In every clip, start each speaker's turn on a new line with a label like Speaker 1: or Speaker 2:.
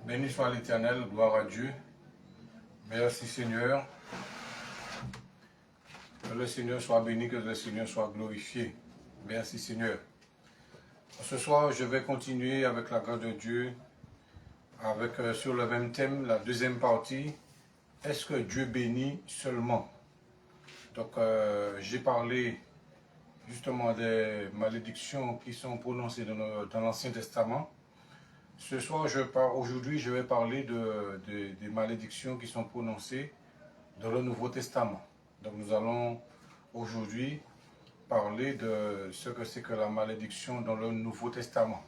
Speaker 1: Béni soit l'Éternel, gloire à Dieu. Merci Seigneur. Que le Seigneur soit béni, que le Seigneur soit glorifié. Merci Seigneur. Ce soir, je vais continuer avec la grâce de Dieu, avec sur le même thème, la deuxième partie. Est-ce que Dieu bénit seulement? Donc, j'ai parlé justement des malédictions qui sont prononcées dans l'Ancien Testament. Ce soir, aujourd'hui, je vais parler des malédictions qui sont prononcées dans le Nouveau Testament. Donc, nous allons aujourd'hui parler de ce que c'est que la malédiction dans le Nouveau Testament.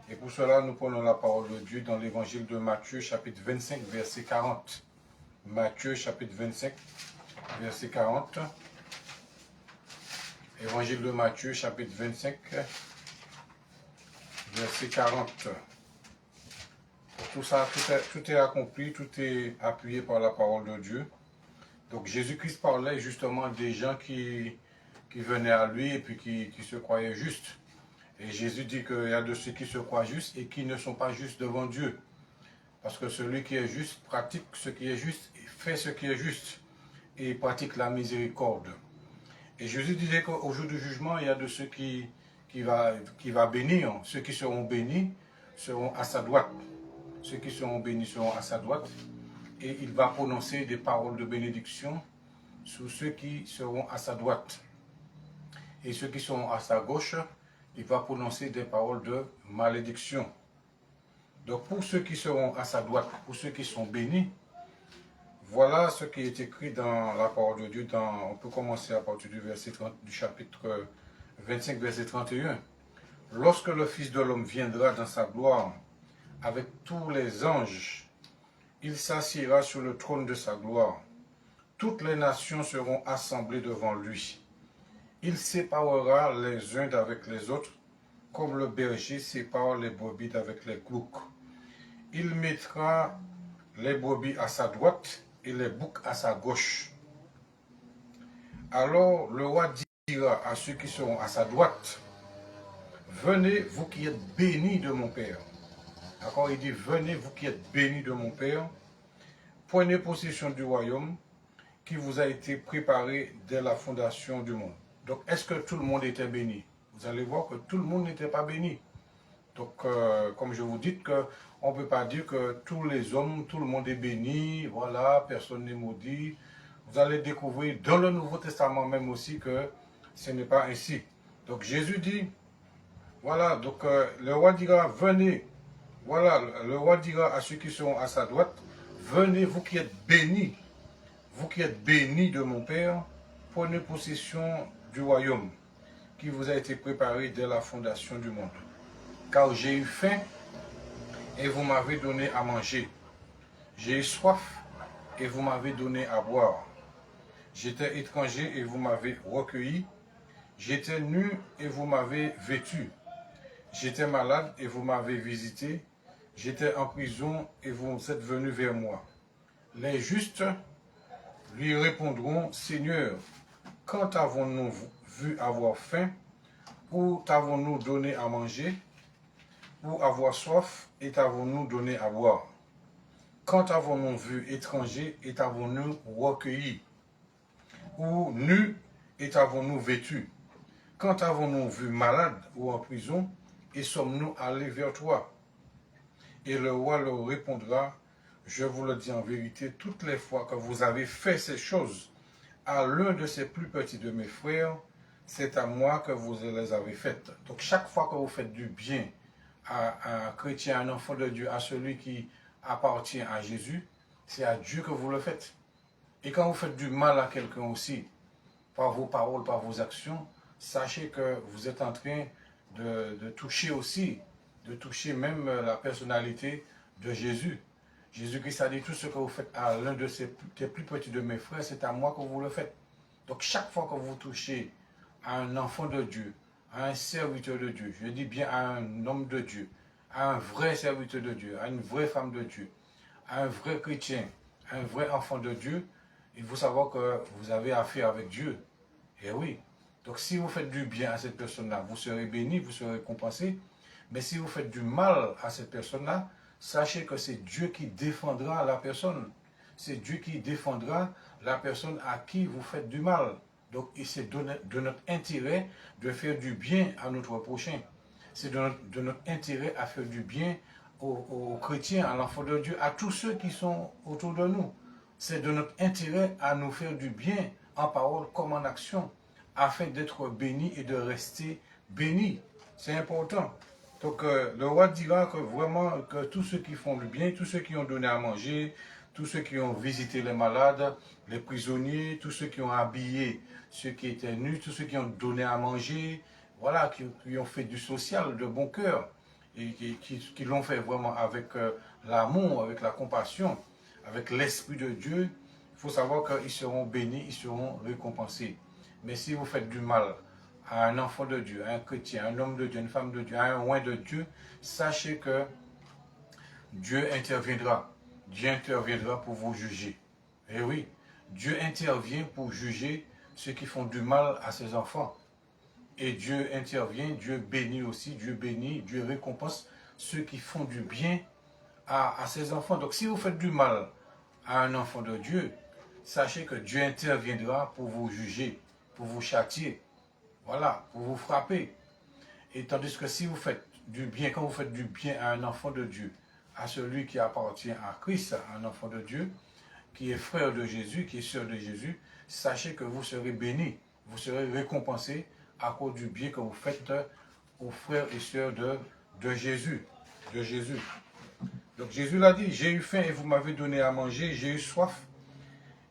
Speaker 1: Et pour cela, nous prenons la parole de Dieu dans l'évangile de Matthieu, chapitre 25, verset 40. Matthieu, chapitre 25, verset 40. Évangile de Matthieu, chapitre 25, verset 40. Tout ça, tout est accompli, tout est appuyé par la parole de Dieu. Donc Jésus-Christ parlait justement des gens qui venaient à lui et puis qui se croyaient justes. Et Jésus dit qu'il y a de ceux qui se croient justes et qui ne sont pas justes devant Dieu. Parce que celui qui est juste pratique ce qui est juste, et fait ce qui est juste, et pratique la miséricorde. Et Jésus disait qu'au jour du jugement, il y a de ceux qui va bénir. Ceux qui seront bénis seront à sa droite. Ceux qui seront bénis seront à sa droite. Et il va prononcer des paroles de bénédiction sur ceux qui seront à sa droite. Et ceux qui seront à sa gauche, il va prononcer des paroles de malédiction. Donc pour ceux qui seront à sa droite, pour ceux qui sont bénis, voilà ce qui est écrit dans la parole de Dieu. On peut commencer à partir du chapitre 25, verset 31. Lorsque le Fils de l'homme viendra dans sa gloire avec tous les anges, il s'assiera sur le trône de sa gloire. Toutes les nations seront assemblées devant lui. Il séparera les uns d'avec les autres, comme le berger sépare les brebis d'avec les gloucs. Il mettra les brebis à sa droite et les boucs à sa gauche. Alors le roi dira à ceux qui seront à sa droite, « Venez, vous qui êtes bénis de mon Père. » D'accord, il dit, « Venez, vous qui êtes bénis de mon Père, prenez possession du royaume qui vous a été préparé dès la fondation du monde. » Donc, est-ce que tout le monde était béni? Vous allez voir que tout le monde n'était pas béni. Donc, comme je vous dis, on ne peut pas dire que tous les hommes, tout le monde est béni, voilà, personne n'est maudit. Vous allez découvrir dans le Nouveau Testament même aussi que ce n'est pas ainsi. Donc, Jésus dit, voilà, donc le roi dira, venez, voilà, le roi dira à ceux qui sont à sa droite, venez, vous qui êtes bénis de mon Père, prenez possession du royaume qui vous a été préparé dès la fondation du monde. Car j'ai eu faim et vous m'avez donné à manger. J'ai eu soif et vous m'avez donné à boire. J'étais étranger et vous m'avez recueilli. J'étais nu et vous m'avez vêtu. J'étais malade et vous m'avez visité. J'étais en prison et vous êtes venus vers moi. Les justes lui répondront, Seigneur, quand avons-nous vu avoir faim, ou t'avons-nous donné à manger, ou avoir soif, et t'avons-nous donné à boire? Quand avons-nous vu étranger, et t'avons-nous recueilli, ou nu, et t'avons-nous vêtu? Quand avons-nous vu malade ou en prison, et sommes-nous allés vers toi? Et le roi leur répondra, je vous le dis en vérité, toutes les fois que vous avez fait ces choses à l'un de ces plus petits de mes frères, c'est à moi que vous les avez faites. Donc chaque fois que vous faites du bien à un chrétien, à un enfant de Dieu, à celui qui appartient à Jésus, c'est à Dieu que vous le faites. Et quand vous faites du mal à quelqu'un aussi, par vos paroles, par vos actions, sachez que vous êtes en train de toucher aussi, de toucher même la personnalité de Jésus. Jésus-Christ a dit, tout ce que vous faites à l'un de ces plus petits de mes frères, c'est à moi que vous le faites. Donc chaque fois que vous touchez à un enfant de Dieu, à un serviteur de Dieu, je dis bien à un homme de Dieu, à un vrai serviteur de Dieu, à une vraie femme de Dieu, à un vrai chrétien, à un vrai enfant de Dieu, il faut savoir que vous avez affaire avec Dieu. Et oui. Donc si vous faites du bien à cette personne-là, vous serez béni, vous serez récompensé. Mais si vous faites du mal à cette personne-là, sachez que c'est Dieu qui défendra la personne. C'est Dieu qui défendra la personne à qui vous faites du mal. Donc, c'est de notre intérêt de faire du bien à notre prochain. C'est de notre intérêt à faire du bien aux chrétiens, à l'enfant de Dieu, à tous ceux qui sont autour de nous. C'est de notre intérêt à nous faire du bien en parole comme en action, afin d'être bénis et de rester bénis. C'est important. Donc, le roi dira que vraiment, que tous ceux qui font du bien, tous ceux qui ont donné à manger, tous ceux qui ont visité les malades, les prisonniers, tous ceux qui ont habillé ceux qui étaient nus, tous ceux qui ont donné à manger, voilà, qui ont fait du social de bon cœur, et qui l'ont fait vraiment avec l'amour, avec la compassion, avec l'Esprit de Dieu. Il faut savoir qu'ils seront bénis, ils seront récompensés. Mais si vous faites du mal à un enfant de Dieu, à un chrétien, à un homme de Dieu, une femme de Dieu, à un oint de Dieu, sachez que Dieu interviendra. Dieu interviendra pour vous juger. Eh oui, Dieu intervient pour juger ceux qui font du mal à ses enfants. Et Dieu intervient, Dieu bénit aussi, Dieu bénit, Dieu récompense ceux qui font du bien à ses enfants. Donc si vous faites du mal à un enfant de Dieu, sachez que Dieu interviendra pour vous juger, pour vous châtier, voilà, pour vous frapper. Et tandis que si vous faites du bien, quand vous faites du bien à un enfant de Dieu, à celui qui appartient à Christ, à un enfant de Dieu, qui est frère de Jésus, qui est sœur de Jésus, sachez que vous serez bénis, vous serez récompensés à cause du bien que vous faites aux frères et sœurs de Jésus. De Jésus. Donc Jésus l'a dit, j'ai eu faim et vous m'avez donné à manger, j'ai eu soif.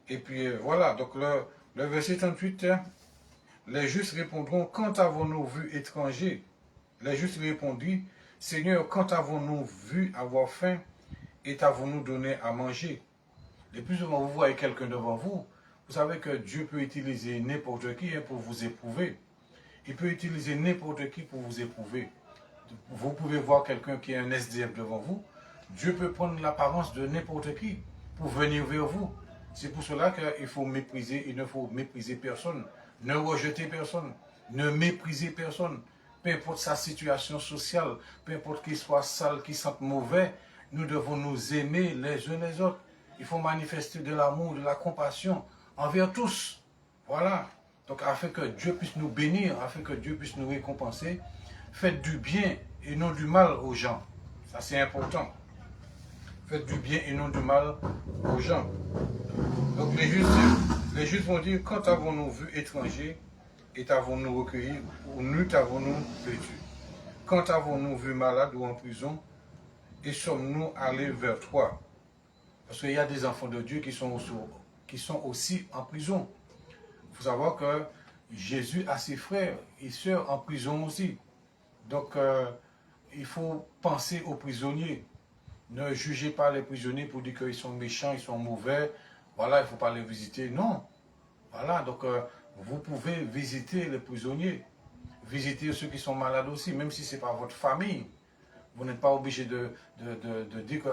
Speaker 1: Et puis voilà, donc le verset 38, les justes répondront, quand avons-nous vu étranger? Les justes répondit, Seigneur, quand avons-nous vu avoir faim et t'avons-nous donné à manger? Le plus souvent, vous voyez quelqu'un devant vous, vous savez que Dieu peut utiliser n'importe qui pour vous éprouver. Il peut utiliser n'importe qui pour vous éprouver. Vous pouvez voir quelqu'un qui est un SDF devant vous. Dieu peut prendre l'apparence de n'importe qui pour venir vers vous. C'est pour cela qu'il faut mépriser, il ne faut mépriser personne. Ne rejeter personne. Ne mépriser personne. Peu importe sa situation sociale, peu importe qu'il soit sale, qu'il sente mauvais, nous devons nous aimer les uns les autres. Il faut manifester de l'amour, de la compassion envers tous. Voilà. Donc, afin que Dieu puisse nous bénir, afin que Dieu puisse nous récompenser, faites du bien et non du mal aux gens. Ça, c'est important. Faites du bien et non du mal aux gens. Donc, les justes vont dire, quand avons-nous vu étranger et t'avons-nous recueilli ou nous t'avons-nous vêtu? Quand avons-nous vu malade ou en prison et sommes-nous allés vers toi? Parce qu'il y a des enfants de Dieu qui sont aussi en prison. Il faut savoir que Jésus a ses frères et sœurs en prison aussi. Donc, il faut penser aux prisonniers. Ne jugez pas les prisonniers pour dire qu'ils sont méchants, ils sont mauvais. Voilà, il ne faut pas les visiter. Non. Voilà, donc vous pouvez visiter les prisonniers. Visiter ceux qui sont malades aussi, même si ce n'est pas votre famille. Vous n'êtes pas obligé de dire que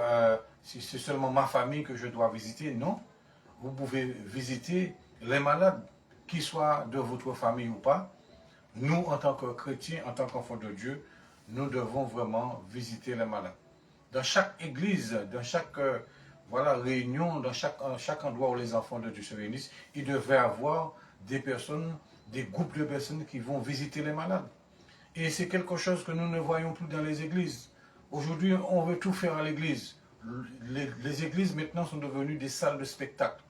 Speaker 1: si c'est seulement ma famille que je dois visiter. Non. Vous pouvez visiter les malades, qu'ils soient de votre famille ou pas. Nous, en tant que chrétiens, en tant qu'enfants de Dieu, nous devons vraiment visiter les malades. Dans chaque église, dans chaque réunion, dans chaque endroit où les enfants de Dieu se réunissent, il devrait y avoir des personnes, des groupes de personnes qui vont visiter les malades. Et c'est quelque chose que nous ne voyons plus dans les églises. Aujourd'hui, on veut tout faire à l'église. Les églises maintenant sont devenues des salles de spectacle.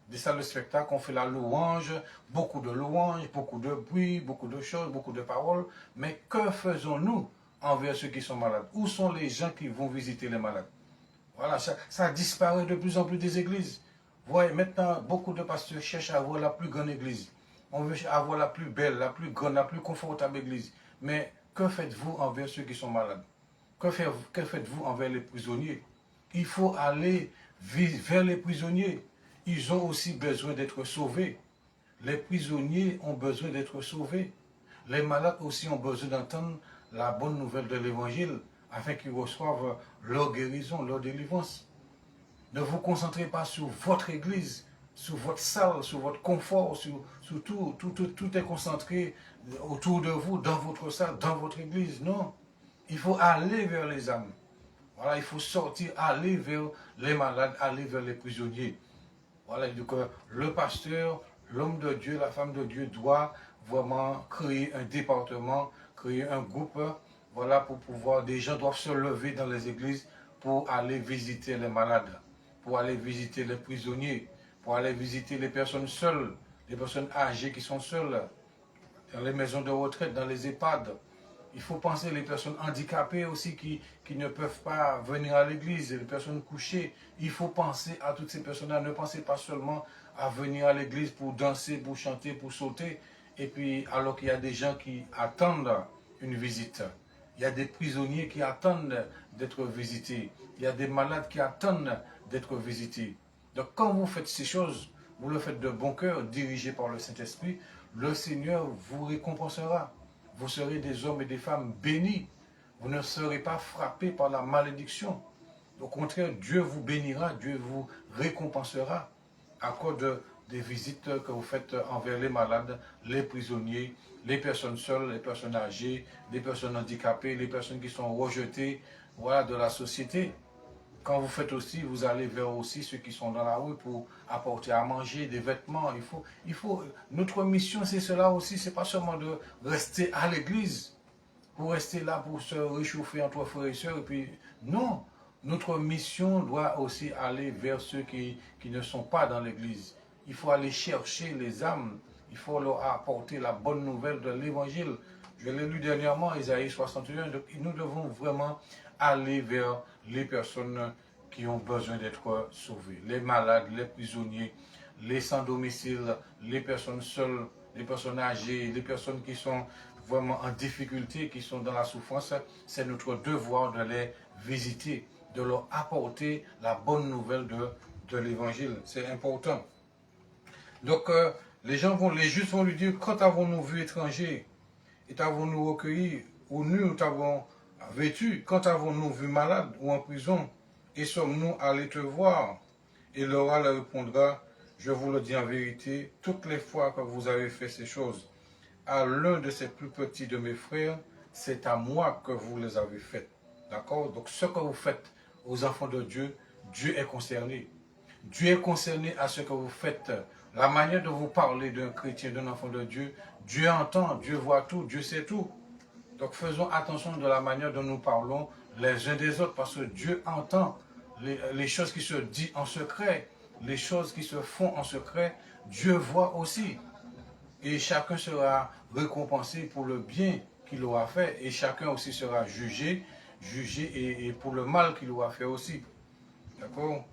Speaker 1: Des salles de spectacle, on fait la louange, beaucoup de louanges, beaucoup de bruit, beaucoup de choses, beaucoup de paroles. Mais que faisons-nous envers ceux qui sont malades? Où sont les gens qui vont visiter les malades? Voilà, ça disparaît de plus en plus des églises. Vous voyez, maintenant, beaucoup de pasteurs cherchent à avoir la plus grande église. On veut avoir la plus belle, la plus grande, la plus confortable église. Mais que faites-vous envers ceux qui sont malades? Que faites-vous envers les prisonniers? Il faut aller vers les prisonniers. Ils ont aussi besoin d'être sauvés. Les prisonniers ont besoin d'être sauvés. Les malades aussi ont besoin d'entendre la bonne nouvelle de l'évangile afin qu'ils reçoivent leur guérison, leur délivrance. Ne vous concentrez pas sur votre église, sur votre salle, sur votre confort, sur tout. Tout est concentré autour de vous, dans votre salle, dans votre église. Non. Il faut aller vers les âmes. Voilà, il faut sortir, aller vers les malades, aller vers les prisonniers. Voilà, donc le pasteur, l'homme de Dieu, la femme de Dieu doit vraiment créer un département, créer un groupe, voilà, pour pouvoir, des gens doivent se lever dans les églises pour aller visiter les malades, pour aller visiter les prisonniers, pour aller visiter les personnes seules, les personnes âgées qui sont seules, dans les maisons de retraite, dans les EHPAD. Il faut penser les personnes handicapées aussi qui ne peuvent pas venir à l'église, les personnes couchées. Il faut penser à toutes ces personnes-là. Ne pensez pas seulement à venir à l'église pour danser, pour chanter, pour sauter. Et puis, alors qu'il y a des gens qui attendent une visite. Il y a des prisonniers qui attendent d'être visités. Il y a des malades qui attendent d'être visités. Donc, quand vous faites ces choses, vous le faites de bon cœur, dirigé par le Saint-Esprit, le Seigneur vous récompensera. Vous serez des hommes et des femmes bénis. Vous ne serez pas frappés par la malédiction. Au contraire, Dieu vous bénira, Dieu vous récompensera à cause des visites que vous faites envers les malades, les prisonniers, les personnes seules, les personnes âgées, les personnes handicapées, les personnes qui sont rejetées, voilà, de la société. Quand vous faites aussi, vous allez vers aussi ceux qui sont dans la rue pour apporter à manger, des vêtements. Notre mission, c'est cela aussi. C'est pas seulement de rester à l'église, pour rester là, pour se réchauffer entre frères et sœurs. Et puis, non. Notre mission doit aussi aller vers ceux qui ne sont pas dans l'église. Il faut aller chercher les âmes. Il faut leur apporter la bonne nouvelle de l'évangile. Je l'ai lu dernièrement, Isaïe 61. Donc, nous devons vraiment aller vers les personnes qui ont besoin d'être sauvées. Les malades, les prisonniers, les sans domicile, les personnes seules, les personnes âgées, les personnes qui sont vraiment en difficulté, qui sont dans la souffrance. C'est notre devoir de les visiter, de leur apporter la bonne nouvelle de l'évangile. C'est important. Donc, les justes vont lui dire, quand avons-nous vu étranger et t'avons-nous recueilli, ou nous t'avons vêtu, quand avons-nous vu malade ou en prison, et sommes-nous allés te voir? Et Laura leur répondra, je vous le dis en vérité, toutes les fois que vous avez fait ces choses à l'un de ces plus petits de mes frères, c'est à moi que vous les avez faites. D'accord? Donc ce que vous faites aux enfants de Dieu, Dieu est concerné. Dieu est concerné à ce que vous faites. La manière de vous parler d'un chrétien, d'un enfant de Dieu, Dieu entend, Dieu voit tout, Dieu sait tout. Donc faisons attention de la manière dont nous parlons les uns des autres, parce que Dieu entend les choses qui se disent en secret, les choses qui se font en secret, Dieu voit aussi. Et chacun sera récompensé pour le bien qu'il aura fait, et chacun aussi sera jugé et pour le mal qu'il aura fait aussi. D'accord?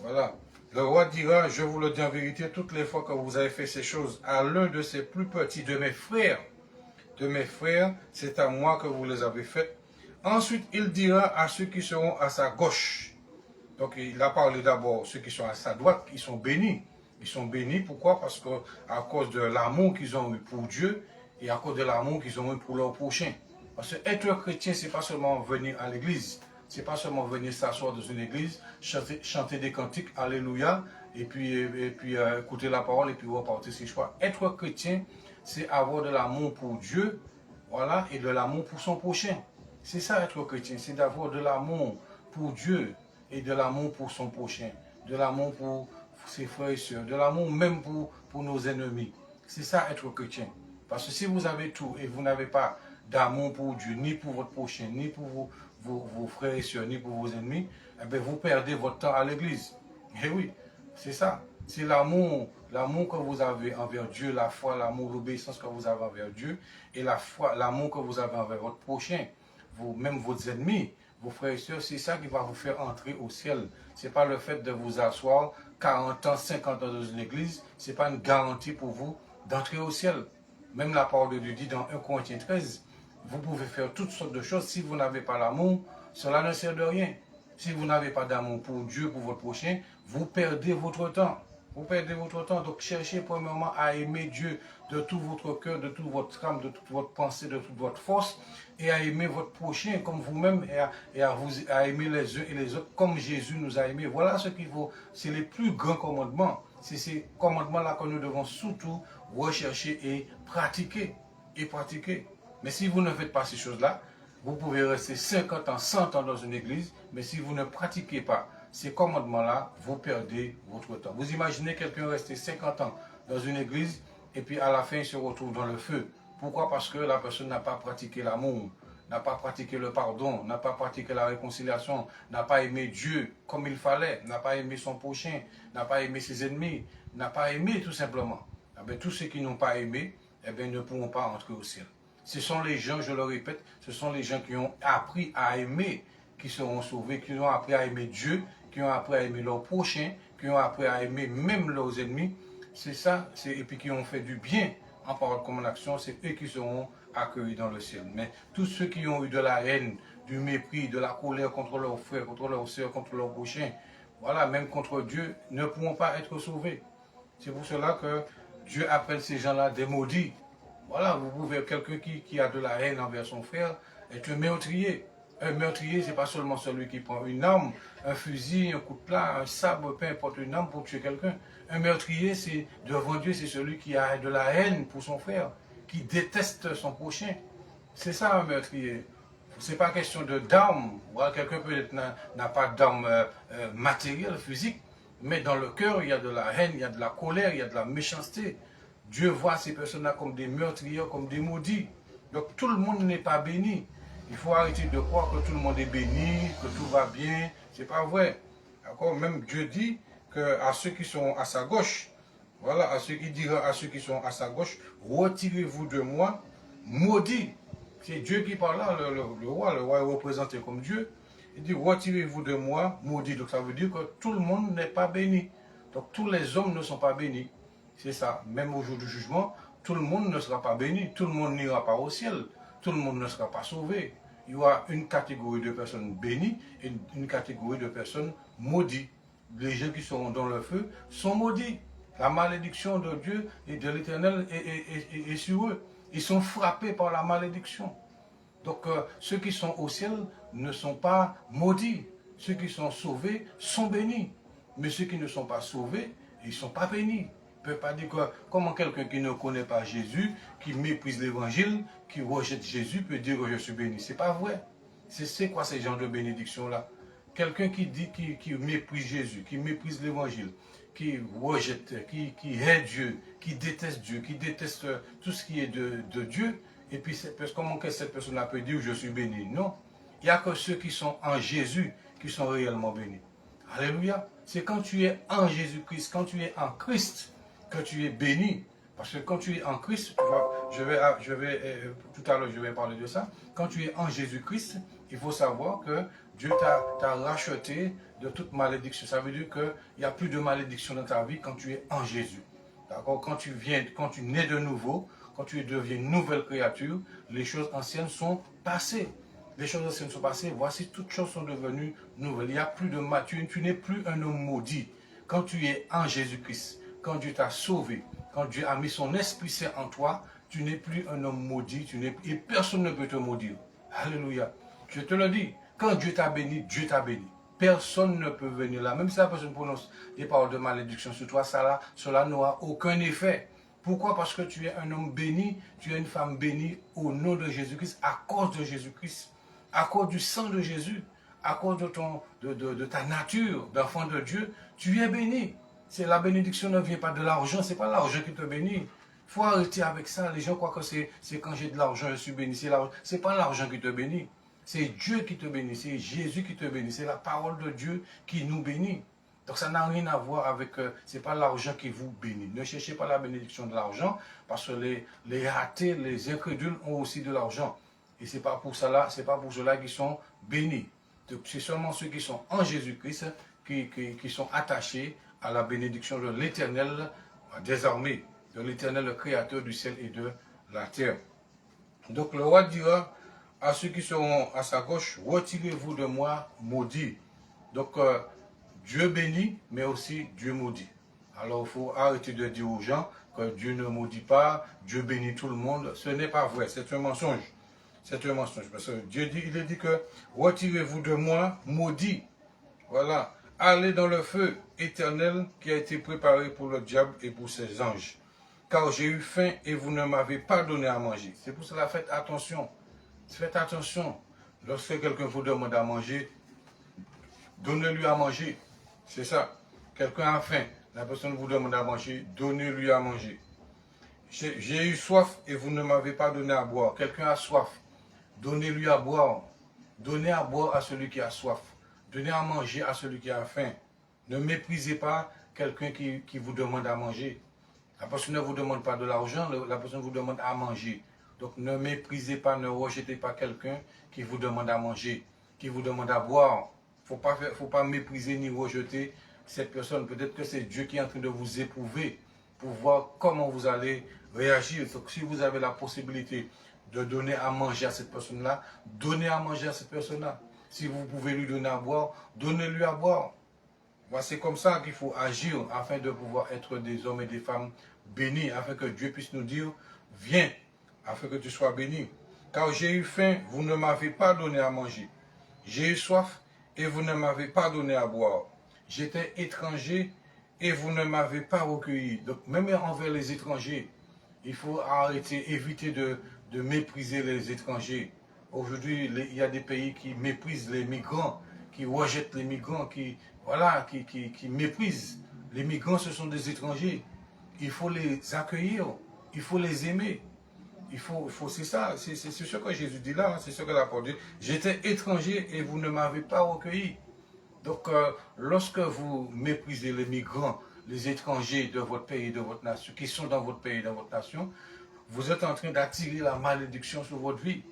Speaker 1: Voilà. Le roi dira, je vous le dis en vérité, toutes les fois que vous avez fait ces choses à l'un de ces plus petits de mes frères, c'est à moi que vous les avez faites. Ensuite, il dira à ceux qui seront à sa gauche. Donc, il a parlé d'abord ceux qui sont à sa droite, ils sont bénis. Ils sont bénis, pourquoi? Parce que à cause de l'amour qu'ils ont eu pour Dieu et à cause de l'amour qu'ils ont eu pour leur prochain. Parce que être chrétien, c'est pas seulement venir à l'église, c'est pas seulement venir s'asseoir dans une église, chanter des cantiques, alléluia, et puis écouter la parole et puis repartir ses choix. Être chrétien, c'est avoir de l'amour pour Dieu, voilà, et de l'amour pour son prochain. C'est ça être chrétien, c'est d'avoir de l'amour pour Dieu et de l'amour pour son prochain, de l'amour pour ses frères et sœurs, de l'amour même pour nos ennemis. C'est ça être chrétien. Parce que si vous avez tout et vous n'avez pas d'amour pour Dieu, ni pour votre prochain, ni pour vos frères et sœurs, ni pour vos ennemis, eh bien vous perdez votre temps à l'église. Et oui, c'est ça. C'est l'amour que vous avez envers Dieu, la foi, l'amour, l'obéissance que vous avez envers Dieu, et la foi, l'amour que vous avez envers votre prochain, même vos ennemis, vos frères et sœurs, c'est ça qui va vous faire entrer au ciel. Ce n'est pas le fait de vous asseoir 40 ans, 50 ans dans une église, ce n'est pas une garantie pour vous d'entrer au ciel. Même la parole de Dieu dit dans 1 Corinthiens 13, vous pouvez faire toutes sortes de choses. Si vous n'avez pas l'amour, cela ne sert de rien. Si vous n'avez pas d'amour pour Dieu, pour votre prochain, vous perdez votre temps. Vous perdez votre temps. Donc cherchez premièrement à aimer Dieu de tout votre cœur, de toute votre âme, de toute votre pensée, de toute votre force, et à aimer votre prochain comme vous-même, et à aimer les uns et les autres comme Jésus nous a aimés. Voilà ce qu'il faut. C'est les plus grands commandements. C'est ces commandements-là que nous devons surtout rechercher et pratiquer. Mais si vous ne faites pas ces choses-là, Vous pouvez rester 50 ans, 100 ans dans une église, mais si vous ne pratiquez pas ces commandements-là, vous perdez votre temps. Vous imaginez quelqu'un rester 50 ans dans une église et puis à la fin il se retrouve dans le feu. Pourquoi? Parce que la personne n'a pas pratiqué l'amour, n'a pas pratiqué le pardon, n'a pas pratiqué la réconciliation, n'a pas aimé Dieu comme il fallait, n'a pas aimé son prochain, n'a pas aimé ses ennemis, n'a pas aimé tout simplement. Eh bien, tous ceux qui n'ont pas aimé, eh bien, ne pourront pas entrer au ciel. Ce sont les gens, je le répète, ce sont les gens qui ont appris à aimer qui seront sauvés, qui ont appris à aimer Dieu, qui ont appris à aimer leurs prochains, qui ont appris à aimer même leurs ennemis. C'est ça, et puis qui ont fait du bien en parole comme en action, c'est eux qui seront accueillis dans le ciel. Mais tous ceux qui ont eu de la haine, du mépris, de la colère contre leurs frères, contre leurs sœurs, contre leurs prochains, voilà, même contre Dieu, ne pourront pas être sauvés. C'est pour cela que Dieu appelle ces gens-là des maudits. Voilà, vous pouvez, quelqu'un qui a de la haine envers son frère, est un meurtrier. Un meurtrier, ce n'est pas seulement celui qui prend une arme, un fusil, un coup de plat, un sabre, peu importe, une arme pour tuer quelqu'un. Un meurtrier, c'est devant Dieu, c'est celui qui a de la haine pour son frère, qui déteste son prochain. C'est ça un meurtrier. Ce n'est pas question de d'armes. Voilà, quelqu'un peut-être n'a pas d'arme matérielle, physique, mais dans le cœur, il y a de la haine, il y a de la colère, il y a de la méchanceté. Dieu voit ces personnes-là comme des meurtriers, comme des maudits. Donc tout le monde n'est pas béni. Il faut arrêter de croire que tout le monde est béni, que tout va bien. C'est pas vrai. D'accord? Même Dieu dit que à ceux qui sont à sa gauche, voilà, à ceux qui diront à ceux qui sont à sa gauche, retirez-vous de moi, maudit. C'est Dieu qui parle là, le roi est représenté comme Dieu. Il dit retirez-vous de moi, maudit. Donc ça veut dire que tout le monde n'est pas béni. Donc tous les hommes ne sont pas bénis. C'est ça. Même au jour du jugement, tout le monde ne sera pas béni. Tout le monde n'ira pas au ciel. Tout le monde ne sera pas sauvé. Il y aura une catégorie de personnes bénies et une catégorie de personnes maudites. Les gens qui seront dans le feu sont maudits. La malédiction de Dieu et de l'Éternel est sur eux. Ils sont frappés par la malédiction. Donc ceux qui sont au ciel ne sont pas maudits. Ceux qui sont sauvés sont bénis. Mais ceux qui ne sont pas sauvés, ils ne sont pas bénis. On ne peut pas dire que comment quelqu'un qui ne connaît pas Jésus, qui méprise l'évangile, qui rejette Jésus, peut dire que je suis béni. Ce n'est pas vrai. C'est quoi ces genres de bénédiction-là? Quelqu'un qui dit, qui méprise Jésus, qui méprise l'évangile, qui rejette, qui hait Dieu, qui déteste Dieu, qui déteste tout ce qui est de Dieu, et puis comment que cette personne-là peut dire je suis béni? Non. Il n'y a que ceux qui sont en Jésus qui sont réellement bénis. Alléluia. C'est quand tu es en Jésus-Christ, quand tu es en Christ, que tu es béni. Parce que quand tu es en Christ, tu vois, tout à l'heure je vais parler de ça. Quand tu es en Jésus-Christ, il faut savoir que Dieu t'a racheté de toute malédiction. Ça veut dire qu'il n'y a plus de malédiction dans ta vie quand tu es en Jésus. D'accord? Quand tu nais de nouveau, quand tu deviens une nouvelle créature, les choses anciennes sont passées. Les choses anciennes sont passées, voici toutes choses sont devenues nouvelles. Il n'y a plus de tu n'es plus un homme maudit. Quand tu es en Jésus-Christ, quand Dieu t'a sauvé, quand Dieu a mis son Esprit Saint en toi, tu n'es plus un homme maudit, et personne ne peut te maudire. Alléluia. Je te le dis, quand Dieu t'a béni, Dieu t'a béni. Personne ne peut venir là. Même si la personne prononce des paroles de malédiction sur toi, cela n'aura aucun effet. Pourquoi? Parce que tu es un homme béni, tu es une femme bénie au nom de Jésus-Christ, à cause de Jésus-Christ, à cause du sang de Jésus, à cause de ta nature d'enfant de Dieu, tu es béni. La bénédiction ne vient pas de l'argent, ce n'est pas l'argent qui te bénit. Il faut arrêter avec ça. Les gens croient que c'est quand j'ai de l'argent, je suis béni. Ce n'est pas l'argent qui te bénit. C'est Dieu qui te bénit, c'est Jésus qui te bénit. C'est la parole de Dieu qui nous bénit. Donc ça n'a rien à voir avec, ce n'est pas l'argent qui vous bénit. Ne cherchez pas la bénédiction de l'argent, parce que les athées, les incrédules ont aussi de l'argent. Et ce n'est pas pour cela qu'ils sont bénis. C'est seulement ceux qui sont en Jésus-Christ qui sont attachés à la bénédiction de l'Éternel des armées, de l'Éternel, le Créateur du ciel et de la terre. Donc le roi dira à ceux qui seront à sa gauche, retirez-vous de moi, maudits. Donc Dieu bénit, mais aussi Dieu maudit. Alors il faut arrêter de dire aux gens que Dieu ne maudit pas, Dieu bénit tout le monde. Ce n'est pas vrai, c'est un mensonge. C'est un mensonge. Parce que Dieu dit, il dit que retirez-vous de moi, maudits. Voilà. Allez dans le feu éternel qui a été préparé pour le diable et pour ses anges. Car j'ai eu faim et vous ne m'avez pas donné à manger. C'est pour cela, faites attention. Faites attention. Lorsque quelqu'un vous demande à manger, donnez-lui à manger. C'est ça. Quelqu'un a faim, la personne vous demande à manger, donnez-lui à manger. J'ai eu soif et vous ne m'avez pas donné à boire. Quelqu'un a soif, donnez-lui à boire. Donnez à boire à celui qui a soif. Donnez à manger à celui qui a faim. Ne méprisez pas quelqu'un qui vous demande à manger. La personne ne vous demande pas de l'argent, la personne vous demande à manger. Donc ne méprisez pas, ne rejetez pas quelqu'un qui vous demande à manger, qui vous demande à boire. Il ne faut pas mépriser ni rejeter cette personne. Peut-être que c'est Dieu qui est en train de vous éprouver pour voir comment vous allez réagir. Donc si vous avez la possibilité de donner à manger à cette personne-là, donnez à manger à cette personne-là. Si vous pouvez lui donner à boire, donnez-lui à boire. C'est comme ça qu'il faut agir afin de pouvoir être des hommes et des femmes bénis, afin que Dieu puisse nous dire, viens, afin que tu sois béni. Car j'ai eu faim, vous ne m'avez pas donné à manger. J'ai eu soif et vous ne m'avez pas donné à boire. J'étais étranger et vous ne m'avez pas recueilli. Donc même envers les étrangers, il faut arrêter, éviter de mépriser les étrangers. Aujourd'hui, il y a des pays qui méprisent les migrants, qui rejettent les migrants, qui méprisent. Les migrants, ce sont des étrangers. Il faut les accueillir, il faut les aimer. C'est ça, c'est ce que Jésus dit là, c'est ce que l'apôtre dit. J'étais étranger et vous ne m'avez pas recueilli. Donc, lorsque vous méprisez les migrants, les étrangers de votre pays, de votre nation, qui sont dans votre pays, dans votre nation, vous êtes en train d'attirer la malédiction sur votre vie.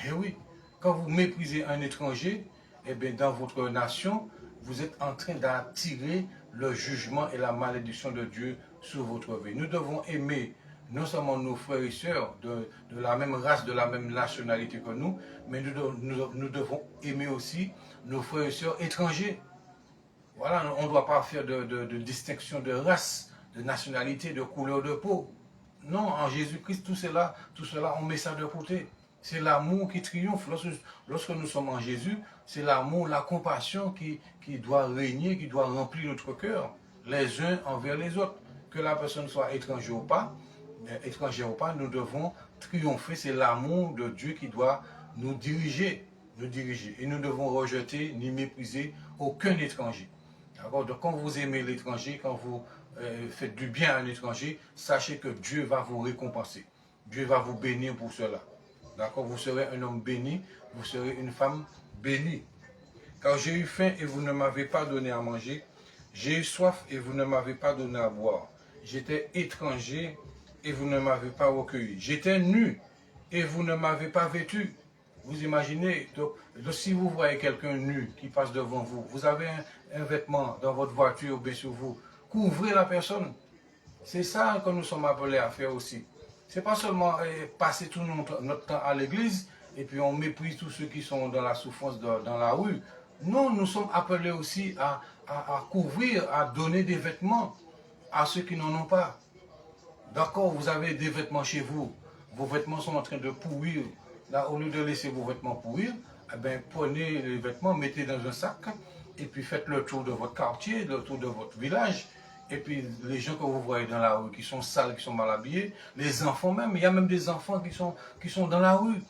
Speaker 1: Eh oui, quand vous méprisez un étranger, eh bien, dans votre nation, vous êtes en train d'attirer le jugement et la malédiction de Dieu sur votre vie. Nous devons aimer non seulement nos frères et sœurs de la même race, de la même nationalité que nous, mais nous devons aimer aussi nos frères et sœurs étrangers. Voilà, on ne doit pas faire de distinction de race, de nationalité, de couleur de peau. Non, en Jésus-Christ, tout cela, on met ça de côté. C'est l'amour qui triomphe. Lorsque nous sommes en Jésus, c'est l'amour, la compassion qui doit régner, qui doit remplir notre cœur, les uns envers les autres. Que la personne soit étrangère ou pas, nous devons triompher. C'est l'amour de Dieu qui doit nous diriger. Et nous devons rejeter ni mépriser aucun étranger. D'accord? Donc quand vous aimez l'étranger, quand vous faites du bien à un étranger, sachez que Dieu va vous récompenser. Dieu va vous bénir pour cela. D'accord? Vous serez un homme béni, vous serez une femme bénie. Car j'ai eu faim et vous ne m'avez pas donné à manger. J'ai eu soif et vous ne m'avez pas donné à boire. J'étais étranger et vous ne m'avez pas recueilli. J'étais nu et vous ne m'avez pas vêtu. Vous imaginez, donc, si vous voyez quelqu'un nu qui passe devant vous, vous avez un vêtement dans votre voiture ou bien sur vous, couvrez la personne. C'est ça que nous sommes appelés à faire aussi. C'est pas seulement passer tout notre temps à l'église et puis on méprise tous ceux qui sont dans la souffrance dans la rue. Non, nous sommes appelés aussi à couvrir, à donner des vêtements à ceux qui n'en ont pas. D'accord, vous avez des vêtements chez vous, vos vêtements sont en train de pourrir. Là, au lieu de laisser vos vêtements pourrir, eh bien, prenez les vêtements, mettez dans un sac, et puis faites le tour de votre quartier, le tour de votre village. Et puis, les gens que vous voyez dans la rue, qui sont sales, qui sont mal habillés, les enfants même, il y a même des enfants qui sont dans la rue,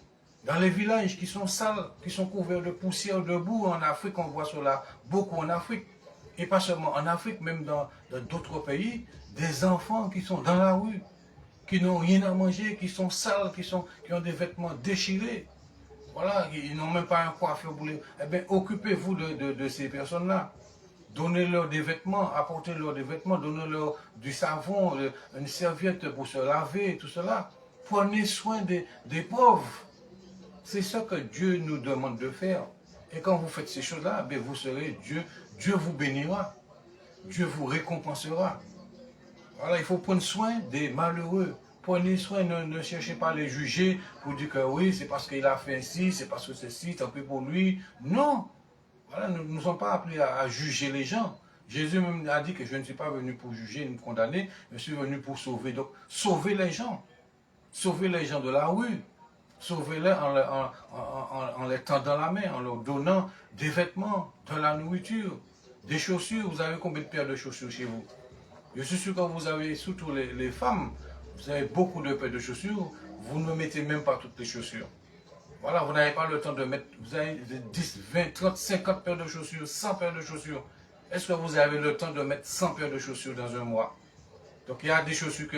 Speaker 1: dans les villages, qui sont sales, qui sont couverts de poussière, de boue. En Afrique, on voit cela beaucoup en Afrique. Et pas seulement en Afrique, même dans d'autres pays, des enfants qui sont dans la rue, qui n'ont rien à manger, qui sont sales, qui ont des vêtements déchirés. Voilà, ils n'ont même pas un coiffeur pour les... Eh bien, occupez-vous de ces personnes-là. Donnez-leur des vêtements, apportez-leur des vêtements, donnez-leur du savon, une serviette pour se laver, tout cela. Prenez soin des pauvres. C'est ça que Dieu nous demande de faire. Et quand vous faites ces choses-là, eh vous serez Dieu vous bénira. Dieu vous récompensera. Voilà, il faut prendre soin des malheureux. Prenez soin, ne cherchez pas à les juger pour dire que oui, c'est parce qu'il a fait ainsi, c'est parce que c'est ci, tant pis pour lui. Non. Voilà, nous ne sommes pas appelés à juger les gens. Jésus même a dit que je ne suis pas venu pour juger ni me condamner, je suis venu pour sauver. Donc, sauvez les gens. Sauvez les gens de la rue. Sauvez-les en les tendant la main, en leur donnant des vêtements, de la nourriture, des chaussures. Vous avez combien de paires de chaussures chez vous? Je suis sûr que vous avez, surtout les femmes, vous avez beaucoup de paires de chaussures, vous ne mettez même pas toutes les chaussures. Voilà, vous n'avez pas le temps de mettre, vous avez 10, 20, 30, 50 paires de chaussures, 100 paires de chaussures. Est-ce que vous avez le temps de mettre 100 paires de chaussures dans un mois? Donc il y a des chaussures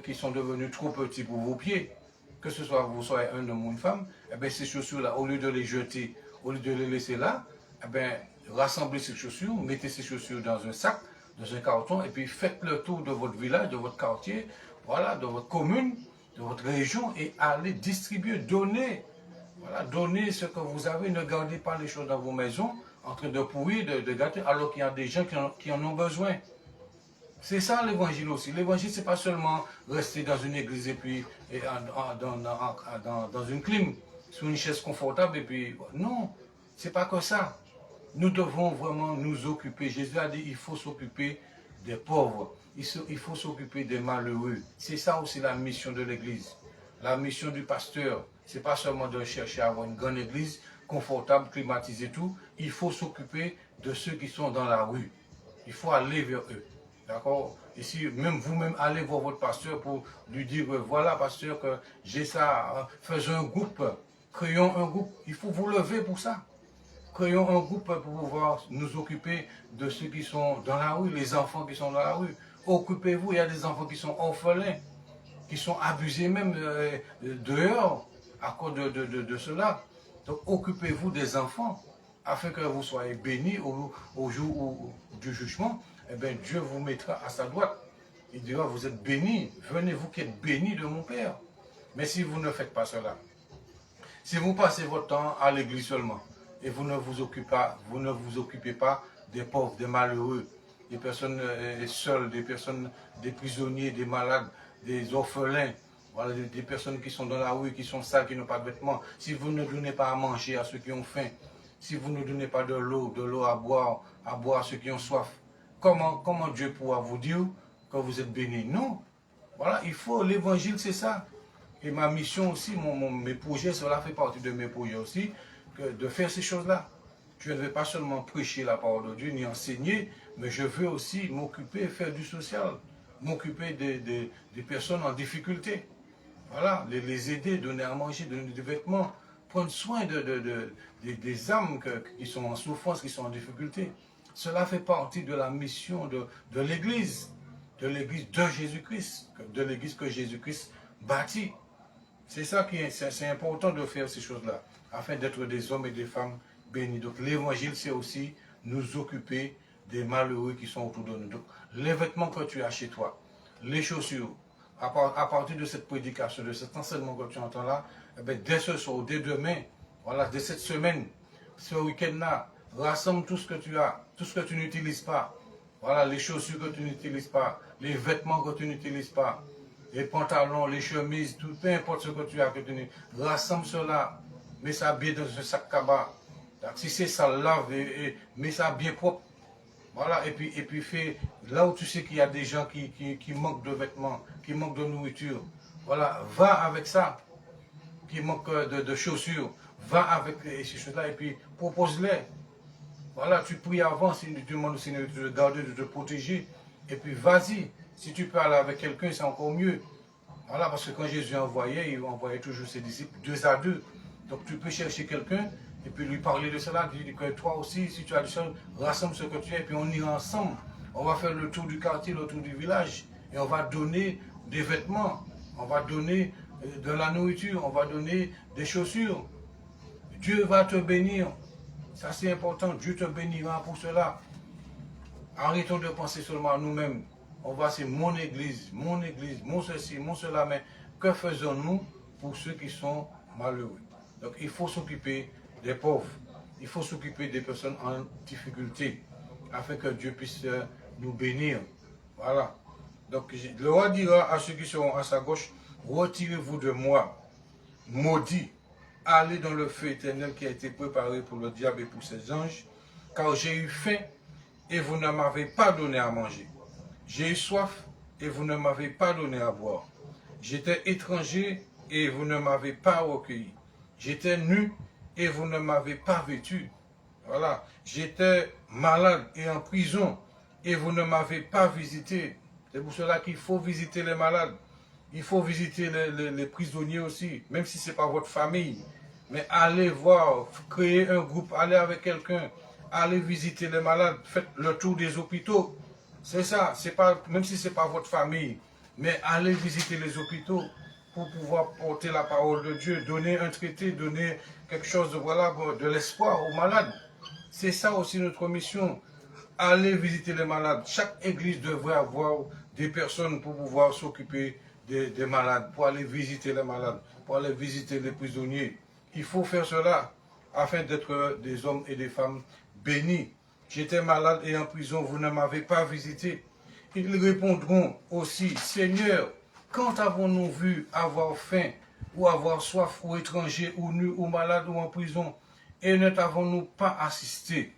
Speaker 1: qui sont devenues trop petites pour vos pieds, que ce soit vous soyez un homme ou une femme, eh bien ces chaussures-là, au lieu de les jeter, au lieu de les laisser là, eh bien rassemblez ces chaussures, mettez ces chaussures dans un sac, dans un carton, et puis faites le tour de votre village, de votre quartier, voilà, de votre commune, de votre région, et allez distribuer, donner. Voilà, donnez ce que vous avez, ne gardez pas les choses dans vos maisons en train de pourrir, de gâter, alors qu'il y a des gens qui en ont besoin. C'est ça l'évangile aussi. L'évangile, c'est pas seulement rester dans une église et puis dans une clim, sur une chaise confortable et puis non, c'est pas que ça. Nous devons vraiment nous occuper. Jésus a dit il faut s'occuper des pauvres, il faut s'occuper des malheureux. C'est ça aussi la mission de l'église. La mission du pasteur, c'est pas seulement de chercher à avoir une grande église confortable, climatisée, tout. Il faut s'occuper de ceux qui sont dans la rue. Il faut aller vers eux. D'accord? Et si même vous-même allez voir votre pasteur pour lui dire, voilà pasteur, que j'ai ça, faisons un groupe, créons un groupe. Il faut vous lever pour ça. Créons un groupe pour pouvoir nous occuper de ceux qui sont dans la rue, les enfants qui sont dans la rue. Occupez-vous, il y a des enfants qui sont orphelins, qui sont abusés même dehors à cause de cela. Donc occupez-vous des enfants afin que vous soyez bénis au jour du jugement. Eh bien Dieu vous mettra à sa droite. Il dira, vous êtes bénis, venez vous qui êtes bénis de mon Père. Mais si vous ne faites pas cela, si vous passez votre temps à l'église seulement, et vous ne vous occupez pas des pauvres, des malheureux, des personnes seules, des prisonniers, des malades, des orphelins, voilà, des personnes qui sont dans la rue, qui sont sales, qui n'ont pas de vêtements. Si vous ne donnez pas à manger à ceux qui ont faim, si vous ne donnez pas de l'eau à boire à ceux qui ont soif, comment Dieu pourra vous dire que vous êtes bénis? Non. Voilà, l'évangile c'est ça. Et ma mission aussi, mes projets, cela fait partie de mes projets aussi, de faire ces choses-là. Je ne vais pas seulement prêcher la parole de Dieu, ni enseigner, mais je veux aussi m'occuper, faire du social, m'occuper des personnes en difficulté. Voilà, les aider, donner à manger, donner des vêtements, prendre soin des âmes qui sont en souffrance, qui sont en difficulté. Cela fait partie de la mission de l'Église de Jésus-Christ, de l'Église que Jésus-Christ bâtit. C'est ça c'est important de faire ces choses-là, afin d'être des hommes et des femmes bénis. Donc l'évangile, c'est aussi nous occuper des malheureux qui sont autour de nous. Donc les vêtements que tu as chez toi, les chaussures, à partir de cette prédication, de cet enseignement que tu entends là, eh bien, dès ce soir, dès demain, voilà, dès cette semaine, ce week-end-là, rassemble tout ce que tu as, tout ce que tu n'utilises pas. Voilà, les chaussures que tu n'utilises pas, les vêtements que tu n'utilises pas, les pantalons, les chemises, tout, peu importe ce que tu as, rassemble cela, mets ça bien dans un sac cabas. Si c'est ça, lave et mets ça bien propre. Voilà, et puis fais, là où tu sais qu'il y a des gens qui manquent de vêtements, qui manquent de nourriture, voilà, va avec ça, qui manquent de chaussures, va avec ces choses-là et puis propose-les. Voilà, tu pries avant, si tu demandes au Seigneur de te garder, de te protéger, et puis vas-y. Si tu parles avec quelqu'un, c'est encore mieux. Voilà, parce que quand Jésus envoyait, il envoyait toujours ses disciples 2 à 2. Donc tu peux chercher quelqu'un et puis lui parler de cela. Tu dis que toi aussi, si tu as du seul, rassemble ce que tu as et puis on ira ensemble. On va faire le tour du quartier, le tour du village et on va donner des vêtements, on va donner de la nourriture, on va donner des chaussures. Dieu va te bénir. Ça c'est important, Dieu te bénira pour cela. Arrêtons de penser seulement à nous-mêmes. On va, c'est mon église, mon ceci, mon cela, mais que faisons-nous pour ceux qui sont malheureux? Donc il faut s'occuper des pauvres, il faut s'occuper des personnes en difficulté, afin que Dieu puisse nous bénir. Voilà. Donc le roi dira à ceux qui seront à sa gauche, retirez-vous de moi, maudits, allez dans le feu éternel qui a été préparé pour le diable et pour ses anges, car j'ai eu faim et vous ne m'avez pas donné à manger. J'ai eu soif et vous ne m'avez pas donné à boire. J'étais étranger et vous ne m'avez pas recueilli. J'étais nu et vous ne m'avez pas vêtu. Voilà. J'étais malade et en prison et vous ne m'avez pas visité. C'est pour cela qu'il faut visiter les malades. Il faut visiter les prisonniers aussi, même si ce n'est pas votre famille. Mais allez voir, créer un groupe, allez avec quelqu'un, allez visiter les malades, faites le tour des hôpitaux. C'est ça, c'est pas, même si ce n'est pas votre famille, mais allez visiter les hôpitaux pour pouvoir porter la parole de Dieu, donner un traité, donner quelque chose de, voilà, de l'espoir aux malades. C'est ça aussi notre mission. Allez visiter les malades. Chaque église devrait avoir des personnes pour pouvoir s'occuper des malades, pour aller visiter les malades, pour aller visiter les prisonniers. Il faut faire cela afin d'être des hommes et des femmes bénis. J'étais malade et en prison, vous ne m'avez pas visité. Ils répondront aussi, Seigneur, quand avons-nous vu avoir faim, ou avoir soif, ou étranger, ou nu, ou malade, ou en prison, et ne t'avons-nous pas assisté?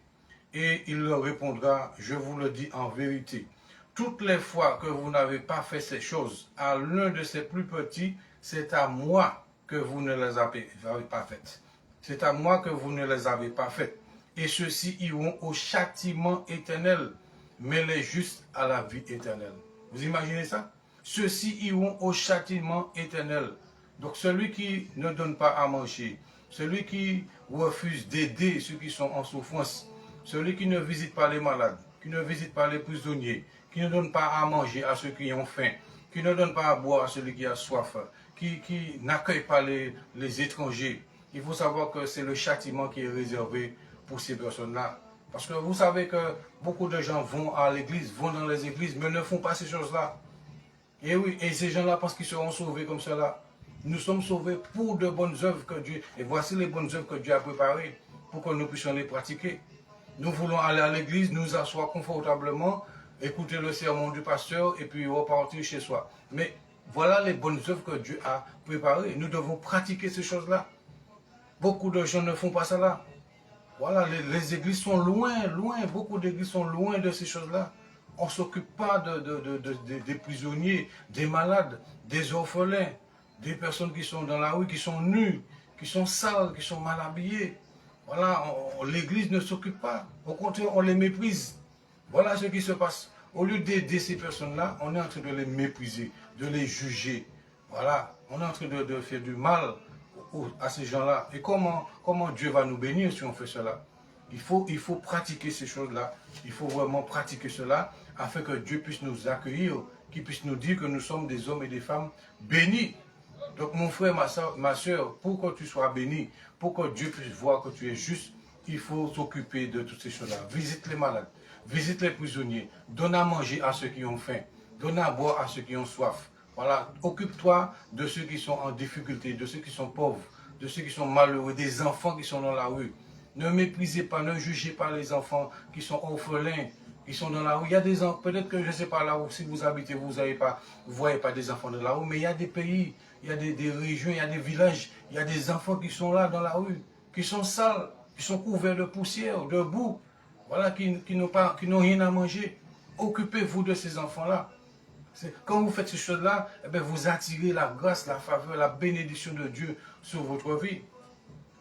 Speaker 1: Et il leur répondra, je vous le dis en vérité, toutes les fois que vous n'avez pas fait ces choses à l'un de ces plus petits, c'est à moi que vous ne les avez pas faites. C'est à moi que vous ne les avez pas faites. Et ceux-ci iront au châtiment éternel, mais les justes à la vie éternelle. Vous imaginez ça? Ceux-ci iront au châtiment éternel. Donc celui qui ne donne pas à manger, celui qui refuse d'aider ceux qui sont en souffrance, celui qui ne visite pas les malades, qui ne visite pas les prisonniers, qui ne donne pas à manger à ceux qui ont faim, qui ne donne pas à boire à celui qui a soif, qui n'accueille pas les étrangers. Il faut savoir que c'est le châtiment qui est réservé pour ces personnes-là. Parce que vous savez que beaucoup de gens vont à l'église, vont dans les églises, mais ne font pas ces choses-là. Et oui, et ces gens-là pensent qu'ils seront sauvés comme cela. Nous sommes sauvés pour de bonnes œuvres que Dieu... Et voici les bonnes œuvres que Dieu a préparées pour que nous puissions les pratiquer. Nous voulons aller à l'église, nous asseoir confortablement, écouter le sermon du pasteur et puis repartir chez soi. Mais voilà les bonnes œuvres que Dieu a préparées. Nous devons pratiquer ces choses-là. Beaucoup de gens ne font pas cela. Voilà, les églises sont loin, loin, beaucoup d'églises sont loin de ces choses-là. On ne s'occupe pas des prisonniers, des malades, des orphelins, des personnes qui sont dans la rue, qui sont nues, qui sont sales, qui sont mal habillées. Voilà, l'église ne s'occupe pas. Au contraire, on les méprise. Voilà ce qui se passe. Au lieu d'aider ces personnes-là, on est en train de les mépriser, de les juger. Voilà, on est en train de faire du mal à ces gens-là. Et comment Dieu va nous bénir si on fait cela? Il faut pratiquer ces choses-là. Il faut vraiment pratiquer cela afin que Dieu puisse nous accueillir, qu'il puisse nous dire que nous sommes des hommes et des femmes bénis. Donc mon frère, ma soeur, pour que tu sois béni, pour que Dieu puisse voir que tu es juste, il faut s'occuper de toutes ces choses-là. Visite les malades, visite les prisonniers, donne à manger à ceux qui ont faim, donne à boire à ceux qui ont soif. Voilà, occupe-toi de ceux qui sont en difficulté, de ceux qui sont pauvres, de ceux qui sont malheureux, des enfants qui sont dans la rue. Ne méprisez pas, ne jugez pas les enfants qui sont orphelins, qui sont dans la rue. Il y a des enfants, peut-être que je ne sais pas là où, si vous habitez, vous ne voyez pas des enfants dans la rue, mais il y a des pays, il y a des régions, il y a des villages, il y a des enfants qui sont là dans la rue, qui sont sales, qui sont couverts de poussière, de boue, voilà, qui n'ont rien à manger. Occupez-vous de ces enfants-là. Quand vous faites ces choses-là, eh bien, vous attirez la grâce, la faveur, la bénédiction de Dieu sur votre vie.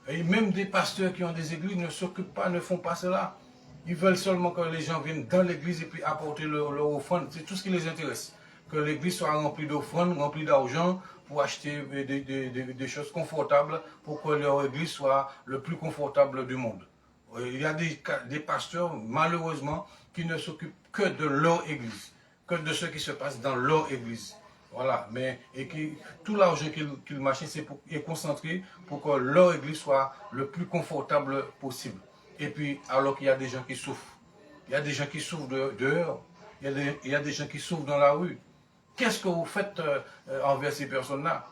Speaker 1: Et même des pasteurs qui ont des églises ne s'occupent pas, ne font pas cela. Ils veulent seulement que les gens viennent dans l'église et puis apporter leur offrande. C'est tout ce qui les intéresse. Que l'église soit remplie d'offrandes, remplie d'argent pour acheter des choses confortables pour que leur église soit le plus confortable du monde. Il y a des pasteurs, malheureusement, qui ne s'occupent que de leur église, que de ce qui se passe dans leur église. Voilà, tout l'argent qu'ils machinent est concentré pour que leur église soit le plus confortable possible. Et puis, alors qu'il y a des gens qui souffrent. Il y a des gens qui souffrent dehors. Il y a des gens qui souffrent dans la rue. Qu'est-ce que vous faites envers ces personnes-là?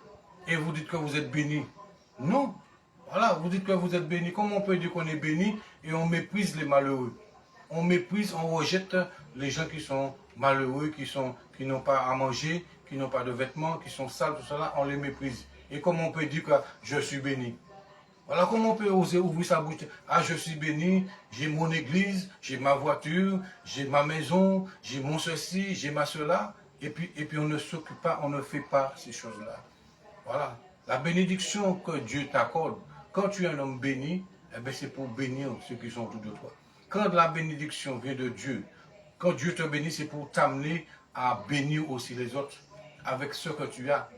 Speaker 1: Et vous dites que vous êtes bénis. Non. Voilà, vous dites que vous êtes bénis. Comment on peut dire qu'on est béni et on méprise les malheureux? On méprise, on rejette les gens qui sont malheureux, qui n'ont pas à manger, qui n'ont pas de vêtements, qui sont sales, tout cela, on les méprise. Et comment on peut dire que je suis béni? Voilà comment on peut oser ouvrir sa bouche. Ah, je suis béni, j'ai mon église, j'ai ma voiture, j'ai ma maison, j'ai mon ceci, j'ai ma cela. Et puis on ne s'occupe pas, on ne fait pas ces choses-là. Voilà. La bénédiction que Dieu t'accorde, quand tu es un homme béni, eh bien c'est pour bénir ceux qui sont autour de toi. Quand la bénédiction vient de Dieu, quand Dieu te bénit, c'est pour t'amener à bénir aussi les autres avec ce que tu as.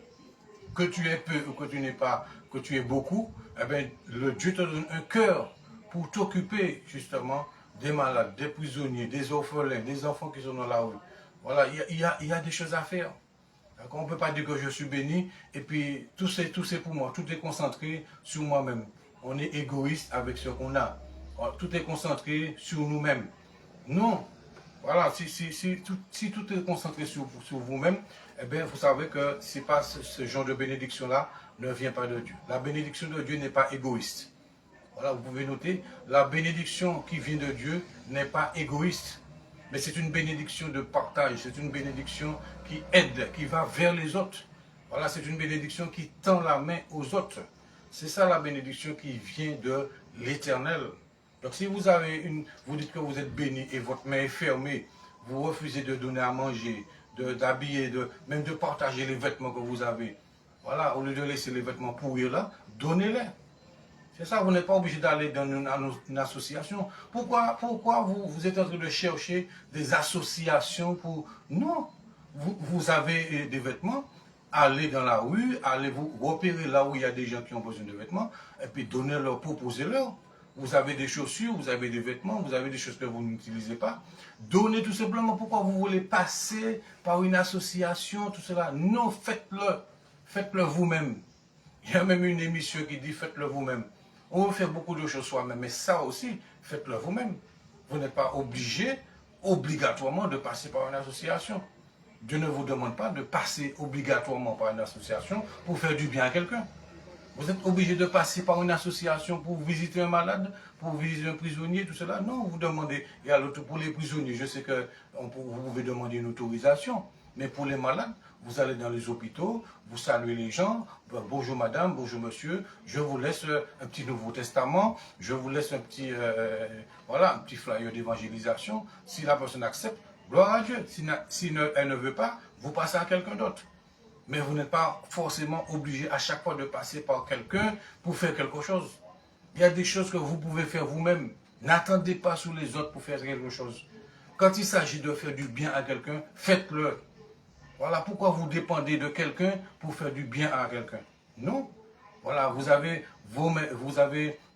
Speaker 1: Que tu aies peu ou que tu n'aies pas, que tu es beaucoup, eh bien, le Dieu te donne un cœur pour t'occuper justement des malades, des prisonniers, des orphelins, des enfants qui sont dans la rue. Voilà, il y a des choses à faire. On ne peut pas dire que je suis béni et puis tout c'est pour moi, tout est concentré sur moi-même. On est égoïste avec ce qu'on a. Tout est concentré sur nous-mêmes. Non. Voilà, si tout est concentré sur vous-même, eh bien, vous savez que c'est pas ce genre de bénédiction-là ne vient pas de Dieu. La bénédiction de Dieu n'est pas égoïste. Voilà, vous pouvez noter, la bénédiction qui vient de Dieu n'est pas égoïste. Mais c'est une bénédiction de partage, c'est une bénédiction qui aide, qui va vers les autres. Voilà, c'est une bénédiction qui tend la main aux autres. C'est ça la bénédiction qui vient de l'Éternel. Donc si vous avez vous dites que vous êtes béni et votre main est fermée, vous refusez de donner à manger, d'habiller, même de partager les vêtements que vous avez. Voilà, au lieu de laisser les vêtements pourrir là, donnez-les. C'est ça, vous n'êtes pas obligé d'aller dans une association. Pourquoi vous êtes en train de chercher des associations pour... Non, vous avez des vêtements, allez dans la rue, allez vous repérer là où il y a des gens qui ont besoin de vêtements, et puis donnez-leur, proposez-leur. Vous avez des chaussures, vous avez des vêtements, vous avez des choses que vous n'utilisez pas. Donnez tout simplement. Pourquoi vous voulez passer par une association, tout cela? Non, faites-le. Faites-le vous-même. Il y a même une émission qui dit faites-le vous-même. On veut faire beaucoup de choses soi-même, mais ça aussi, faites-le vous-même. Vous n'êtes pas obligé, obligatoirement, de passer par une association. Dieu ne vous demande pas de passer obligatoirement par une association pour faire du bien à quelqu'un. Vous êtes obligé de passer par une association pour visiter un malade, pour visiter un prisonnier, tout cela. Non, vous demandez. Et alors, pour les prisonniers, je sais que vous pouvez demander une autorisation. Mais pour les malades, vous allez dans les hôpitaux, vous saluez les gens. Bonjour madame, bonjour monsieur, je vous laisse un petit Nouveau Testament, je vous laisse un petit, voilà, un petit flyer d'évangélisation. Si la personne accepte, gloire à Dieu. Si elle ne veut pas, vous passez à quelqu'un d'autre. Mais vous n'êtes pas forcément obligé à chaque fois de passer par quelqu'un pour faire quelque chose. Il y a des choses que vous pouvez faire vous-même. N'attendez pas sur les autres pour faire quelque chose. Quand il s'agit de faire du bien à quelqu'un, faites-le. Voilà pourquoi vous dépendez de quelqu'un pour faire du bien à quelqu'un. Non. Voilà, vous avez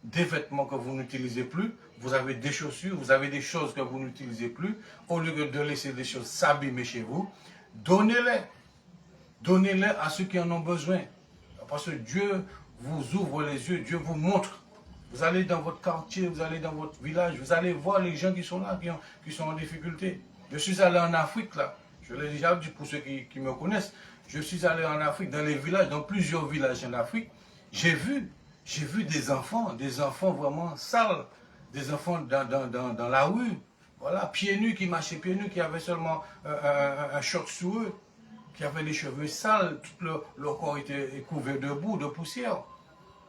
Speaker 1: des vêtements que vous n'utilisez plus, vous avez des chaussures, vous avez des choses que vous n'utilisez plus. Au lieu de laisser des choses s'abîmer chez vous, donnez-les. Donnez-les à ceux qui en ont besoin. Parce que Dieu vous ouvre les yeux, Dieu vous montre. Vous allez dans votre quartier, vous allez dans votre village, vous allez voir les gens qui sont là, qui sont en difficulté. Je suis allé en Afrique, là. Je l'ai déjà dit pour ceux qui me connaissent. Je suis allé en Afrique, dans les villages, dans plusieurs villages en Afrique. J'ai vu des enfants vraiment sales, des enfants dans la rue. Voilà, pieds nus, qui marchaient pieds nus, qui avaient seulement un short sur eux, qui avaient les cheveux sales, tout leur corps était couvert de boue, de poussière.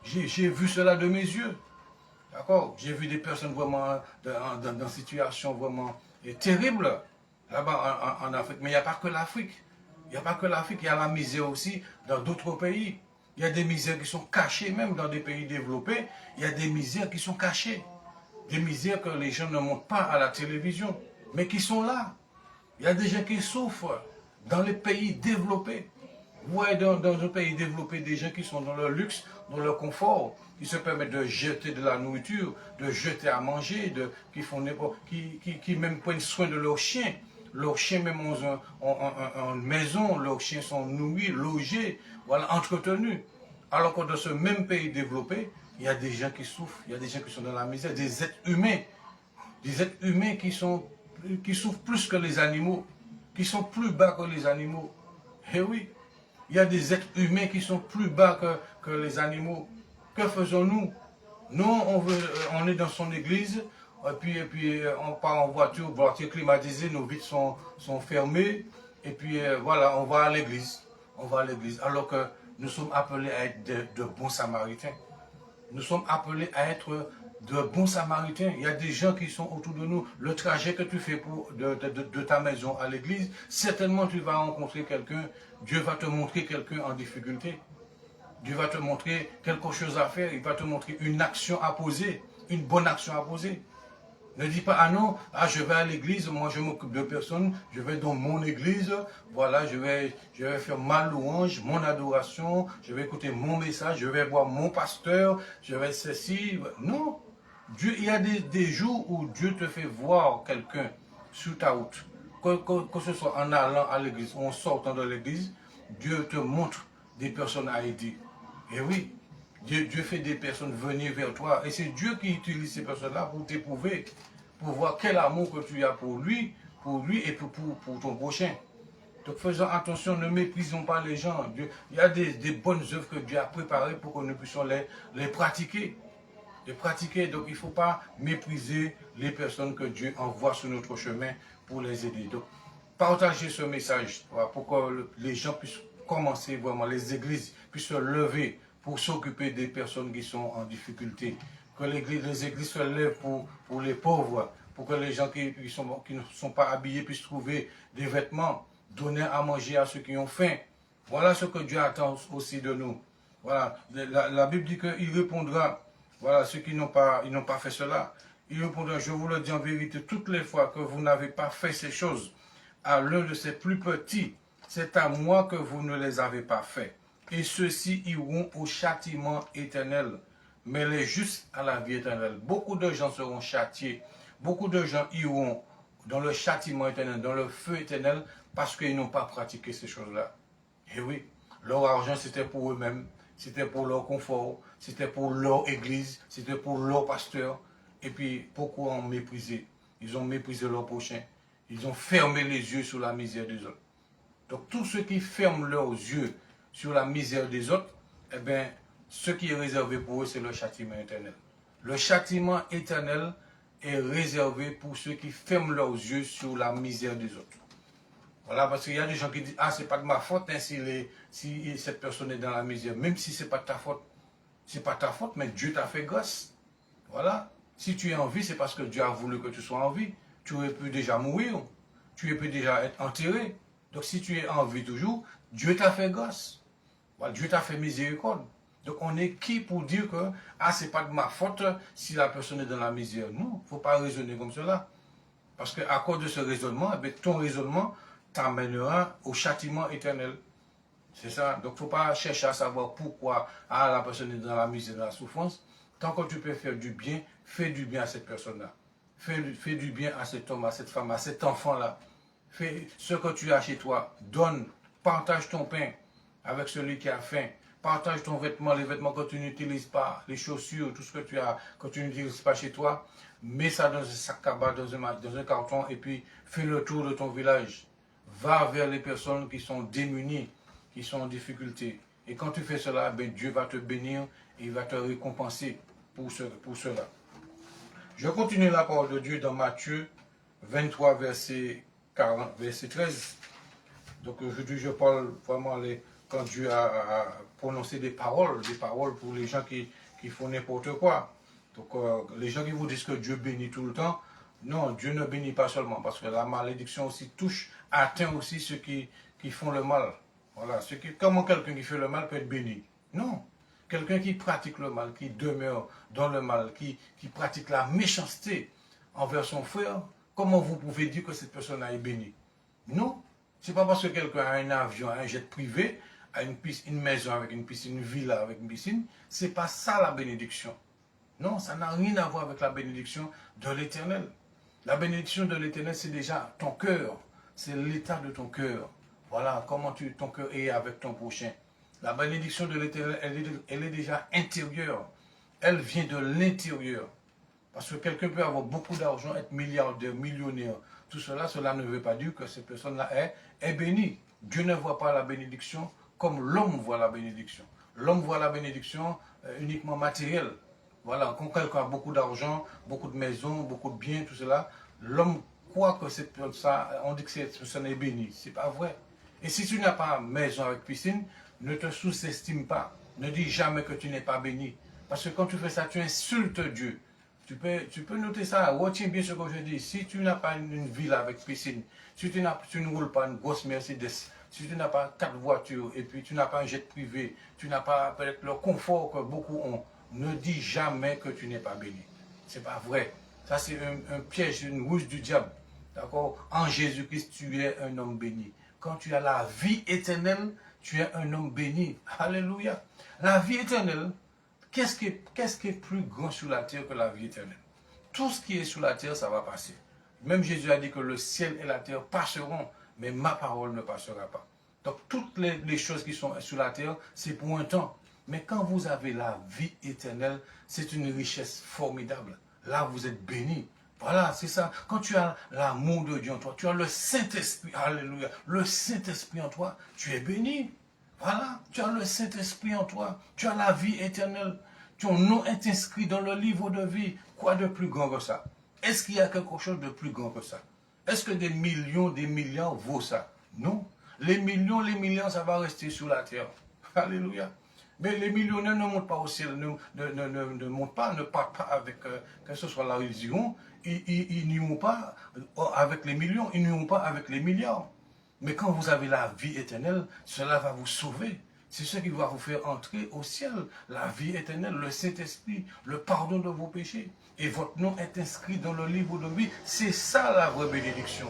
Speaker 1: J'ai vu cela de mes yeux. D'accord? J'ai vu des personnes vraiment dans une situation vraiment terrible là-bas en Afrique. Mais il n'y a pas que l'Afrique. Il n'y a pas que l'Afrique, il y a la misère aussi dans d'autres pays. Il y a des misères qui sont cachées, même dans des pays développés. Il y a des misères qui sont cachées. Des misères que les gens ne montrent pas à la télévision, mais qui sont là. Il y a des gens qui souffrent dans les pays développés. Vous voyez dans un pays développé des gens qui sont dans leur luxe, dans leur confort, qui se permettent de jeter de la nourriture, de jeter à manger, qui même prennent soin de leurs chiens. Leurs chiens même ont une maison, leurs chiens sont nourris, logés, voilà, entretenus. Alors que dans ce même pays développé, il y a des gens qui souffrent, il y a des gens qui sont dans la misère, des êtres humains qui souffrent plus que les animaux, qui sont plus bas que les animaux. Eh oui, il y a des êtres humains qui sont plus bas que les animaux. Que faisons-nous? Nous, on est dans son église, et puis on part en voiture climatisée, nos vitres sont fermées, et puis voilà, on va à l'église. On va à l'église, alors que nous sommes appelés à être de bons samaritains. Nous sommes appelés à être de bons samaritains. Il y a des gens qui sont autour de nous. Le trajet que tu fais de ta maison à l'église, certainement tu vas rencontrer quelqu'un. Dieu va te montrer quelqu'un en difficulté. Dieu va te montrer quelque chose à faire. Il va te montrer une action à poser, une bonne action à poser. Ne dis pas, ah non, ah je vais à l'église, moi je m'occupe de personne, je vais dans mon église, voilà, je vais faire ma louange, mon adoration, je vais écouter mon message, je vais voir mon pasteur, je vais ceci. Non. Dieu, il y a des jours où Dieu te fait voir quelqu'un sur ta route. Que ce soit en allant à l'église ou en sortant de l'église, Dieu te montre des personnes à aider. Et oui, Dieu fait des personnes venir vers toi. Et c'est Dieu qui utilise ces personnes-là pour t'éprouver, pour voir quel amour que tu as pour lui et pour ton prochain. Donc faisons attention, ne méprisons pas les gens. Dieu, il y a des bonnes œuvres que Dieu a préparées pour que nous puissions les pratiquer. Donc il ne faut pas mépriser les personnes que Dieu envoie sur notre chemin pour les aider. Donc partagez ce message pour que les gens puissent commencer vraiment, les églises puissent se lever pour s'occuper des personnes qui sont en difficulté. Que les églises se lèvent pour les pauvres, pour que les gens qui ne sont pas habillés puissent trouver des vêtements, donner à manger à ceux qui ont faim. Voilà ce que Dieu attend aussi de nous. Voilà, la Bible dit qu'il répondra, voilà, ceux qui n'ont pas fait cela. Il répondra, je vous le dis en vérité, toutes les fois que vous n'avez pas fait ces choses à l'un de ces plus petits, c'est à moi que vous ne les avez pas fait. Et ceux-ci iront au châtiment éternel, mais les justes à la vie éternelle. Beaucoup de gens seront châtiés. Beaucoup de gens iront dans le châtiment éternel, dans le feu éternel, parce qu'ils n'ont pas pratiqué ces choses-là. Et oui, leur argent, c'était pour eux-mêmes, c'était pour leur confort, c'était pour leur église, c'était pour leur pasteur. Et puis, pourquoi ont méprisé? Ils ont méprisé leur prochain. Ils ont fermé les yeux sur la misère des autres. Donc, tous ceux qui ferment leurs yeux sur la misère des autres, eh bien, ce qui est réservé pour eux, c'est le châtiment éternel. Le châtiment éternel est réservé pour ceux qui ferment leurs yeux sur la misère des autres. Voilà, parce qu'il y a des gens qui disent, ah, c'est pas de ma faute hein, si cette personne est dans la misère. Même si c'est pas de ta faute. C'est pas ta faute, mais Dieu t'a fait grâce. Voilà. Si tu es en vie, c'est parce que Dieu a voulu que tu sois en vie. Tu aurais pu déjà mourir. Tu aurais pu déjà être enterré. Donc si tu es en vie toujours, Dieu t'a fait grâce. Voilà, Dieu t'a fait miséricorde. Donc on est qui pour dire que, ah, c'est pas de ma faute si la personne est dans la misère. Non, il ne faut pas raisonner comme cela. Parce qu'à cause de ce raisonnement, eh bien, ton raisonnement t'amènera au châtiment éternel. C'est ça. Donc il ne faut pas chercher à savoir pourquoi la personne est dans la misère, dans la souffrance. Tant que tu peux faire du bien, fais du bien à cette personne-là. Fais du bien à cet homme, à cette femme, à cet enfant-là. Fais ce que tu as chez toi. Donne, partage ton pain avec celui qui a faim. Partage ton vêtement, les vêtements que tu n'utilises pas, les chaussures, tout ce que tu as, que tu n'utilises pas chez toi. Mets ça dans un sac à bas, dans un carton, et puis fais le tour de ton village. Va vers les personnes qui sont démunies, qui sont en difficulté. Et quand tu fais cela, ben Dieu va te bénir et il va te récompenser pour cela. Je continue la parole de Dieu dans Matthieu 23, verset 13. Donc aujourd'hui, je parle vraiment quand Dieu a prononcé des paroles pour les gens qui font n'importe quoi. Donc les gens qui vous disent que Dieu bénit tout le temps, non, Dieu ne bénit pas seulement, parce que la malédiction aussi atteint aussi ceux qui font le mal. Voilà, comment quelqu'un qui fait le mal peut être béni? Non. Quelqu'un qui pratique le mal, qui demeure dans le mal, qui pratique la méchanceté envers son frère, comment vous pouvez dire que cette personne est bénie? Non. Ce n'est pas parce que quelqu'un a un avion, un jet privé, a une maison avec une piscine, une villa avec une piscine, ce n'est pas ça la bénédiction. Non, ça n'a rien à voir avec la bénédiction de l'Éternel. La bénédiction de l'Éternel, c'est déjà ton cœur, c'est l'état de ton cœur. Voilà comment ton cœur est avec ton prochain. La bénédiction de l'Éternel, elle est déjà intérieure. Elle vient de l'intérieur. Parce que quelqu'un peut avoir beaucoup d'argent, être milliardaire, millionnaire. Tout cela ne veut pas dire que cette personne-là est bénie. Dieu ne voit pas la bénédiction comme l'homme voit la bénédiction. L'homme voit la bénédiction uniquement matérielle. Voilà, quand quelqu'un a beaucoup d'argent, beaucoup de maisons, beaucoup de biens, tout cela, l'homme croit que on dit que cette personne est bénie. Ce n'est pas vrai. Et si tu n'as pas maison avec piscine, ne te sous-estime pas. Ne dis jamais que tu n'es pas béni. Parce que quand tu fais ça, tu insultes Dieu. Tu peux noter ça, retiens bien ce que je dis. Si tu n'as pas une ville avec piscine, si tu ne roules pas une grosse Mercedes, si tu n'as pas 4 voitures, et puis tu n'as pas un jet privé, tu n'as pas peut-être le confort que beaucoup ont, ne dis jamais que tu n'es pas béni. Ce n'est pas vrai. Ça, c'est un piège, une ruse du diable. D'accord? En Jésus-Christ, tu es un homme béni. Quand tu as la vie éternelle, tu es un homme béni. Alléluia. La vie éternelle, qu'est-ce qui est plus grand sur la terre que la vie éternelle? Tout ce qui est sur la terre, ça va passer. Même Jésus a dit que le ciel et la terre passeront, mais ma parole ne passera pas. Donc toutes les choses qui sont sur la terre, c'est pour un temps. Mais quand vous avez la vie éternelle, c'est une richesse formidable. Là, vous êtes béni. Voilà, c'est ça. Quand tu as l'amour de Dieu en toi, tu as le Saint-Esprit, alléluia, le Saint-Esprit en toi, tu es béni. Voilà, tu as le Saint-Esprit en toi, tu as la vie éternelle. Ton nom est inscrit dans le livre de vie. Quoi de plus grand que ça? Est-ce qu'il y a quelque chose de plus grand que ça? Est-ce que des millions, des milliards vaut ça? Non. Les millions, ça va rester sur la terre. Alléluia. Mais les millionnaires ne montent pas au ciel, ne montent pas, ne partent pas avec, que ce soit la religion, ils n'y vont pas avec les millions, ils n'y vont pas avec les milliards. Mais quand vous avez la vie éternelle, cela va vous sauver. C'est ce qui va vous faire entrer au ciel. La vie éternelle, le Saint-Esprit, le pardon de vos péchés. Et votre nom est inscrit dans le livre de vie. C'est ça la vraie bénédiction.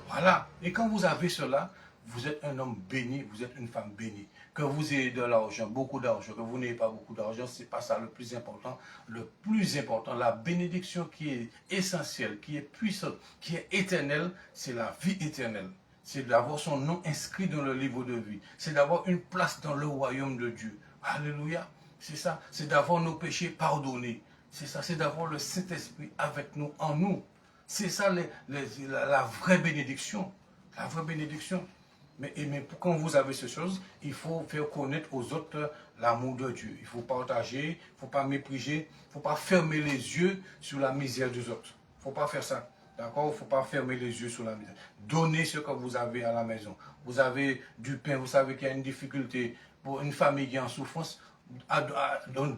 Speaker 1: Voilà. Et quand vous avez cela, vous êtes un homme béni, vous êtes une femme bénie. Que vous ayez de l'argent, beaucoup d'argent, que vous n'ayez pas beaucoup d'argent, ce n'est pas ça le plus important. Le plus important, la bénédiction qui est essentielle, qui est puissante, qui est éternelle, c'est la vie éternelle. C'est d'avoir son nom inscrit dans le livre de vie. C'est d'avoir une place dans le royaume de Dieu. Alléluia. C'est ça. C'est d'avoir nos péchés pardonnés. C'est ça. C'est d'avoir le Saint-Esprit avec nous, en nous. C'est ça la vraie bénédiction. La vraie bénédiction. Mais quand vous avez ces choses, il faut faire connaître aux autres l'amour de Dieu. Il faut partager, il ne faut pas mépriser, il ne faut pas fermer les yeux sur la misère des autres. Il ne faut pas faire ça. D'accord? Il ne faut pas fermer les yeux sur la misère. Donnez ce que vous avez à la maison. Vous avez du pain, vous savez qu'il y a une difficulté pour une famille qui est en souffrance,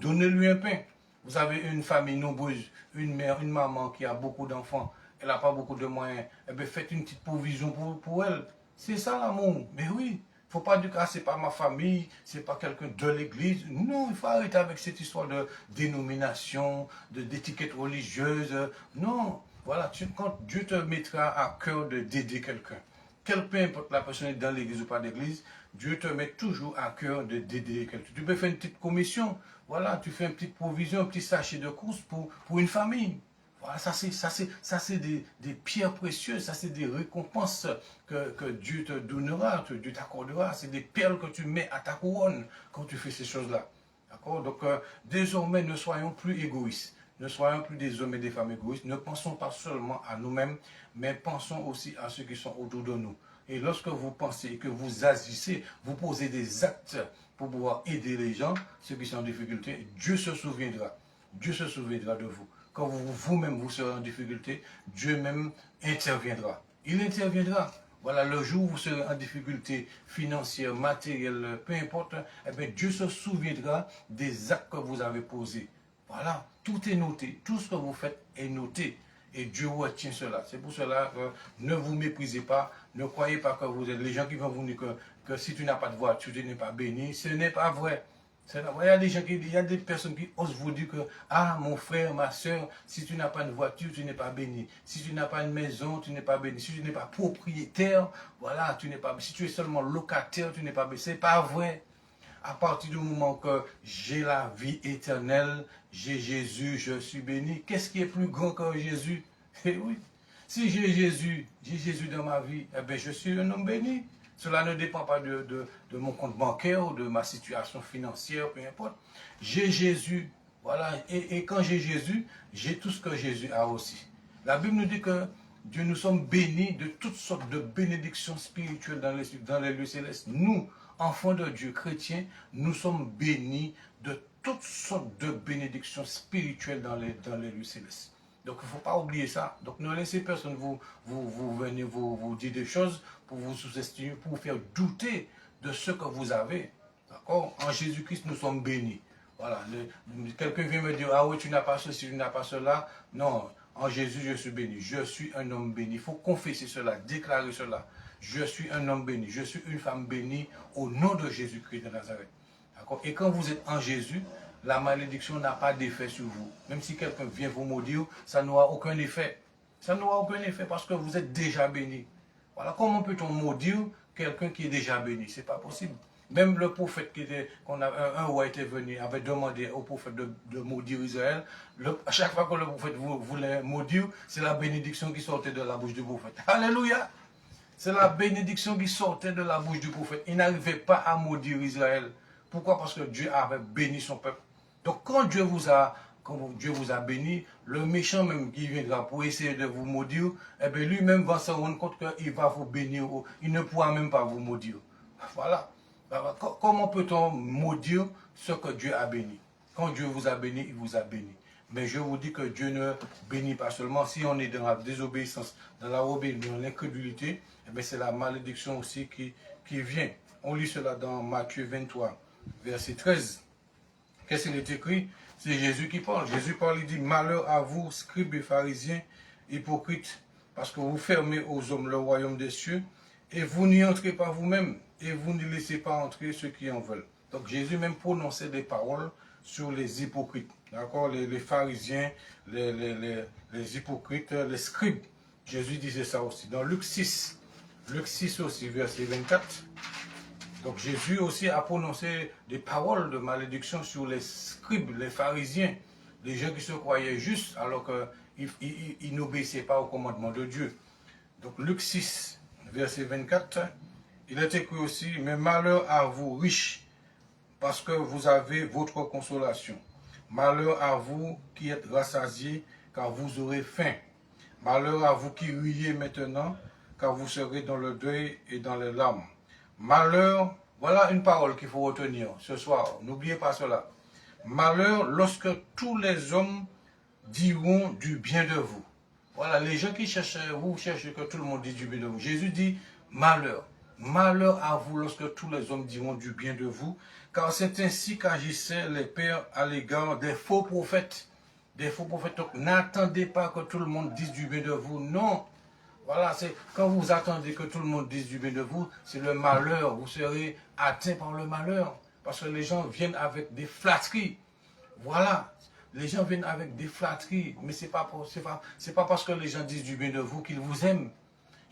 Speaker 1: donnez-lui un pain. Vous avez une famille nombreuse, une mère, une maman qui a beaucoup d'enfants, elle n'a pas beaucoup de moyens, eh bien, faites une petite provision pour elle. C'est ça l'amour. Mais oui, il ne faut pas dire que c'est pas ma famille, c'est pas quelqu'un de l'église. Non, il faut arrêter avec cette histoire de dénomination, d'étiquette religieuse. Non, voilà, quand Dieu te mettra à cœur d'aider quelqu'un, peu importe la personne est dans l'église ou pas d'église, Dieu te met toujours à cœur d'aider quelqu'un. Tu peux faire une petite commission, voilà, tu fais une petite provision, un petit sachet de course pour une famille. Voilà, ça c'est des pierres précieuses, ça c'est des récompenses que Dieu te donnera, Dieu t'accordera. C'est des perles que tu mets à ta couronne quand tu fais ces choses-là. D'accord? Donc, désormais, ne soyons plus égoïstes. Ne soyons plus des hommes et des femmes égoïstes. Ne pensons pas seulement à nous-mêmes, mais pensons aussi à ceux qui sont autour de nous. Et lorsque vous pensez que vous agissez, vous posez des actes pour pouvoir aider les gens, ceux qui sont en difficulté, Dieu se souviendra. Dieu se souviendra de vous. Quand vous-même vous serez en difficulté, Dieu même interviendra. Il interviendra. Voilà, le jour où vous serez en difficulté financière, matérielle, peu importe, eh bien, Dieu se souviendra des actes que vous avez posés. Voilà, tout est noté. Tout ce que vous faites est noté. Et Dieu retient cela. C'est pour cela que ne vous méprisez pas. Ne croyez pas que vous êtes les gens qui vont vous dire que si tu n'as pas de voiture, tu n'es pas béni. Ce n'est pas vrai. Il y a des personnes qui osent vous dire que, ah, mon frère, ma soeur, si tu n'as pas de voiture, tu n'es pas béni. Si tu n'as pas une maison, tu n'es pas béni. Si tu n'es pas propriétaire, voilà, tu n'es pas béni. Si tu es seulement locataire, tu n'es pas béni. Ce n'est pas vrai. À partir du moment que j'ai la vie éternelle, j'ai Jésus, je suis béni. Qu'est-ce qui est plus grand que Jésus? Eh oui. Si j'ai Jésus dans ma vie, eh bien, je suis un homme béni. Cela ne dépend pas de mon compte bancaire ou de ma situation financière, peu importe. J'ai Jésus, voilà. Et quand j'ai Jésus, j'ai tout ce que Jésus a aussi. La Bible nous dit que Dieu nous sommes bénis de toutes sortes de bénédictions spirituelles dans les lieux célestes. Nous, enfants de Dieu, chrétiens, nous sommes bénis de toutes sortes de bénédictions spirituelles dans les lieux célestes. Donc, il ne faut pas oublier ça. Donc, ne laissez personne venir vous dire des choses pour vous sous-estimer, pour vous faire douter de ce que vous avez. D'accord? En Jésus-Christ, nous sommes bénis. Voilà. Quelqu'un vient me dire, ah oui, tu n'as pas ceci, tu n'as pas cela. Non, en Jésus, je suis béni. Je suis un homme béni. Il faut confesser cela, déclarer cela. Je suis un homme béni. Je suis une femme bénie au nom de Jésus-Christ de Nazareth. D'accord? Et quand vous êtes en Jésus, la malédiction n'a pas d'effet sur vous. Même si quelqu'un vient vous maudire, ça n'aura aucun effet. Ça n'aura aucun effet parce que vous êtes déjà béni. Voilà, comment peut-on maudire quelqu'un qui est déjà béni? C'est pas possible. Même le prophète un roi était venu, avait demandé au prophète de maudire Israël. À chaque fois que le prophète voulait maudire, c'est la bénédiction qui sortait de la bouche du prophète. Alléluia! C'est la bénédiction qui sortait de la bouche du prophète. Il n'arrivait pas à maudire Israël. Pourquoi? Parce que Dieu avait béni son peuple. Donc quand Dieu vous a béni, le méchant même qui viendra pour essayer de vous maudire, eh bien lui-même va se rendre compte qu'il va vous bénir. Il ne pourra même pas vous maudire. Voilà. Comment peut-on maudire ce que Dieu a béni? Quand Dieu vous a béni, il vous a béni. Mais je vous dis que Dieu ne bénit pas seulement. Si on est dans la désobéissance, dans la rébellion, dans l'incrédulité, eh c'est la malédiction aussi qui vient. On lit cela dans Matthieu 23, verset 13. Qu'est-ce qu'il est écrit? C'est Jésus qui parle. Jésus parle, il dit, malheur à vous, scribes et pharisiens, hypocrites, parce que vous fermez aux hommes le royaume des cieux, et vous n'y entrez pas vous-même, et vous ne laissez pas entrer ceux qui en veulent. Donc Jésus même prononçait des paroles sur les hypocrites. D'accord? Les pharisiens, les hypocrites, les scribes. Jésus disait ça aussi. Dans Luc 6 aussi, verset 24. Donc Jésus aussi a prononcé des paroles de malédiction sur les scribes, les pharisiens, les gens qui se croyaient justes alors qu'ils n'obéissaient pas au commandement de Dieu. Donc Luc 6, verset 24, il est écrit aussi, mais malheur à vous riches, parce que vous avez votre consolation. Malheur à vous qui êtes rassasiés, car vous aurez faim. Malheur à vous qui riez maintenant, car vous serez dans le deuil et dans les larmes. Malheur, voilà une parole qu'il faut retenir ce soir, n'oubliez pas cela. Malheur lorsque tous les hommes diront du bien de vous. Voilà, les gens qui cherchent, vous cherchez que tout le monde dise du bien de vous. Jésus dit malheur. Malheur à vous lorsque tous les hommes diront du bien de vous, car c'est ainsi qu'agissaient les pères à l'égard des faux prophètes. Des faux prophètes. Donc n'attendez pas que tout le monde dise du bien de vous. Non. Voilà, c'est quand vous attendez que tout le monde dise du bien de vous, c'est le malheur. Vous serez atteint par le malheur. Parce que les gens viennent avec des flatteries. Voilà. Les gens viennent avec des flatteries. Mais c'est pas parce que les gens disent du bien de vous qu'ils vous aiment.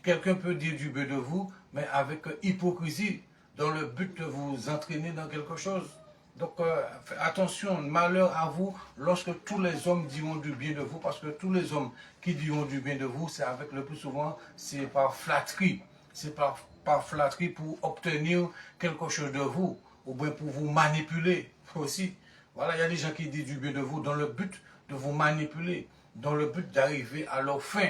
Speaker 1: Quelqu'un peut dire du bien de vous, mais avec hypocrisie, dans le but de vous entraîner dans quelque chose. Donc, attention, malheur à vous lorsque tous les hommes diront du bien de vous, parce que tous les hommes qui diront du bien de vous, c'est avec le plus souvent, c'est par flatterie. C'est par flatterie pour obtenir quelque chose de vous, ou bien pour vous manipuler aussi. Voilà, il y a des gens qui disent du bien de vous dans le but de vous manipuler, dans le but d'arriver à leur fin.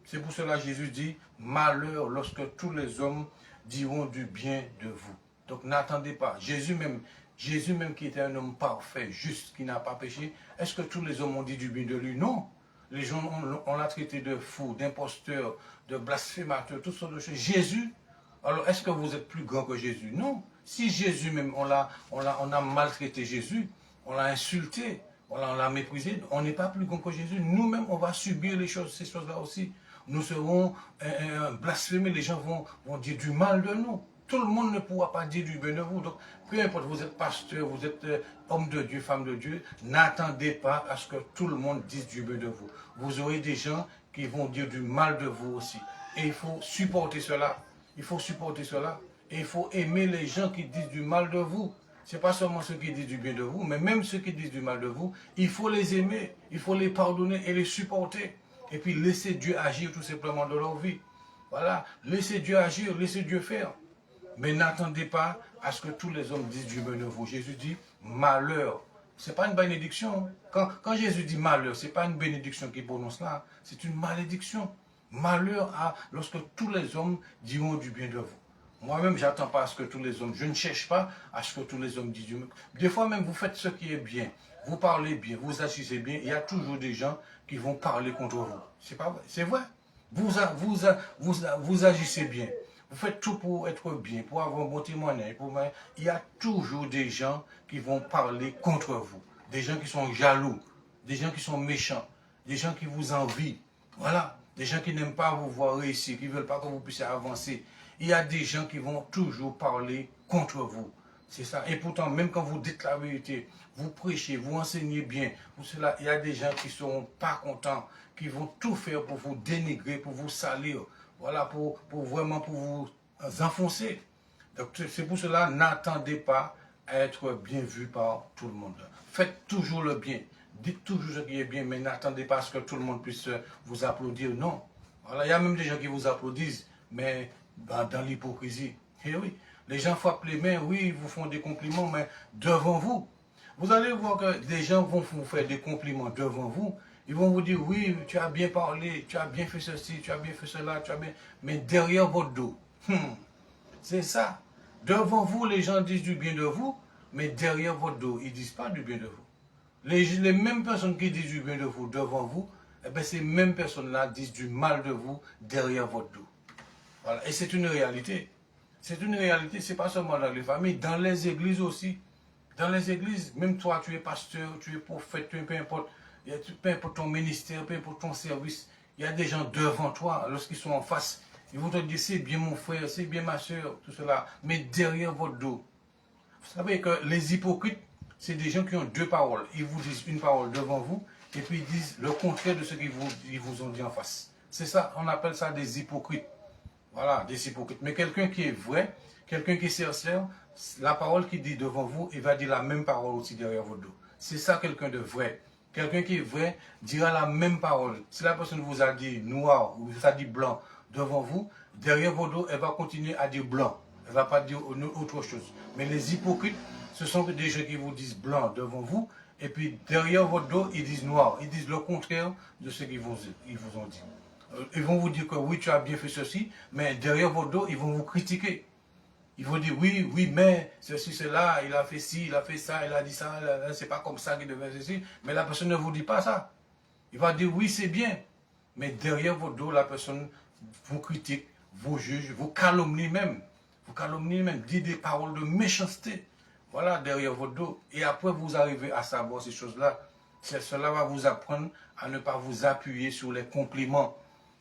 Speaker 1: C'est pour cela que Jésus dit, malheur lorsque tous les hommes diront du bien de vous. Donc n'attendez pas. Jésus même qui était un homme parfait, juste, qui n'a pas péché, est-ce que tous les hommes ont dit du bien de lui? Non. Les gens on l'a traité de fou, d'imposteur, de blasphémateur, toutes sortes de choses. Jésus, alors est-ce que vous êtes plus grand que Jésus? Non. Si Jésus même, on a maltraité Jésus, on l'a insulté, on l'a méprisé, on n'est pas plus grand que Jésus. Nous-mêmes, on va subir ces choses-là aussi. Nous serons blasphémés, les gens vont dire du mal de nous. Tout le monde ne pourra pas dire du bien de vous. Donc, peu importe, vous êtes pasteur, vous êtes homme de Dieu, femme de Dieu, n'attendez pas à ce que tout le monde dise du bien de vous. Vous aurez des gens qui vont dire du mal de vous aussi. Et il faut supporter cela. Il faut supporter cela. Et il faut aimer les gens qui disent du mal de vous. Ce n'est pas seulement ceux qui disent du bien de vous, mais même ceux qui disent du mal de vous, il faut les aimer, il faut les pardonner et les supporter. Et puis laisser Dieu agir tout simplement dans leur vie. Voilà, laissez Dieu agir, laissez Dieu faire. Mais n'attendez pas à ce que tous les hommes disent du bien de vous. Jésus dit malheur. Ce n'est pas une bénédiction. Quand Jésus dit malheur, ce n'est pas une bénédiction qu'il prononce là, c'est une malédiction. Malheur lorsque tous les hommes diront du bien de vous. Moi-même, je n'attends pas à ce que tous les hommes, je ne cherche pas à ce que tous les hommes disent du bien. Des fois même, vous faites ce qui est bien, vous parlez bien, vous agissez bien, il y a toujours des gens qui vont parler contre vous. C'est pas vrai, c'est vrai. Vous agissez bien, vous faites tout pour être bien, pour avoir un bon témoignage. Il y a toujours des gens qui vont parler contre vous, des gens qui sont jaloux, des gens qui sont méchants, des gens qui vous envient. Voilà, des gens qui n'aiment pas vous voir réussir, qui ne veulent pas que vous puissiez avancer. Il y a des gens qui vont toujours parler contre vous. C'est ça. Et pourtant, même quand vous dites la vérité, vous prêchez, vous enseignez bien, cela, il y a des gens qui ne seront pas contents, qui vont tout faire pour vous dénigrer, pour vous salir, voilà, pour vraiment pour vous enfoncer. Donc c'est pour cela, n'attendez pas à être bien vu par tout le monde. Faites toujours le bien. Dites toujours ce qui est bien, mais n'attendez pas à ce que tout le monde puisse vous applaudir. Non. Voilà, il y a même des gens qui vous applaudissent, mais dans l'hypocrisie. Et oui, les gens frappent les mains, oui, ils vous font des compliments, mais devant vous. Vous allez voir que des gens vont vous faire des compliments devant vous. Ils vont vous dire, oui, tu as bien parlé, tu as bien fait ceci, tu as bien fait cela, tu as bien... Mais derrière votre dos, c'est ça. Devant vous, les gens disent du bien de vous, mais derrière votre dos, ils ne disent pas du bien de vous. Les mêmes personnes qui disent du bien de vous devant vous, eh bien, ces mêmes personnes-là disent du mal de vous derrière votre dos. Voilà. Et c'est une réalité. C'est une réalité, ce n'est pas seulement dans les familles, dans les églises aussi. Dans les églises, même toi, tu es pasteur, tu es prophète, peu importe ton ministère, peu importe ton service, il y a des gens devant toi, lorsqu'ils sont en face, ils vont te dire, c'est bien mon frère, c'est bien ma soeur, tout cela, mais derrière votre dos. Vous savez que les hypocrites, c'est des gens qui ont deux paroles. Ils vous disent une parole devant vous, et puis ils disent le contraire de ce qu'ils vous ont dit en face. C'est ça, on appelle ça des hypocrites. Voilà, des hypocrites. Mais quelqu'un qui est vrai, quelqu'un qui est sincère, la parole qu'il dit devant vous, il va dire la même parole aussi derrière votre dos. C'est ça quelqu'un de vrai. Quelqu'un qui est vrai dira la même parole. Si la personne vous a dit noir ou vous a dit blanc devant vous, derrière votre dos, elle va continuer à dire blanc. Elle ne va pas dire autre chose. Mais les hypocrites, ce sont des gens qui vous disent blanc devant vous, et puis derrière votre dos, ils disent noir. Ils disent le contraire de ce qu'ils vous ont dit. Ils vont vous dire que oui, tu as bien fait ceci, mais derrière votre dos, ils vont vous critiquer. Ils vont dire oui, oui, mais ceci, cela, il a fait ci, il a fait ça, il a dit ça, c'est pas comme ça qu'il devait faire ceci. Mais la personne ne vous dit pas ça. Il va dire oui, c'est bien. Mais derrière votre dos, la personne vous critique, vous juge, vous calomnie même. Vous calomnie même, dit des paroles de méchanceté. Voilà, derrière votre dos. Et après, vous arrivez à savoir ces choses-là. Cela va vous apprendre à ne pas vous appuyer sur les compliments.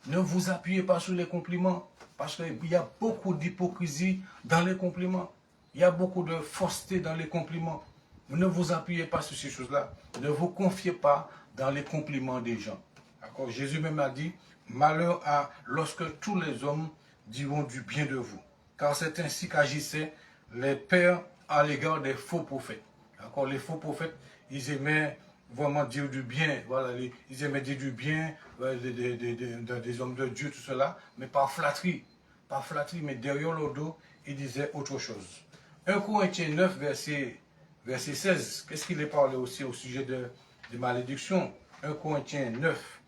Speaker 1: Ne vous appuyez pas sur les compliments, parce qu'il y a beaucoup d'hypocrisie dans les compliments. Il y a beaucoup de fausseté dans les compliments. Ne vous appuyez pas sur ces choses-là. Ne vous confiez pas dans les compliments des gens. D'accord? Jésus même a dit, malheur à lorsque tous les hommes diront du bien de vous. Car c'est ainsi qu'agissaient les pères à l'égard des faux prophètes. D'accord? Les faux prophètes, ils aimaient vraiment dire du bien, voilà, ils aimaient dire du bien des hommes de Dieu, tout cela, mais par flatterie, mais derrière le dos, ils disaient autre chose. 1 Corinthiens 9, verset 16, qu'est-ce qu'il est parlé aussi au sujet de malédiction? 1 Corinthiens 9,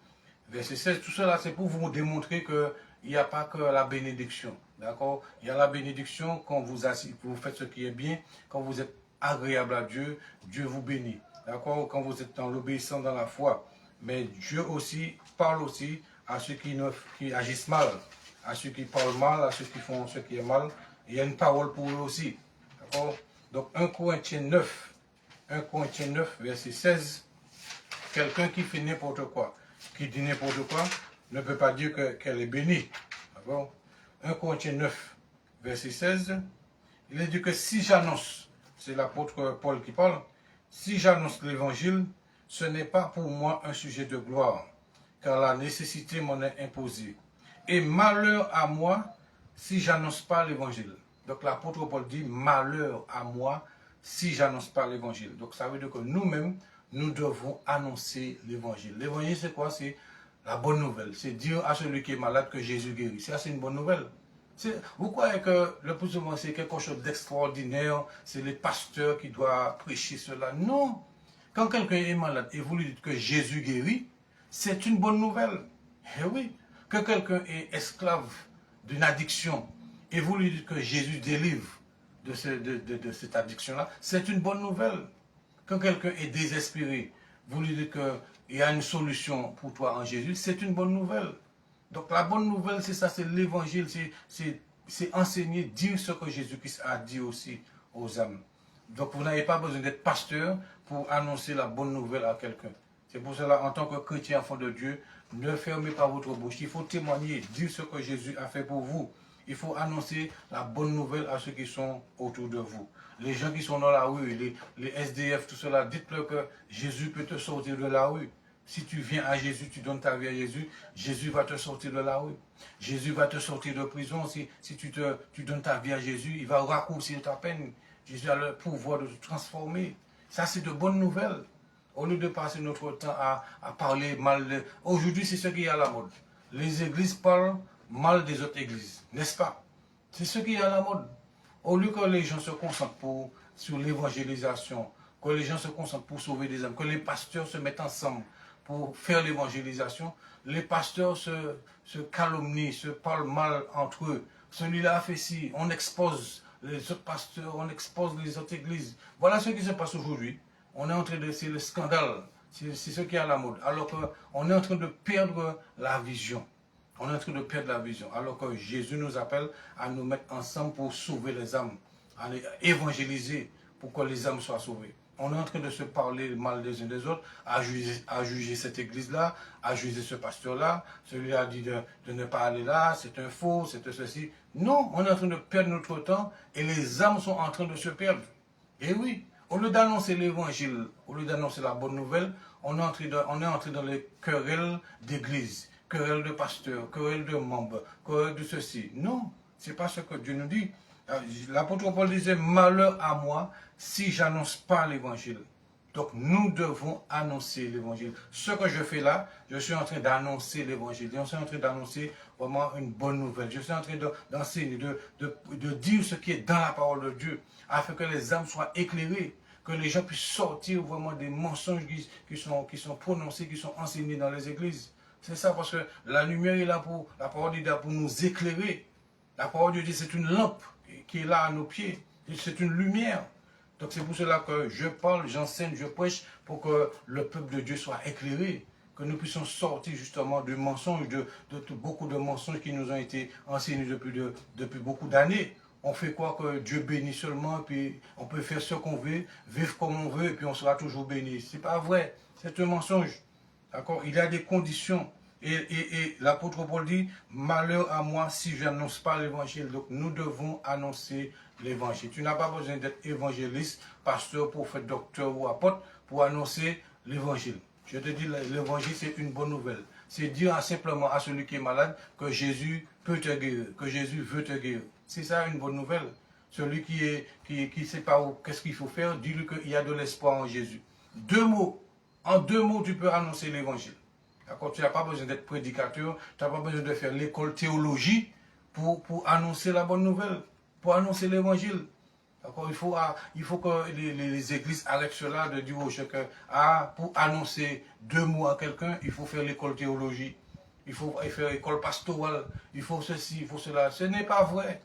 Speaker 1: verset 16, tout cela c'est pour vous démontrer qu'il n'y a pas que la bénédiction, d'accord? Il y a la bénédiction quand vous faites ce qui est bien, quand vous êtes agréable à Dieu, Dieu vous bénit. D'accord, quand vous êtes dans l'obéissance, dans la foi. Mais Dieu aussi parle aussi à ceux qui agissent mal, à ceux qui parlent mal, à ceux qui font ce qui est mal. Il y a une parole pour eux aussi. D'accord? Donc 1 Corinthiens 9, verset 16, quelqu'un qui fait n'importe quoi, qui dit n'importe quoi, ne peut pas dire qu'elle est bénie. D'accord? 1 Corinthiens 9, verset 16, il est dit que si j'annonce, c'est l'apôtre Paul qui parle, si j'annonce l'évangile, ce n'est pas pour moi un sujet de gloire, car la nécessité m'en est imposée. Et malheur à moi si j'annonce pas l'évangile. Donc l'apôtre Paul dit, malheur à moi si j'annonce pas l'évangile. Donc ça veut dire que nous-mêmes, nous devons annoncer l'évangile. L'évangile, c'est quoi? C'est la bonne nouvelle. C'est dire à celui qui est malade que Jésus guérit. Ça, c'est une bonne nouvelle. Vous croyez que le plus souvent c'est quelque chose d'extraordinaire, c'est les pasteurs qui doivent prêcher cela? Non. Quand quelqu'un est malade et vous lui dites que Jésus guérit, c'est une bonne nouvelle. Eh oui. Que quelqu'un est esclave d'une addiction et vous lui dites que Jésus délivre de cette addiction-là, c'est une bonne nouvelle. Quand quelqu'un est désespéré, vous lui dites qu'il y a une solution pour toi en Jésus, c'est une bonne nouvelle. Donc la bonne nouvelle, c'est ça, c'est l'évangile, c'est enseigner, dire ce que Jésus-Christ a dit aussi aux âmes. Donc vous n'avez pas besoin d'être pasteur pour annoncer la bonne nouvelle à quelqu'un. C'est pour cela, en tant que chrétien, enfant de Dieu, ne fermez pas votre bouche. Il faut témoigner, dire ce que Jésus a fait pour vous. Il faut annoncer la bonne nouvelle à ceux qui sont autour de vous. Les gens qui sont dans la rue, les SDF, tout cela, dites-leur que Jésus peut te sortir de la rue. Si tu viens à Jésus, tu donnes ta vie à Jésus, Jésus va te sortir de la rue. Jésus va te sortir de prison. Si tu donnes ta vie à Jésus, il va raccourcir ta peine. Jésus a le pouvoir de te transformer. Ça, c'est de bonnes nouvelles. Au lieu de passer notre temps à parler mal de... Aujourd'hui, c'est ce qui est à la mode. Les églises parlent mal des autres églises, n'est-ce pas? C'est ce qui est à la mode. Au lieu que les gens se concentrent sur l'évangélisation, que les gens se concentrent pour sauver des âmes, que les pasteurs se mettent ensemble pour faire l'évangélisation, les pasteurs se calomnient, se parlent mal entre eux. Celui-là a fait ci, on expose les autres pasteurs, on expose les autres églises. Voilà ce qui se passe aujourd'hui. On est en train de... C'est le scandale. C'est ce qui est à la mode. Alors qu'on est en train de perdre la vision. On est en train de perdre la vision. Alors que Jésus nous appelle à nous mettre ensemble pour sauver les âmes. À évangéliser pour que les âmes soient sauvées. On est en train de se parler mal des uns des autres, à juger cette église-là, à juger ce pasteur-là. Celui-là a dit de ne pas aller là, c'est un faux, c'est ceci. Non, on est en train de perdre notre temps et les âmes sont en train de se perdre. Et oui, au lieu d'annoncer l'évangile, au lieu d'annoncer la bonne nouvelle, on est entré dans les querelles d'église, querelles de pasteurs, querelles de membres, querelles de ceci. Non, c'est pas ce que Dieu nous dit. L'apôtre Paul disait, malheur à moi si j'annonce pas l'évangile. Donc nous devons annoncer l'évangile. Ce que je fais là, je suis en train d'annoncer l'évangile. Je suis en train d'annoncer vraiment une bonne nouvelle. Je suis en train d'enseigner, de dire ce qui est dans la parole de Dieu, afin que les âmes soient éclairées, que les gens puissent sortir vraiment des mensonges qui sont prononcés, qui sont enseignés dans les églises. C'est ça, parce que la lumière est là pour, la parole est là pour nous éclairer. La parole de Dieu, c'est une lampe qui est là à nos pieds. C'est une lumière. Donc c'est pour cela que je parle, j'enseigne, je prêche pour que le peuple de Dieu soit éclairé, que nous puissions sortir justement du mensonge, de beaucoup de mensonges qui nous ont été enseignés depuis beaucoup d'années. On fait quoi que Dieu bénit seulement, et puis on peut faire ce qu'on veut, vivre comme on veut, et puis on sera toujours béni. C'est pas vrai, c'est un mensonge. D'accord? Il y a des conditions. Et l'apôtre Paul dit, malheur à moi si je n'annonce pas l'évangile. Donc nous devons annoncer l'évangile. Tu n'as pas besoin d'être évangéliste, pasteur, prophète, docteur ou apôtre pour annoncer l'évangile. Je te dis, l'évangile c'est une bonne nouvelle. C'est dire simplement à celui qui est malade que Jésus peut te guérir, que Jésus veut te guérir. C'est ça une bonne nouvelle. Celui qui sait pas qu'est-ce qu'il faut faire, dis-lui qu'il y a de l'espoir en Jésus. En deux mots, tu peux annoncer l'évangile. D'accord? Tu n'as pas besoin d'être prédicateur, tu n'as pas besoin de faire l'école théologie pour annoncer la bonne nouvelle, pour annoncer l'évangile. D'accord? Il faut que les églises arrêtent cela de dire aux gens que pour annoncer 2 mots à quelqu'un, il faut faire l'école théologie, il faut faire l'école pastorale, il faut ceci, il faut cela. Ce n'est pas vrai.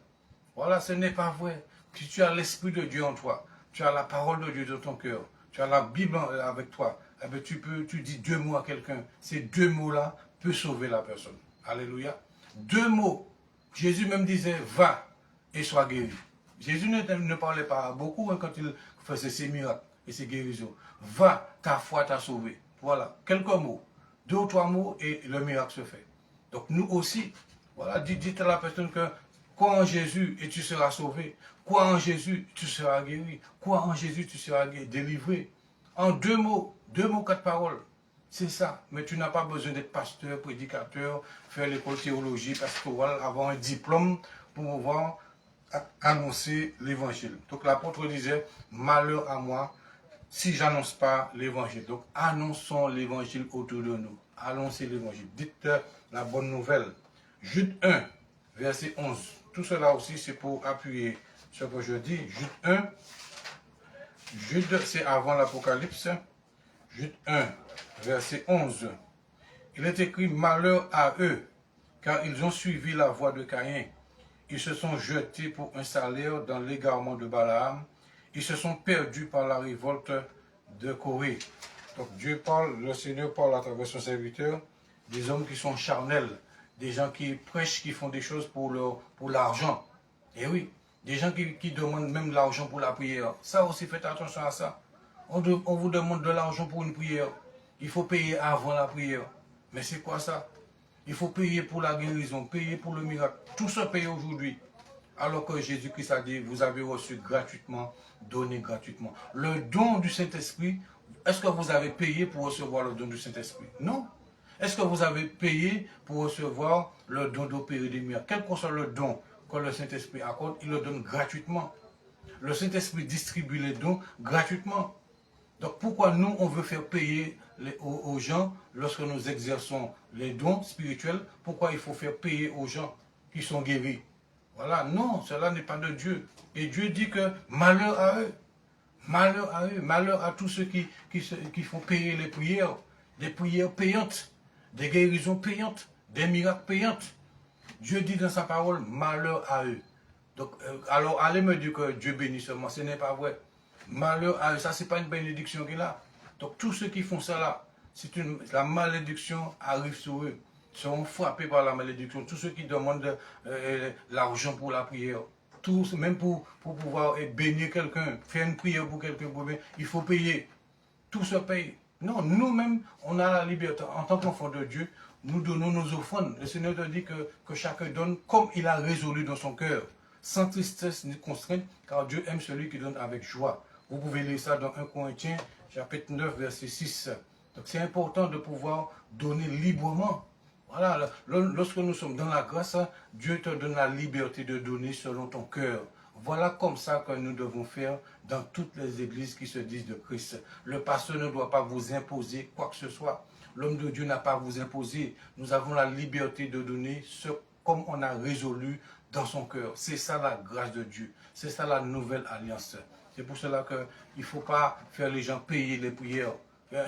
Speaker 1: Voilà, ce n'est pas vrai. Si tu as l'Esprit de Dieu en toi, tu as la parole de Dieu dans ton cœur, tu as la Bible avec toi, eh bien, tu dis 2 mots à quelqu'un. Ces 2 mots-là peuvent sauver la personne. Alléluia. 2 mots. Jésus même disait, va et sois guéri. Jésus ne parlait pas beaucoup quand il faisait ses miracles et ses guérisons. Va, ta foi t'a sauvé. Voilà, quelques mots. 2 ou 3 mots et le miracle se fait. Donc nous aussi, voilà, dites à la personne que crois en Jésus et tu seras sauvé. Crois en Jésus, tu seras guéri. Crois en Jésus, tu seras délivré. En 2 mots, 4 paroles. C'est ça. Mais tu n'as pas besoin d'être pasteur, prédicateur, faire l'école théologie, pastorale, avoir un diplôme pour pouvoir annoncer l'évangile. Donc l'apôtre disait, malheur à moi si j'annonce pas l'évangile. Donc annonçons l'évangile autour de nous. Annoncez l'évangile. Dites la bonne nouvelle. Jude 1, verset 11. Tout cela aussi, c'est pour appuyer ce que je dis. Jude 1. Jude, c'est avant l'Apocalypse. Jude 1, verset 11. Il est écrit, malheur à eux, car ils ont suivi la voie de Caïn. Ils se sont jetés pour un salaire dans l'égarement de Balaam. Ils se sont perdus par la révolte de Corée. Donc Dieu parle, le Seigneur parle à travers son serviteur, des hommes qui sont charnels, des gens qui prêchent, qui font des choses pour l'argent. Et oui, des gens qui demandent même de l'argent pour la prière. Ça aussi, faites attention à ça. On vous demande de l'argent pour une prière. Il faut payer avant la prière. Mais c'est quoi ça? Il faut payer pour la guérison, payer pour le miracle. Tout se paye aujourd'hui. Alors que Jésus-Christ a dit, vous avez reçu gratuitement, donné gratuitement. Le don du Saint-Esprit, est-ce que vous avez payé pour recevoir le don du Saint-Esprit? Non. Est-ce que vous avez payé pour recevoir le don d'opérer des miracles? Quel que soit le don que le Saint-Esprit accorde, il le donne gratuitement. Le Saint-Esprit distribue les dons gratuitement. Donc pourquoi nous, on veut faire payer aux gens lorsque nous exerçons les dons spirituels? Pourquoi il faut faire payer aux gens qui sont guéris? Voilà, non, cela n'est pas de Dieu. Et Dieu dit que malheur à eux, malheur à tous ceux qui font payer les prières, des prières payantes, des guérisons payantes, des miracles payantes. Dieu dit dans sa parole, malheur à eux. Donc, alors, allez me dire que Dieu bénit seulement, ce n'est pas vrai. Malheur à eux, ça, c'est pas une bénédiction qu'il a. Donc, tous ceux qui font cela, la malédiction arrive sur eux. Ils seront frappés par la malédiction. Tous ceux qui demandent l'argent pour la prière, tous, même pour pouvoir bénir quelqu'un, faire une prière pour quelqu'un, il faut payer. Tout se paye. Non, nous-mêmes, on a la liberté. En tant qu'enfant de Dieu, nous donnons nos offrandes. Le Seigneur te dit que chacun donne comme il a résolu dans son cœur, sans tristesse ni contrainte, car Dieu aime celui qui donne avec joie. Vous pouvez lire ça dans 1 Corinthiens, chapitre 9, verset 6. Donc c'est important de pouvoir donner librement. Voilà, lorsque nous sommes dans la grâce, Dieu te donne la liberté de donner selon ton cœur. Voilà comme ça que nous devons faire dans toutes les églises qui se disent de Christ. Le pasteur ne doit pas vous imposer quoi que ce soit. L'homme de Dieu n'a pas à vous imposer. Nous avons la liberté de donner ce comme on a résolu dans son cœur. C'est ça la grâce de Dieu. C'est ça la nouvelle alliance. C'est pour cela qu'il ne faut pas faire les gens payer les prières.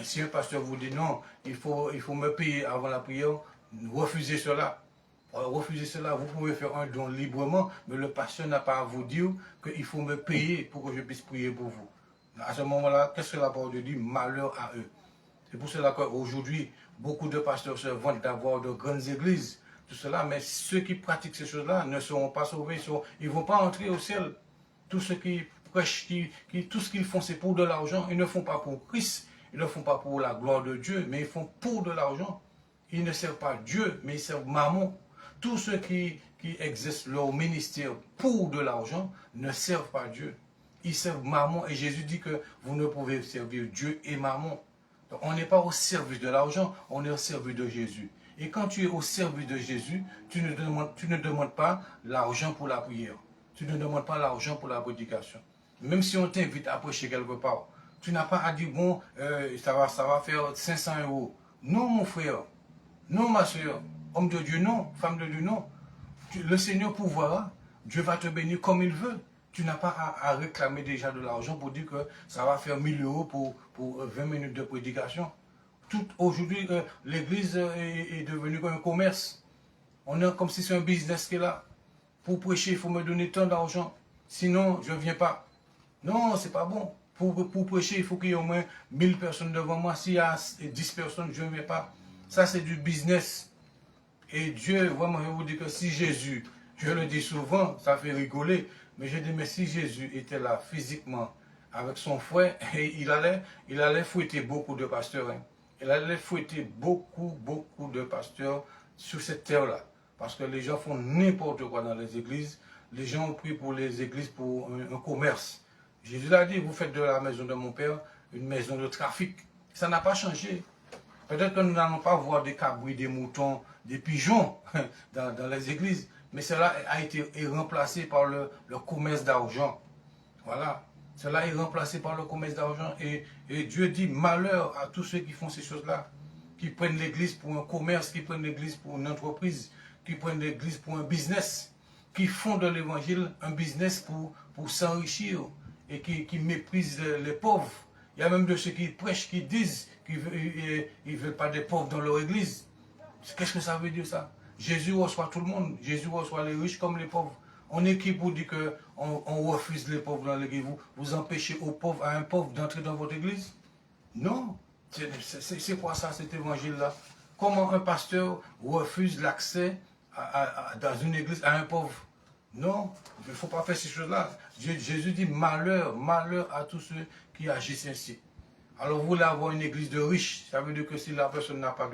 Speaker 1: Si un pasteur vous dit non, il faut me payer avant la prière, refusez cela. Refusez cela, vous pouvez faire un don librement, mais le pasteur n'a pas à vous dire qu'il faut me payer pour que je puisse prier pour vous. À ce moment-là, qu'est-ce que la parole de Dieu dit? Malheur à eux. C'est pour cela qu'aujourd'hui, beaucoup de pasteurs se vantent d'avoir de grandes églises, tout cela, mais ceux qui pratiquent ces choses-là ne seront pas sauvés, ils ne vont pas entrer au ciel. Tous ceux qui prêchent, tout ce qu'ils font, c'est pour de l'argent. Ils ne font pas pour Christ, ils ne font pas pour la gloire de Dieu, mais ils font pour de l'argent. Ils ne servent pas Dieu, mais ils servent Mammon. Tous ceux qui exercent leur ministère pour de l'argent ne servent pas Dieu. Ils servent Mammon et Jésus dit que vous ne pouvez servir Dieu et Mammon. Donc, on n'est pas au service de l'argent, on est au service de Jésus. Et quand tu es au service de Jésus, tu ne demandes pas l'argent pour la prière. Tu ne demandes pas l'argent pour la prédication. Même si on t'invite à prêcher quelque part, tu n'as pas à dire, bon, ça va faire 500 €. Non, mon frère. Non, ma soeur. Homme de Dieu, non. Femme de Dieu, non. Le Seigneur pourvoira. Dieu va te bénir comme il veut. Tu n'as pas à réclamer déjà de l'argent pour dire que ça va faire 1000 € pour 20 minutes de prédication. Aujourd'hui, l'église est devenue comme un commerce. On est comme si c'est un business qui est là. Pour prêcher, il faut me donner tant d'argent. Sinon, je ne viens pas. Non, c'est pas bon. Pour prêcher, il faut qu'il y ait au moins 1000 personnes devant moi. S'il y a 10 personnes, je ne viens pas. Ça, c'est du business. Et Dieu, vraiment, je vous dis que si Jésus, je le dis souvent, ça fait rigoler, mais je dis, mais si Jésus était là physiquement avec son frère, il allait fouetter beaucoup de pasteurs. Hein. Il allait fouetter beaucoup de pasteurs sur cette terre-là. Parce que les gens font n'importe quoi dans les églises. Les gens ont pris pour les églises pour un commerce. Jésus l'a dit, vous faites de la maison de mon père une maison de trafic. Ça n'a pas changé. Peut-être que nous n'allons pas voir des cabris, des moutons, des pigeons dans les églises, mais cela a été remplacé par le commerce d'argent. Voilà. Cela est remplacé par le commerce d'argent. Et Dieu dit malheur à tous ceux qui font ces choses-là, qui prennent l'église pour un commerce, qui prennent l'église pour une entreprise, qui prennent l'église pour un business, qui font de l'évangile un business pour s'enrichir et qui méprisent les pauvres. Il y a même de ceux qui prêchent, qui disent qu'ils ne veulent pas des pauvres dans leur église. Qu'est-ce que ça veut dire ça? Jésus reçoit tout le monde. Jésus reçoit les riches comme les pauvres. On est qui pour dire qu'on refuse les pauvres dans l'église? Vous empêchez à un pauvre d'entrer dans votre église? Non. C'est quoi ça, cet évangile-là? Comment un pasteur refuse l'accès dans une église à un pauvre? Non, il ne faut pas faire ces choses-là. Jésus dit malheur à tous ceux qui agissent ainsi. Alors vous voulez avoir une église de riches, ça veut dire que si la personne n'a pas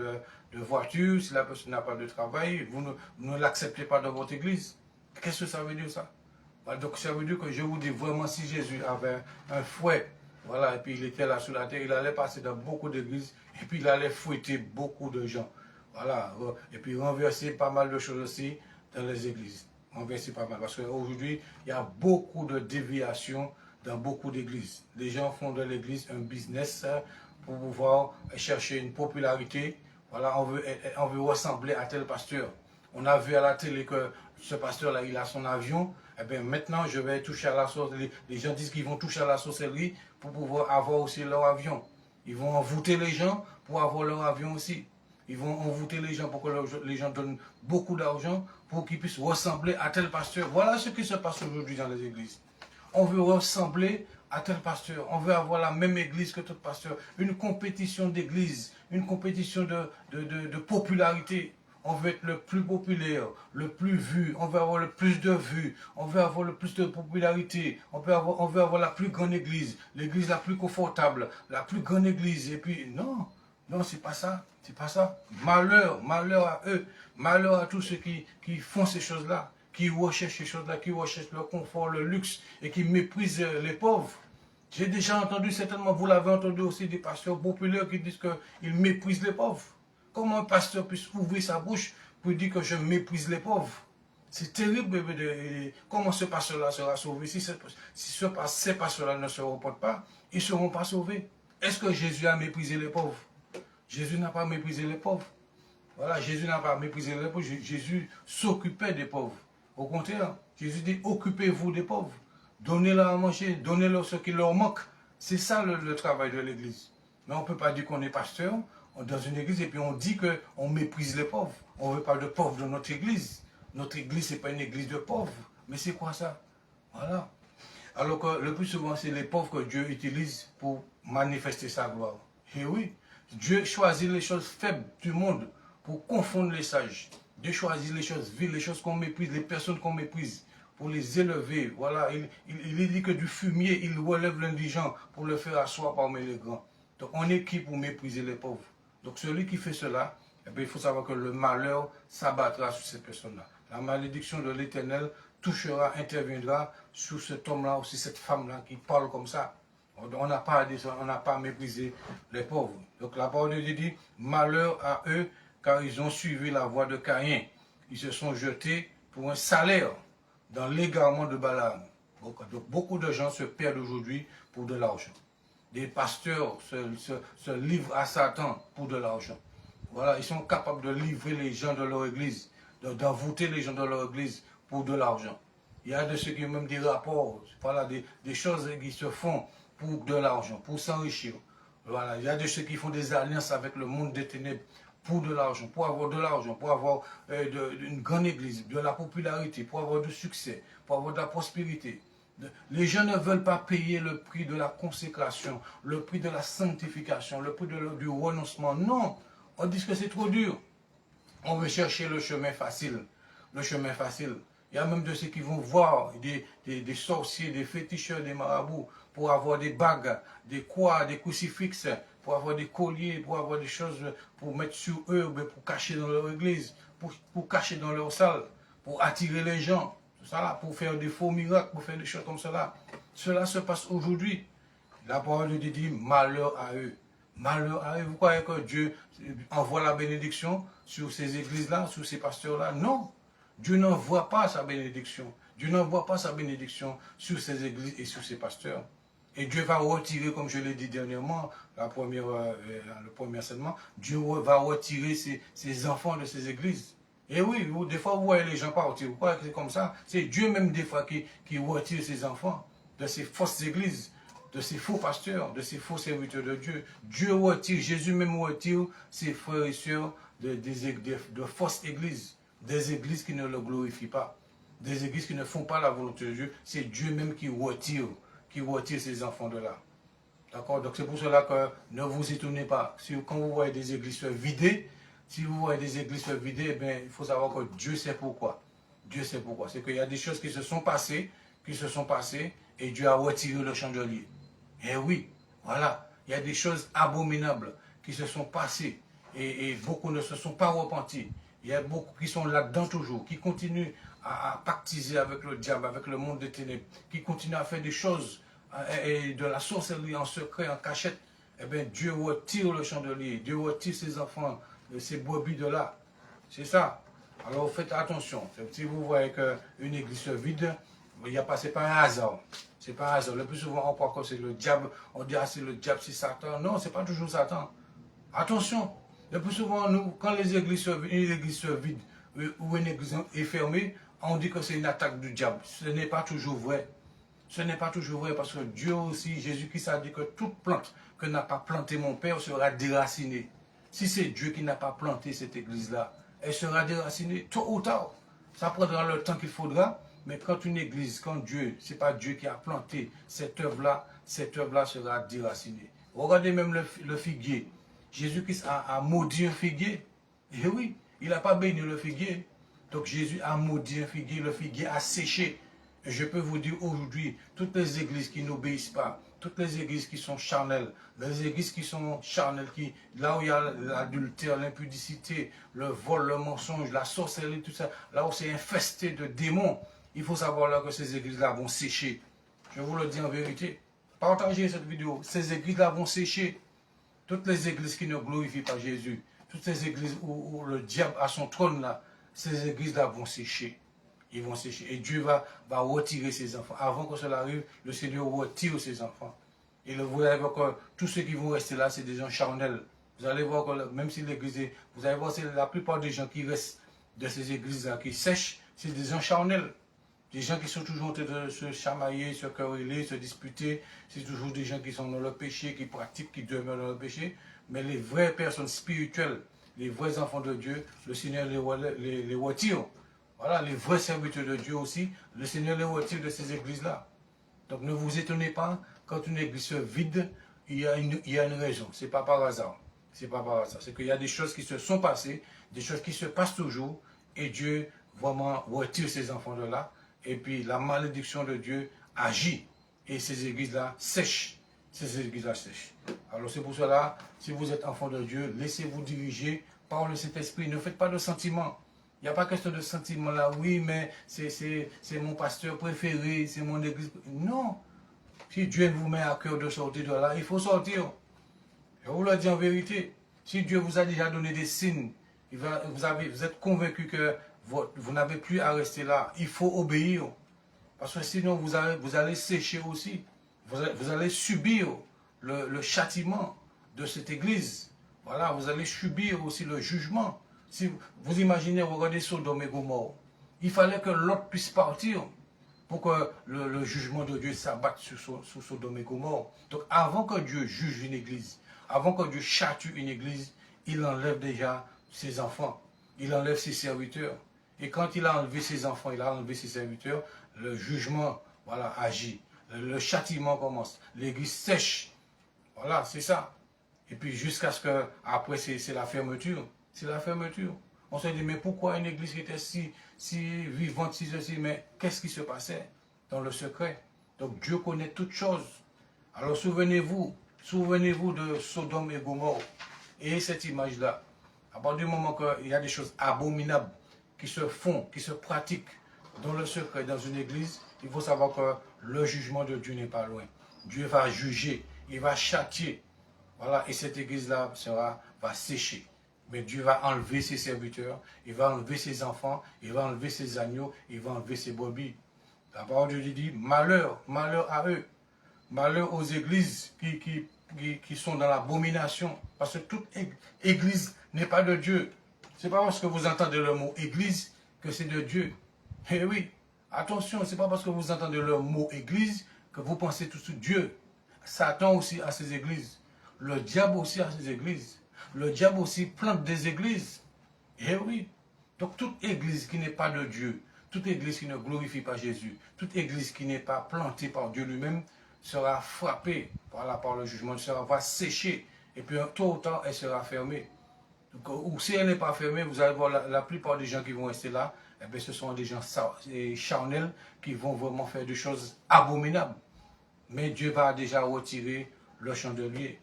Speaker 1: de voiture, si la personne n'a pas de travail, vous ne l'acceptez pas dans votre église. Qu'est-ce que ça veut dire ça? Donc ça veut dire que je vous dis vraiment, si Jésus avait un fouet, voilà, et puis il était là sur la terre, il allait passer dans beaucoup d'églises, et puis il allait fouetter beaucoup de gens. Voilà, et puis renverser pas mal de choses aussi dans les églises. Renverser pas mal, parce qu'aujourd'hui, il y a beaucoup de déviations dans beaucoup d'églises. Les gens font de l'église un business pour pouvoir chercher une popularité. Voilà, on veut ressembler à tel pasteur. On a vu à la télé que ce pasteur-là, il a son avion. Eh bien, maintenant, je vais toucher à la sorcellerie. Les gens disent qu'ils vont toucher à la sorcellerie pour pouvoir avoir aussi leur avion. Ils vont envoûter les gens pour avoir leur avion aussi. Ils vont envoûter les gens pour que les gens donnent beaucoup d'argent pour qu'ils puissent ressembler à tel pasteur. Voilà ce qui se passe aujourd'hui dans les églises. On veut ressembler à tel pasteur. On veut avoir la même église que tout pasteur. Une compétition d'église, une compétition de popularité. On veut être le plus populaire, le plus vu, on veut avoir le plus de vues, on veut avoir le plus de popularité, on veut avoir la plus grande église, l'église la plus confortable, la plus grande église. Et puis, non, non, c'est pas ça, c'est pas ça. Malheur, malheur à eux, malheur à tous ceux qui font ces choses-là, qui recherchent ces choses-là, qui recherchent le confort, le luxe et qui méprisent les pauvres. J'ai déjà entendu, certainement vous l'avez entendu aussi, des pasteurs populaires qui disent qu'ils méprisent les pauvres. Comment un pasteur puisse ouvrir sa bouche pour dire que je méprise les pauvres? C'est terrible. Comment ce pasteur-là sera sauvé? Si ces pasteurs-là ne se reportent pas, ils ne seront pas sauvés. Est-ce que Jésus a méprisé les pauvres? Jésus n'a pas méprisé les pauvres. Voilà, Jésus n'a pas méprisé les pauvres. Jésus s'occupait des pauvres. Au contraire, Jésus dit, occupez-vous des pauvres. Donnez-leur à manger, donnez-leur ce qui leur manque. C'est ça le travail de l'Église. Mais on ne peut pas dire qu'on est pasteur dans une église et puis on dit qu'on méprise les pauvres. On ne veut pas de pauvres dans notre église. Notre église, ce n'est pas une église de pauvres. Mais c'est quoi ça? Voilà. Alors que le plus souvent, c'est les pauvres que Dieu utilise pour manifester sa gloire. Et oui, Dieu choisit les choses faibles du monde pour confondre les sages. Dieu choisit les choses viles, les choses qu'on méprise, les personnes qu'on méprise, pour les élever. Voilà, il dit que du fumier, il relève l'indigent pour le faire asseoir parmi les grands. Donc on est qui pour mépriser les pauvres? Donc celui qui fait cela, eh bien, il faut savoir que le malheur s'abattra sur ces personnes-là. La malédiction de l'Éternel touchera, interviendra sur cet homme-là ou sur cette femme-là qui parle comme ça. On n'a pas à mépriser les pauvres. Donc la parole de Dieu dit, malheur à eux, car ils ont suivi la voie de Caïn. Ils se sont jetés pour un salaire dans l'égarement de Balaam. Donc beaucoup de gens se perdent aujourd'hui pour de l'argent. Des pasteurs se livrent à Satan pour de l'argent. Voilà, ils sont capables de livrer les gens de leur église, d'envoûter les gens de leur église pour de l'argent. Il y a de ceux qui ont même des rapports, voilà, des choses qui se font pour de l'argent, pour s'enrichir. Voilà, il y a de ceux qui font des alliances avec le monde des ténèbres pour de l'argent, pour avoir de l'argent, pour avoir une grande église, de la popularité, pour avoir du succès, pour avoir de la prospérité. Les gens ne veulent pas payer le prix de la consécration, le prix de la sanctification, le prix du renoncement. Non, on dit que c'est trop dur. On veut chercher le chemin facile. Le chemin facile. Il y a même de ceux qui vont voir des sorciers, des féticheurs, des marabouts, pour avoir des bagues, des croix, des crucifixes, pour avoir des colliers, pour avoir des choses pour mettre sur eux, pour cacher dans leur église, pour cacher dans leur salle, pour attirer les gens. Ça là, pour faire des faux miracles, pour faire des choses comme cela. Cela se passe aujourd'hui. La parole de Dieu dit malheur à eux. Malheur à eux. Vous croyez que Dieu envoie la bénédiction sur ces églises-là, sur ces pasteurs-là? Non. Dieu n'envoie pas sa bénédiction. Dieu n'envoie pas sa bénédiction sur ces églises et sur ces pasteurs. Et Dieu va retirer, comme je l'ai dit dernièrement, le premier enseignement, Dieu va retirer ses enfants de ces églises. Et oui, des fois vous voyez les gens partir, vous croyez que c'est comme ça? C'est Dieu même des fois qui retire ses enfants de ces fausses églises, de ces faux pasteurs, de ces faux serviteurs de Dieu. Dieu retire, Jésus même retire ses frères et sœurs de fausses églises, des églises qui ne le glorifient pas, des églises qui ne font pas la volonté de Dieu. C'est Dieu même qui retire ses enfants de là. D'accord? Donc c'est pour cela que ne vous étonnez pas. Quand vous voyez des églises vidées, si vous voyez des églises vidées, il faut savoir que Dieu sait pourquoi. Dieu sait pourquoi. C'est qu'il y a des choses qui se sont passées, et Dieu a retiré le chandelier. Et oui, voilà. Il y a des choses abominables qui se sont passées. et beaucoup ne se sont pas repentis. Il y a beaucoup qui sont là-dedans toujours, qui continuent à pactiser avec le diable, avec le monde des ténèbres, qui continuent à faire des choses et de la sorcellerie en secret, en cachette. Eh bien, Dieu retire le chandelier, Dieu retire ses enfants, ses brebis de là. C'est ça. Alors faites attention. Si vous voyez qu'une église se vide, c'est pas un hasard. C'est pas un hasard. Le plus souvent, on croit que c'est le diable. On dit, ah, c'est le diable, c'est Satan. Non, c'est pas toujours Satan. Attention. Le plus souvent, nous, quand une église se vide ou une église est fermée, on dit que c'est une attaque du diable. Ce n'est pas toujours vrai. Ce n'est pas toujours vrai parce que Dieu aussi, Jésus-Christ a dit que toute plante que n'a pas planté mon Père sera déracinée. Si c'est Dieu qui n'a pas planté cette église-là, elle sera déracinée tôt ou tard. Ça prendra le temps qu'il faudra, mais quand une église, quand Dieu, ce n'est pas Dieu qui a planté cette œuvre-là sera déracinée. Regardez même le figuier. Jésus-Christ a maudit un figuier. Et oui, il n'a pas béni le figuier. Donc Jésus a maudit un figuier, le figuier a séché. Et je peux vous dire aujourd'hui, toutes les églises qui n'obéissent pas, toutes les églises qui sont charnelles, les églises qui sont charnelles, là où il y a l'adultère, l'impudicité, le vol, le mensonge, la sorcellerie, tout ça, là où c'est infesté de démons, il faut savoir là que ces églises-là vont sécher. Je vous le dis en vérité. Partagez cette vidéo. Ces églises-là vont sécher. Toutes les églises qui ne glorifient pas Jésus, toutes ces églises où le diable a son trône là, ces églises-là vont sécher. Ils vont sécher. Et Dieu va retirer ses enfants. Avant que cela arrive, le Seigneur retire ses enfants. Et vous allez voir que tous ceux qui vont rester là, c'est des gens charnels. Vous allez voir que même si l'église est... Vous allez voir que la plupart des gens qui restent de ces églises-là, qui sèchent, c'est des gens charnels. Des gens qui sont toujours en train de se chamailler, se quereller, se disputer. C'est toujours des gens qui sont dans le péché, qui pratiquent, qui demeurent dans le péché. Mais les vraies personnes spirituelles, les vrais enfants de Dieu, le Seigneur les retire. Voilà, les vrais serviteurs de Dieu aussi, le Seigneur les retire de ces églises-là. Donc ne vous étonnez pas, quand une église se vide, il y a une raison. Ce n'est pas par hasard. C'est pas par hasard. C'est qu'il y a des choses qui se sont passées, des choses qui se passent toujours, et Dieu vraiment retire ses enfants de là. Et puis la malédiction de Dieu agit. Et ces églises-là sèchent. Ces églises-là sèchent. Alors c'est pour cela, si vous êtes enfant de Dieu, laissez-vous diriger par le Saint-Esprit. Ne faites pas de sentiments. Il n'y a pas question de sentiment là, oui, mais c'est mon pasteur préféré, c'est mon église. Non. Si Dieu vous met à cœur de sortir de là, il faut sortir. Je vous le dis en vérité. Si Dieu vous a déjà donné des signes, vous êtes convaincu que vous n'avez plus à rester là, il faut obéir. Parce que sinon, vous allez sécher aussi. Vous allez subir le châtiment de cette église. Voilà, vous allez subir aussi le jugement. Si vous imaginez, regardez Sodome et Gomorrhe, il fallait que l'autre puisse partir pour que le jugement de Dieu s'abatte sur Sodome et Gomorre. Donc avant que Dieu juge une église, avant que Dieu châtie une église, il enlève déjà ses enfants, il enlève ses serviteurs. Et quand il a enlevé ses enfants, il a enlevé ses serviteurs, le jugement, voilà, agit. Le châtiment commence. L'église sèche. Voilà, c'est ça. Et puis jusqu'à ce que, après, c'est la fermeture. C'est la fermeture. On se dit, mais pourquoi une église qui était si vivante, si ceci, mais qu'est-ce qui se passait dans le secret? Donc Dieu connaît toutes choses. Alors souvenez-vous de Sodome et Gomorre. Et cette image-là, à partir du moment qu'il y a des choses abominables qui se font, qui se pratiquent dans le secret, dans une église, il faut savoir que le jugement de Dieu n'est pas loin. Dieu va juger, il va châtier. Voilà, et cette église-là va sécher. Mais Dieu va enlever ses serviteurs, il va enlever ses enfants, il va enlever ses agneaux, il va enlever ses brebis. La parole de Dieu dit, malheur, malheur à eux. Malheur aux églises qui sont dans l'abomination. Parce que toute église n'est pas de Dieu. Ce n'est pas parce que vous entendez le mot église que c'est de Dieu. Eh oui, attention, ce n'est pas parce que vous entendez le mot église que vous pensez tout de suite Dieu. Satan aussi a ses églises. Le diable aussi a ses églises. Le diable aussi plante des églises. Eh oui. Donc toute église qui n'est pas de Dieu, toute église qui ne glorifie pas Jésus, toute église qui n'est pas plantée par Dieu lui-même, sera frappée par le jugement, va sécher. Et puis tôt ou tard, elle sera fermée. Donc, ou si elle n'est pas fermée, vous allez voir la plupart des gens qui vont rester là, eh bien, ce sont des gens charnels qui vont vraiment faire des choses abominables. Mais Dieu va déjà retirer le chandelier.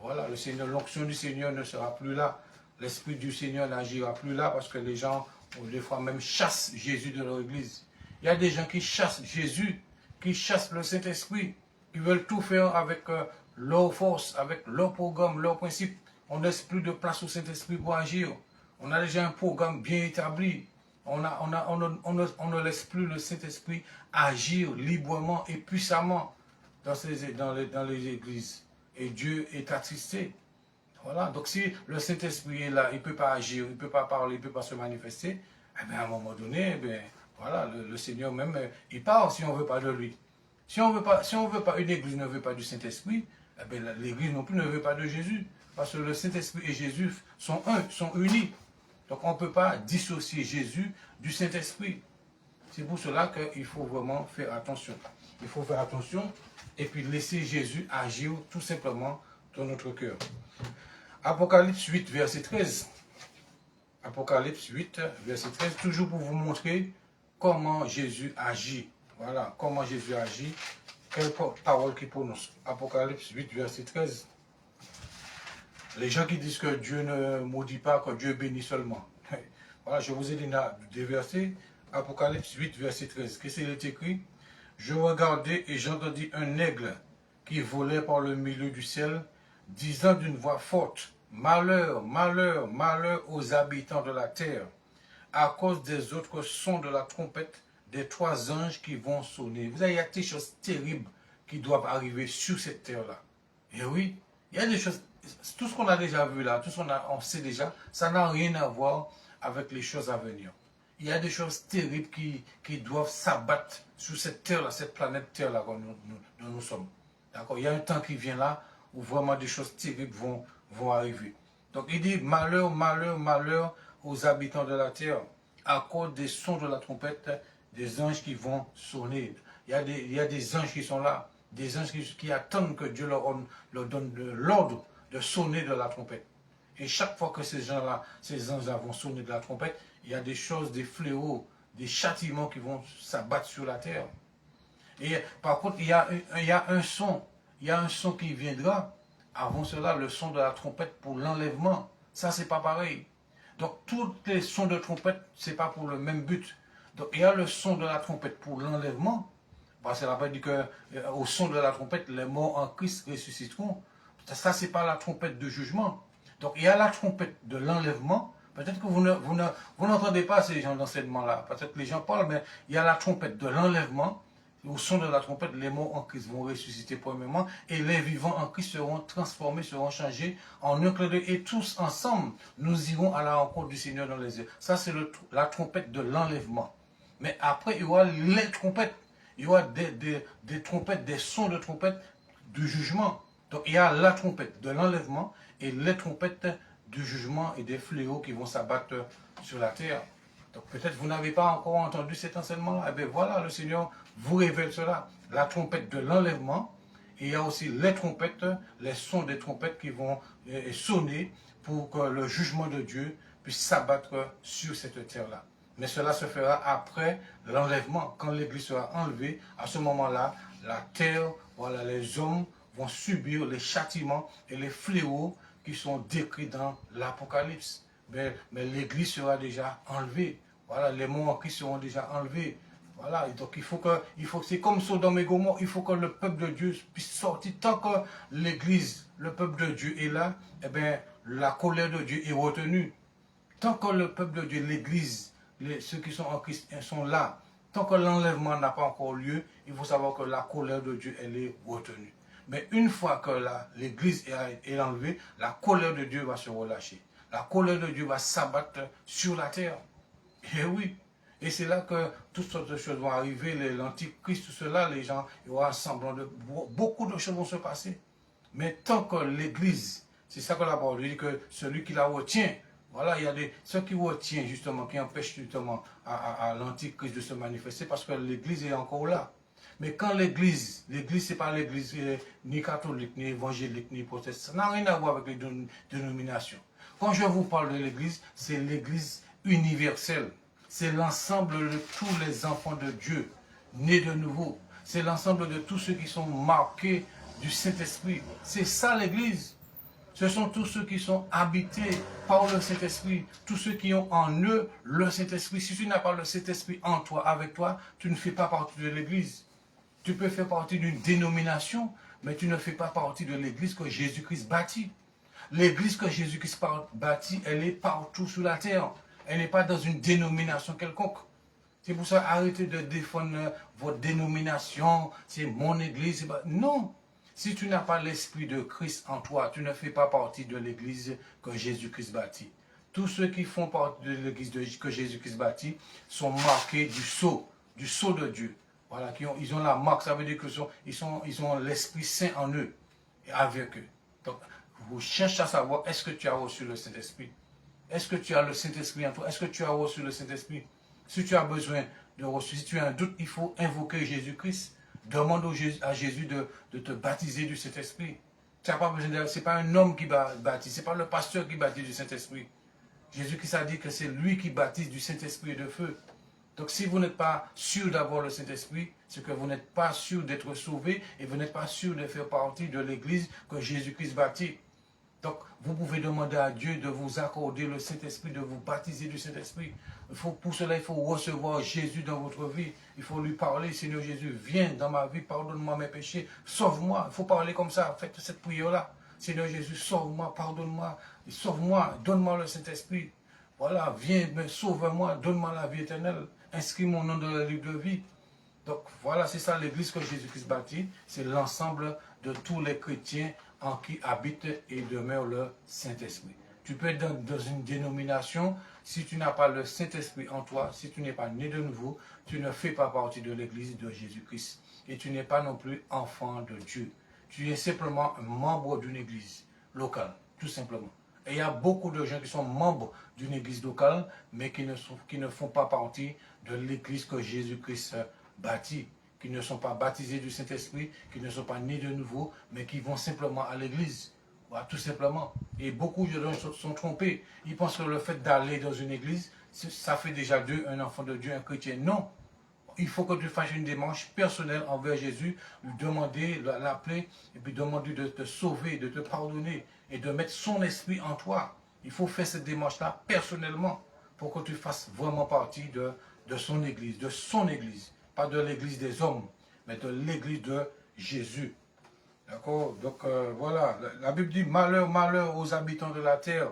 Speaker 1: Voilà, l'onction du Seigneur ne sera plus là. l'Esprit du Seigneur n'agira plus là parce que les gens, des fois même, chassent Jésus de leur église. Il y a des gens qui chassent Jésus, qui chassent le Saint-Esprit, qui veulent tout faire avec leur force, avec leur programme, leur principe. On ne laisse plus de place au Saint-Esprit pour agir. On a déjà un programme bien établi. On ne laisse plus le Saint-Esprit agir librement et puissamment dans les églises. Et Dieu est attristé. Voilà. Donc si le Saint-Esprit est là, il ne peut pas agir, il ne peut pas parler, il ne peut pas se manifester, eh bien, à un moment donné, eh bien, voilà, le Seigneur même, il part si on ne veut pas de lui. Si on veut pas, une église ne veut pas du Saint-Esprit, eh bien, l'église non plus ne veut pas de Jésus. Parce que le Saint-Esprit et Jésus sont un, sont unis. Donc on ne peut pas dissocier Jésus du Saint-Esprit. C'est pour cela qu'il faut vraiment faire attention. Il faut faire attention et puis laisser Jésus agir tout simplement dans notre cœur. Apocalypse 8, verset 13. Apocalypse 8, verset 13, toujours pour vous montrer comment Jésus agit. Voilà, comment Jésus agit. Quelle parole qu'il prononce. Apocalypse 8, verset 13. Les gens qui disent que Dieu ne maudit pas, que Dieu bénit seulement. Voilà, je vous ai dit des versets. Apocalypse 8, verset 13. Qu'est-ce qu'il est écrit? Je regardais et j'entendis un aigle qui volait par le milieu du ciel, disant d'une voix forte, malheur, malheur, malheur aux habitants de la terre, à cause des autres sons de la trompette des 3 anges qui vont sonner. Vous voyez, il y a des choses terribles qui doivent arriver sur cette terre-là. Et oui, il y a des choses, tout ce qu'on a déjà vu là, tout ce qu'on sait déjà, ça n'a rien à voir avec les choses à venir. Il y a des choses terribles qui doivent s'abattre sur cette terre-là, cette planète Terre-là dont nous sommes. D'accord? Il y a un temps qui vient là où vraiment des choses terribles vont arriver. Donc il dit malheur, malheur, malheur aux habitants de la terre, à cause des sons de la trompette des anges qui vont sonner. Il y a des anges qui sont là, des anges qui attendent que Dieu leur donne l'ordre de sonner de la trompette. Et chaque fois que ces anges-là vont sonner de la trompette, il y a des choses, des fléaux, des châtiments qui vont s'abattre sur la terre. Et par contre, il y a un son qui viendra. Avant cela, le son de la trompette pour l'enlèvement. Ça, c'est pas pareil. Donc, tous les sons de trompette, c'est pas pour le même but. Donc, il y a le son de la trompette pour l'enlèvement. Parce qu'elle a dit qu'au son de la trompette, les morts en Christ ressusciteront. Ça, c'est pas la trompette de jugement. Donc, il y a la trompette de l'enlèvement. Peut-être que vous n'entendez pas ces gens d'enseignement-là. Peut-être que les gens parlent, mais il y a la trompette de l'enlèvement. Au son de la trompette, les morts en Christ vont ressusciter premièrement et les vivants en Christ seront transformés, seront changés en un clin d'œil. Et tous ensemble, nous irons à la rencontre du Seigneur dans les airs. Ça, c'est la trompette de l'enlèvement. Mais après, il y aura les trompettes. Il y aura des trompettes, des sons de trompette du jugement. Donc, il y a la trompette de l'enlèvement et les trompettes du jugement et des fléaux qui vont s'abattre sur la terre. Donc peut-être vous n'avez pas encore entendu cet enseignement-là. Eh bien voilà, le Seigneur vous révèle cela. La trompette de l'enlèvement. Et il y a aussi les trompettes, les sons des trompettes qui vont sonner pour que le jugement de Dieu puisse s'abattre sur cette terre-là. Mais cela se fera après l'enlèvement. Quand l'Église sera enlevée, à ce moment-là, la terre, voilà, les hommes vont subir les châtiments et les fléaux qui sont décrits dans l'Apocalypse. Mais l'Église sera déjà enlevée. Voilà, les morts en Christ seront déjà enlevés. Voilà, et donc il faut que c'est comme Sodome et Gomorrhe, il faut que le peuple de Dieu puisse sortir. Tant que l'Église, le peuple de Dieu est là, eh bien, la colère de Dieu est retenue. Tant que le peuple de Dieu, l'Église, ceux qui sont en Christ sont là, tant que l'enlèvement n'a pas encore lieu, il faut savoir que la colère de Dieu, elle est retenue. Mais une fois que l'Église est enlevée, la colère de Dieu va se relâcher. La colère de Dieu va s'abattre sur la terre. Et oui. Et c'est là que toutes sortes de choses vont arriver, l'antichrist, tout cela, les gens, il y aura semblant de... Beaucoup de choses vont se passer. Mais tant que l'Église, c'est ça que la parole dit, que celui qui la retient, voilà, il y a ceux qui retient justement, qui empêchent justement à l'antichrist de se manifester, parce que l'Église est encore là. Mais quand l'Église, c'est pas l'Église ni catholique, ni évangélique, ni protestante, ça n'a rien à voir avec les dénominations. Quand je vous parle de l'Église, c'est l'Église universelle. C'est l'ensemble de tous les enfants de Dieu, nés de nouveau. C'est l'ensemble de tous ceux qui sont marqués du Saint-Esprit. C'est ça l'Église. Ce sont tous ceux qui sont habités par le Saint-Esprit, tous ceux qui ont en eux le Saint-Esprit. Si tu n'as pas le Saint-Esprit en toi, avec toi, tu ne fais pas partie de l'Église. Tu peux faire partie d'une dénomination, mais tu ne fais pas partie de l'Église que Jésus-Christ bâtit. L'Église que Jésus-Christ bâtit, elle est partout sur la terre. Elle n'est pas dans une dénomination quelconque. C'est pour ça, arrêtez de défendre votre dénomination, c'est mon Église. Non. Si tu n'as pas l'Esprit de Christ en toi, tu ne fais pas partie de l'Église que Jésus-Christ bâtit. Tous ceux qui font partie de l'Église que Jésus-Christ bâtit sont marqués du sceau de Dieu. Voilà, ils ont la marque, ça veut dire qu'ils ont l'Esprit Saint en eux, et avec eux. Donc, vous cherchez à savoir, est-ce que tu as reçu le Saint-Esprit? Est-ce que tu as le Saint-Esprit en toi? Est-ce que tu as reçu le Saint-Esprit? Si tu as besoin de reçu, si tu as un doute, il faut invoquer Jésus-Christ. Demande à Jésus de te baptiser du Saint-Esprit. Tu n'as pas besoin de... Ce n'est pas un homme qui baptise, ce n'est pas le pasteur qui baptise du Saint-Esprit. Jésus-Christ a dit que c'est lui qui baptise du Saint-Esprit et de feu. Donc si vous n'êtes pas sûr d'avoir le Saint-Esprit, c'est que vous n'êtes pas sûr d'être sauvé et vous n'êtes pas sûr de faire partie de l'Église que Jésus-Christ bâtit. Donc, vous pouvez demander à Dieu de vous accorder le Saint-Esprit, de vous baptiser du Saint-Esprit. Pour cela, il faut recevoir Jésus dans votre vie. Il faut lui parler, Seigneur Jésus, viens dans ma vie, pardonne-moi mes péchés, sauve-moi. Il faut parler comme ça, faites cette prière-là. Seigneur Jésus, sauve-moi, pardonne-moi, sauve-moi, donne-moi le Saint-Esprit. Voilà, viens, sauve-moi, donne-moi la vie éternelle. Inscris mon nom dans le livre de vie. Donc voilà, c'est ça l'Église que Jésus-Christ bâtit. C'est l'ensemble de tous les chrétiens en qui habite et demeure le Saint-Esprit. Tu peux être dans une dénomination, si tu n'as pas le Saint-Esprit en toi, si tu n'es pas né de nouveau, tu ne fais pas partie de l'Église de Jésus-Christ. Et tu n'es pas non plus enfant de Dieu. Tu es simplement un membre d'une Église locale, tout simplement. Et il y a beaucoup de gens qui sont membres d'une Église locale, mais qui ne font pas partie de l'Église que Jésus-Christ bâtit, qui ne sont pas baptisés du Saint-Esprit, qui ne sont pas nés de nouveau, mais qui vont simplement à l'église. Voilà, tout simplement. Et beaucoup de gens sont trompés. Ils pensent que le fait d'aller dans une église, ça fait déjà d'eux un enfant de Dieu, un chrétien. Non. Il faut que tu fasses une démarche personnelle envers Jésus, lui demander, l'appeler, et puis demander de te sauver, de te pardonner, et de mettre son esprit en toi. Il faut faire cette démarche-là personnellement, pour que tu fasses vraiment partie de son église, pas de l'église des hommes, mais de l'église de Jésus. D'accord? Donc voilà, la Bible dit malheur, malheur aux habitants de la terre,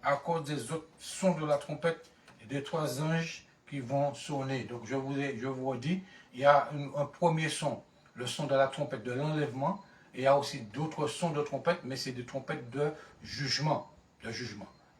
Speaker 1: à cause des autres sons de la trompette et des trois anges qui vont sonner. Donc je vous redis, il y a un premier son, le son de la trompette de l'enlèvement, et il y a aussi d'autres sons de trompette, mais c'est des trompettes de jugement,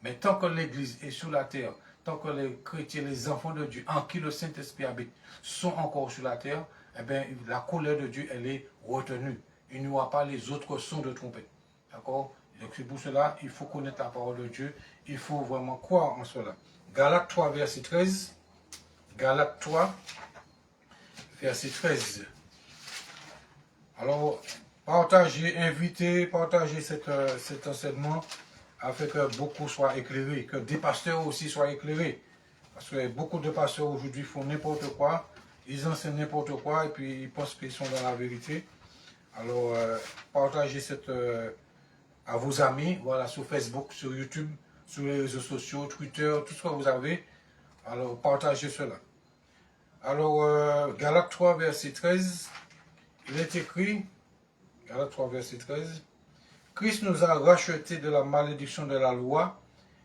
Speaker 1: Mais tant que l'église est sur la terre, tant que les chrétiens, les enfants de Dieu, en qui le Saint-Esprit habite, sont encore sur la terre, eh bien, la colère de Dieu, elle est retenue. Il n'y aura pas les autres sons de trompette. D'accord? Donc c'est pour cela, il faut connaître la parole de Dieu. Il faut vraiment croire en cela. Galates 3, verset 13. Galates 3, verset 13. Alors, partagez cet enseignement afin que beaucoup soient éclairés, que des pasteurs aussi soient éclairés. Parce que beaucoup de pasteurs aujourd'hui font n'importe quoi, ils enseignent n'importe quoi et puis ils pensent qu'ils sont dans la vérité. Alors, partagez à vos amis, voilà, sur Facebook, sur YouTube, sur les réseaux sociaux, Twitter, tout ce que vous avez. Alors, partagez cela. Alors, Galates 3, verset 13, il est écrit, Galates 3, verset 13, Christ nous a rachetés de la malédiction de la loi,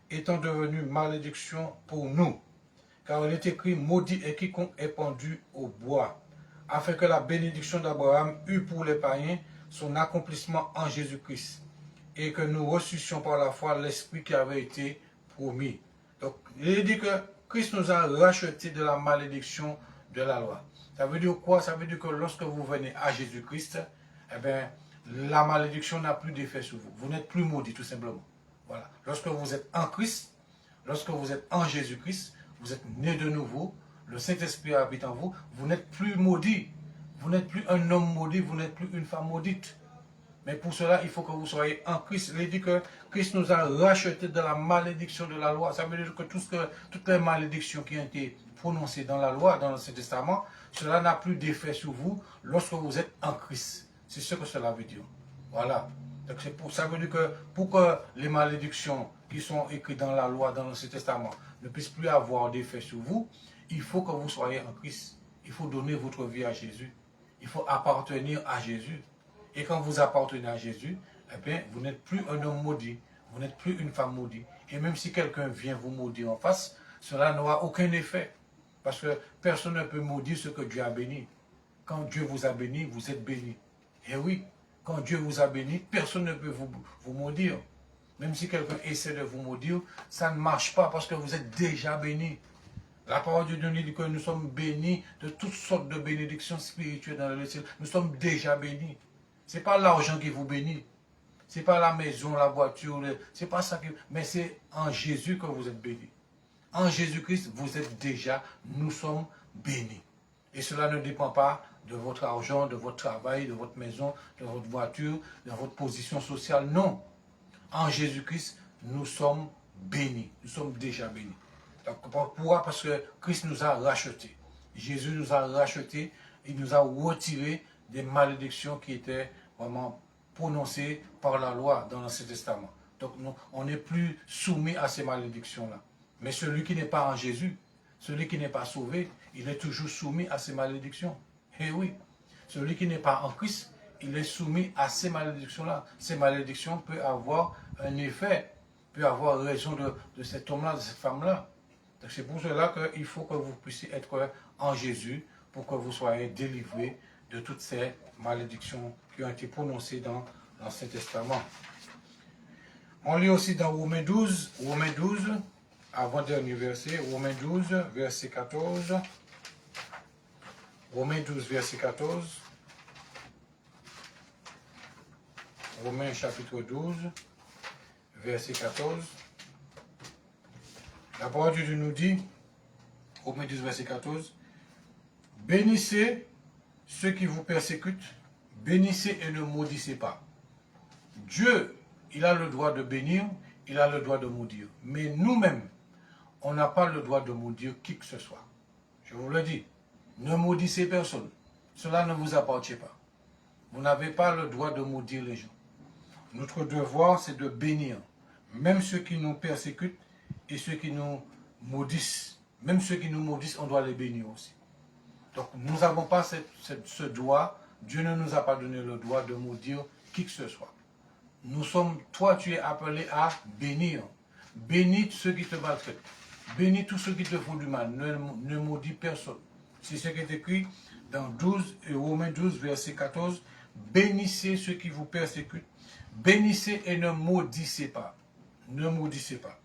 Speaker 1: étant devenu malédiction pour nous. Car il est écrit, maudit est quiconque est pendu au bois, afin que la bénédiction d'Abraham eût pour les païens son accomplissement en Jésus-Christ, et que nous reçussions par la foi l'Esprit qui avait été promis. Donc, il dit que Christ nous a rachetés de la malédiction de la loi. Ça veut dire quoi? Ça veut dire que lorsque vous venez à Jésus-Christ, eh bien, la malédiction n'a plus d'effet sur vous. Vous n'êtes plus maudit, tout simplement. Voilà. Lorsque vous êtes en Christ, lorsque vous êtes en Jésus-Christ, vous êtes né de nouveau, le Saint-Esprit habite en vous, vous n'êtes plus maudit. Vous n'êtes plus un homme maudit, vous n'êtes plus une femme maudite. Mais pour cela, il faut que vous soyez en Christ. Il dit que Christ nous a rachetés de la malédiction de la loi. Ça veut dire que toutes les malédictions qui ont été prononcées dans la loi, dans l'Ancien Testament, cela n'a plus d'effet sur vous lorsque vous êtes en Christ. C'est ce que cela veut dire. Voilà. Donc ça veut dire que pour que les malédictions qui sont écrites dans la loi, dans l'Ancien Testament, ne puissent plus avoir d'effet sur vous, il faut que vous soyez en Christ. Il faut donner votre vie à Jésus. Il faut appartenir à Jésus. Et quand vous appartenez à Jésus, eh bien, vous n'êtes plus un homme maudit, vous n'êtes plus une femme maudite. Et même si quelqu'un vient vous maudire en face, cela n'aura aucun effet. Parce que personne ne peut maudire ce que Dieu a béni. Quand Dieu vous a béni, vous êtes béni. Et oui, quand Dieu vous a béni, personne ne peut vous maudire. Même si quelqu'un essaie de vous maudire, ça ne marche pas parce que vous êtes déjà béni. La parole de Dieu nous dit que nous sommes bénis de toutes sortes de bénédictions spirituelles dans le ciel. Nous sommes déjà bénis. Ce n'est pas l'argent qui vous bénit. Ce n'est pas la maison, la voiture. C'est pas ça mais c'est en Jésus que vous êtes bénis. En Jésus-Christ, vous êtes déjà, nous sommes bénis. Et cela ne dépend pas de votre argent, de votre travail, de votre maison, de votre voiture, de votre position sociale. Non. En Jésus-Christ, nous sommes bénis. Nous sommes déjà bénis. Pourquoi? Parce que Christ nous a rachetés. Jésus nous a rachetés. Il nous a retiré des malédictions qui étaient vraiment prononcées par la loi dans l'Ancien Testament. Donc on n'est plus soumis à ces malédictions-là. Mais celui qui n'est pas en Jésus, celui qui n'est pas sauvé, il est toujours soumis à ces malédictions. Eh oui, celui qui n'est pas en Christ, il est soumis à ces malédictions-là. Ces malédictions peuvent avoir un effet, peuvent avoir raison de cet homme-là, de cette femme-là. C'est pour cela qu'il faut que vous puissiez être en Jésus pour que vous soyez délivrés de toutes ces malédictions qui ont été prononcées dans l'Ancien Testament. On lit aussi dans Romains 12, avant-dernier verset, Romains 12, verset 14. Romains 12, verset 14. Romains chapitre 12, verset 14. La parole de Dieu nous dit, Romains 12, verset 14, bénissez ceux qui vous persécutent, bénissez et ne maudissez pas. Dieu, il a le droit de bénir, il a le droit de maudire. Mais nous-mêmes, on n'a pas le droit de maudire qui que ce soit. Je vous le dis, ne maudissez personne. Cela ne vous appartient pas. Vous n'avez pas le droit de maudire les gens. Notre devoir, c'est de bénir. Même ceux qui nous persécutent et ceux qui nous maudissent. Même ceux qui nous maudissent, on doit les bénir aussi. Donc, nous n'avons pas ce droit. Dieu ne nous a pas donné le droit de maudire qui que ce soit. Toi, tu es appelé à bénir. Bénis ceux qui te maltraitent. Bénis tous ceux qui te font du mal. Ne maudis personne. C'est ce qui est écrit dans Romains 12, verset 14. Bénissez ceux qui vous persécutent. Bénissez et ne maudissez pas. Ne maudissez pas.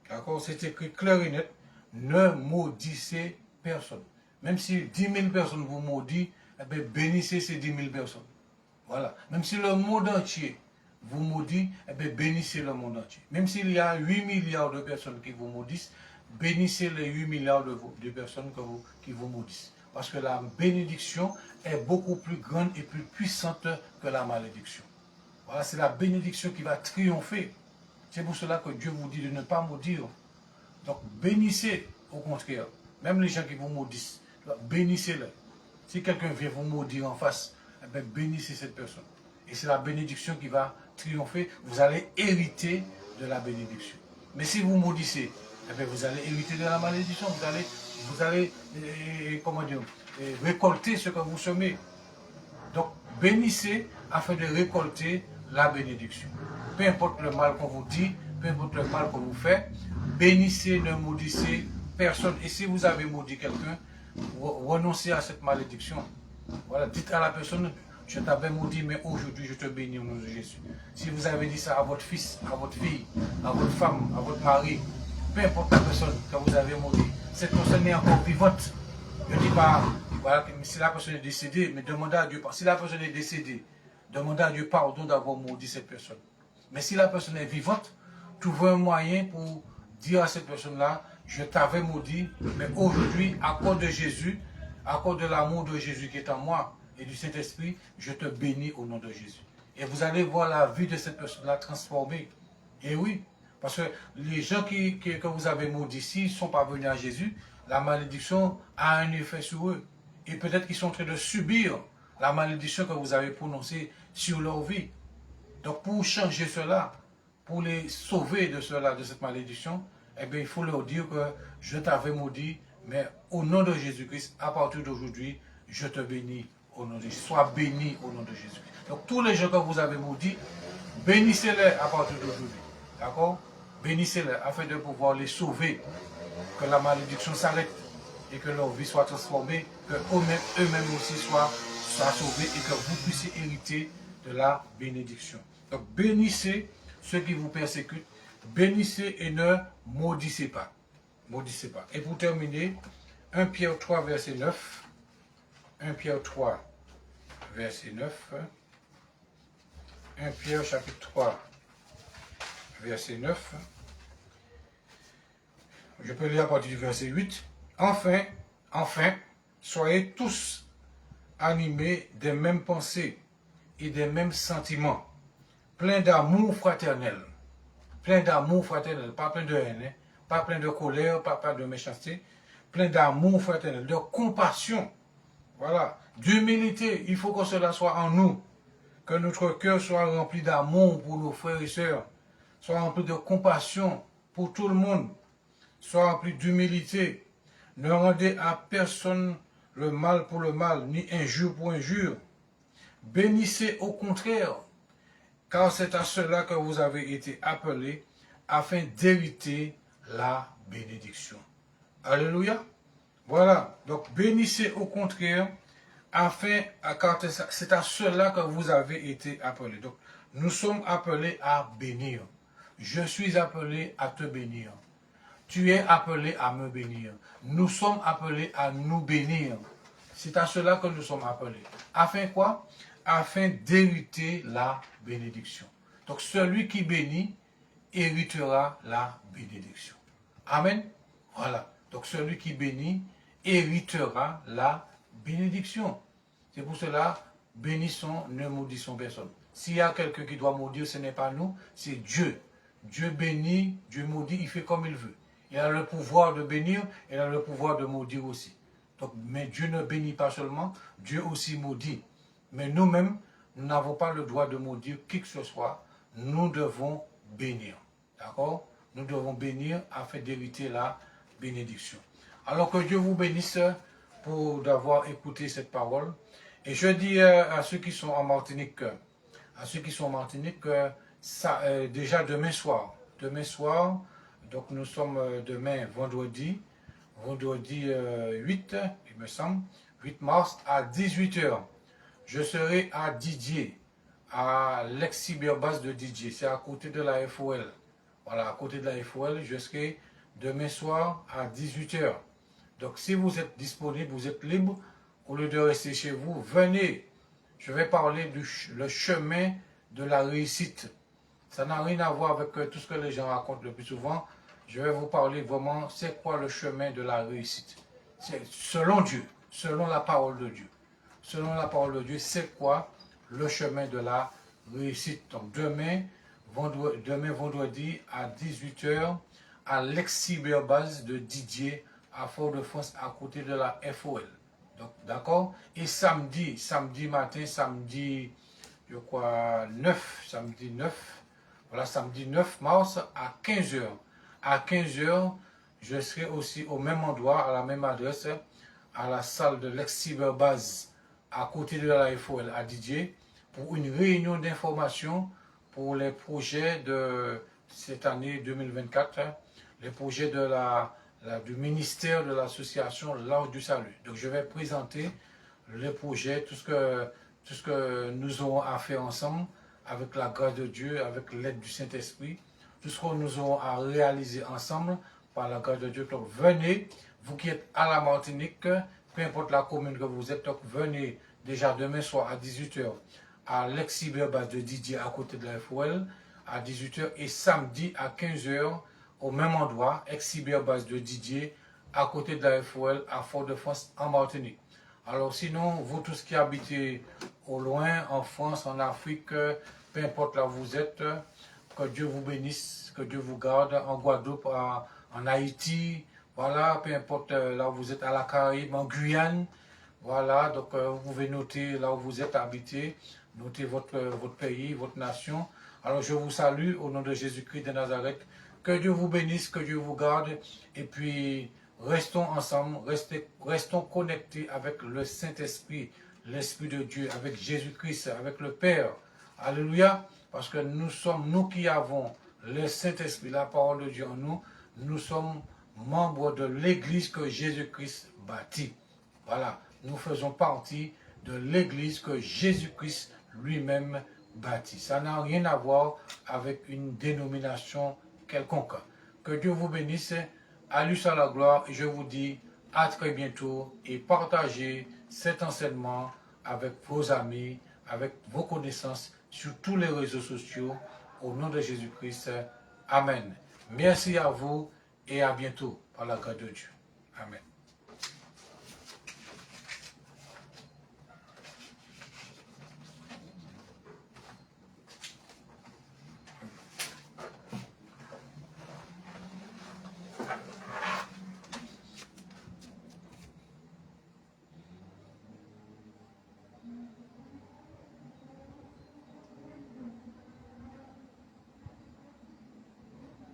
Speaker 1: D'accord? C'est écrit clair et net. Ne maudissez personne. Même si 10 000 personnes vous maudissent, eh bien, bénissez ces 10 000 personnes. Voilà. Même si le monde entier vous maudit, eh bien, bénissez le monde entier. Même s'il y a 8 milliards de personnes qui vous maudissent, bénissez les 8 milliards de personnes qui vous maudissent. Parce que la bénédiction est beaucoup plus grande et plus puissante que la malédiction. Voilà, c'est la bénédiction qui va triompher. C'est pour cela que Dieu vous dit de ne pas maudire. Donc, bénissez au contraire. Même les gens qui vous maudissent, bénissez-les. Si quelqu'un vient vous maudire en face, eh bien, bénissez cette personne. Et c'est la bénédiction qui va triompher. Vous allez hériter de la bénédiction. Mais si vous maudissez, eh bien, vous allez hériter de la malédiction. Vous allez récolter ce que vous semez. Donc, bénissez afin de récolter la bénédiction. Peu importe le mal qu'on vous dit, peu importe le mal qu'on vous fait, bénissez, ne maudissez personne. Et si vous avez maudit quelqu'un, renoncez à cette malédiction. Voilà, dites à la personne, je t'avais maudit, mais aujourd'hui je te bénis au nom de Jésus. Si vous avez dit ça à votre fils, à votre fille, à votre femme, à votre mari, peu importe la personne que vous avez maudit, cette personne est encore vivante. Je ne dis pas, voilà, si la personne est décédée, mais demandez à Dieu, si la personne est décédée, demandez à Dieu pardon d'avoir maudit cette personne. Mais si la personne est vivante, trouvez un moyen pour dire à cette personne-là, je t'avais maudit, mais aujourd'hui, à cause de Jésus, à cause de l'amour de Jésus qui est en moi et du Saint-Esprit, je te bénis au nom de Jésus. Et vous allez voir la vie de cette personne-là transformée. Et oui, parce que les gens que vous avez maudits, s'ils ne sont pas venus à Jésus, la malédiction a un effet sur eux. Et peut-être qu'ils sont en train de subir la malédiction que vous avez prononcée sur leur vie. Donc pour changer cela, pour les sauver de cela, de cette malédiction, eh bien il faut leur dire que je t'avais maudit, mais au nom de Jésus-Christ, à partir d'aujourd'hui, je te bénis au nom de Jésus. Sois béni au nom de Jésus. Donc tous les gens que vous avez maudits, bénissez-les à partir d'aujourd'hui. D'accord? Bénissez-les afin de pouvoir les sauver, que la malédiction s'arrête et que leur vie soit transformée, que eux-mêmes aussi soient sauvés et que vous puissiez hériter de la bénédiction. Donc bénissez ceux qui vous persécutent, bénissez et ne maudissez pas. Maudissez pas. Et pour terminer, 1 Pierre 3, verset 9. 1 Pierre 3, verset 9. 1 Pierre chapitre 3, verset 9. Je peux lire à partir du verset 8. Enfin, soyez tous animés des mêmes pensées et des mêmes sentiments, pleins d'amour fraternel. Plein d'amour fraternel, pas plein de haine, hein, pas plein de colère, pas de méchanceté, plein d'amour fraternel, de compassion, voilà, d'humilité. Il faut que cela soit en nous, que notre cœur soit rempli d'amour pour nos frères et sœurs, soit rempli de compassion pour tout le monde, soit rempli d'humilité. Ne rendez à personne le mal pour le mal, ni injure pour injure. Bénissez au contraire, car c'est à cela que vous avez été appelés, afin d'hériter la bénédiction. Alléluia. Voilà, donc bénissez au contraire, car c'est à cela que vous avez été appelés. Donc, nous sommes appelés à bénir. Je suis appelé à te bénir. Tu es appelé à me bénir. Nous sommes appelés à nous bénir. C'est à cela que nous sommes appelés. Afin quoi? Afin d'hériter la bénédiction. Donc celui qui bénit héritera la bénédiction. Amen. Voilà. Donc celui qui bénit héritera la bénédiction. C'est pour cela, bénissons, ne maudissons personne. S'il y a quelqu'un qui doit maudire, ce n'est pas nous, c'est Dieu. Dieu bénit, Dieu maudit, il fait comme il veut. Il a le pouvoir de bénir, il a le pouvoir de maudire aussi. Donc, mais Dieu ne bénit pas seulement, Dieu aussi maudit. Mais nous-mêmes, nous n'avons pas le droit de maudire qui que ce soit. Nous devons bénir. D'accord? Nous devons bénir afin d'hériter la bénédiction. Alors que Dieu vous bénisse pour d'avoir écouté cette parole. Et je dis à ceux qui sont en Martinique, déjà demain soir, donc nous sommes demain vendredi 8, il me semble, 8 mars à 18h. Je serai à Didier, à l'ex-cyberbase de Didier, c'est à côté de la FOL. Voilà, à côté de la FOL, je serai demain soir à 18h. Donc si vous êtes disponible, vous êtes libre, au lieu de rester chez vous, venez. Je vais parler le chemin de la réussite. Ça n'a rien à voir avec tout ce que les gens racontent le plus souvent. Je vais vous parler vraiment, c'est quoi le chemin de la réussite. C'est selon Dieu, selon la parole de Dieu. Selon la parole de Dieu, c'est quoi le chemin de la réussite. Donc demain vendredi à 18h, à l'ex-cyberbase de Didier, à Fort-de-France, à côté de la FOL. Donc, d'accord? Et samedi matin, je crois, samedi 9, voilà, samedi 9 mars à 15h. À 15h, je serai aussi au même endroit, à la même adresse, à la salle de l'ex-cyberbase, à côté de la FOL à Didier, pour une réunion d'information pour les projets de cette année 2024, les projets du ministère de l'association L'Arche du Salut. Donc je vais présenter les projets, tout ce que nous aurons à faire ensemble, avec la grâce de Dieu, avec l'aide du Saint-Esprit, tout ce que nous aurons à réaliser ensemble par la grâce de Dieu. Donc venez, vous qui êtes à la Martinique, peu importe la commune que vous êtes, donc venez déjà demain soir à 18h à l'ex-cyberbase de Didier à côté de la FOL à 18h et samedi à 15h au même endroit, ex-cyberbase de Didier à côté de la FOL à Fort-de-France en Martinique. Alors sinon, vous tous qui habitez au loin, en France, en Afrique, peu importe là où vous êtes, que Dieu vous bénisse, que Dieu vous garde, en Guadeloupe, en Haïti, voilà, peu importe là où vous êtes, à la Caraïbe, en Guyane, voilà, donc vous pouvez noter là où vous êtes habité, notez votre pays, votre nation. Alors je vous salue au nom de Jésus-Christ de Nazareth. Que Dieu vous bénisse, que Dieu vous garde. Et puis, restons ensemble, restons connectés avec le Saint-Esprit, l'Esprit de Dieu, avec Jésus-Christ, avec le Père. Alléluia. Parce que nous qui avons le Saint-Esprit, la parole de Dieu en nous, nous sommes membres de l'Église que Jésus-Christ bâtit. Voilà, nous faisons partie de l'Église que Jésus-Christ lui-même bâtit. Ça n'a rien à voir avec une dénomination quelconque. Que Dieu vous bénisse, à lui soit la gloire, et je vous dis à très bientôt et partagez cet enseignement avec vos amis, avec vos connaissances sur tous les réseaux sociaux, au nom de Jésus-Christ. Amen. Merci à vous et à bientôt par la grâce de Dieu. Amen.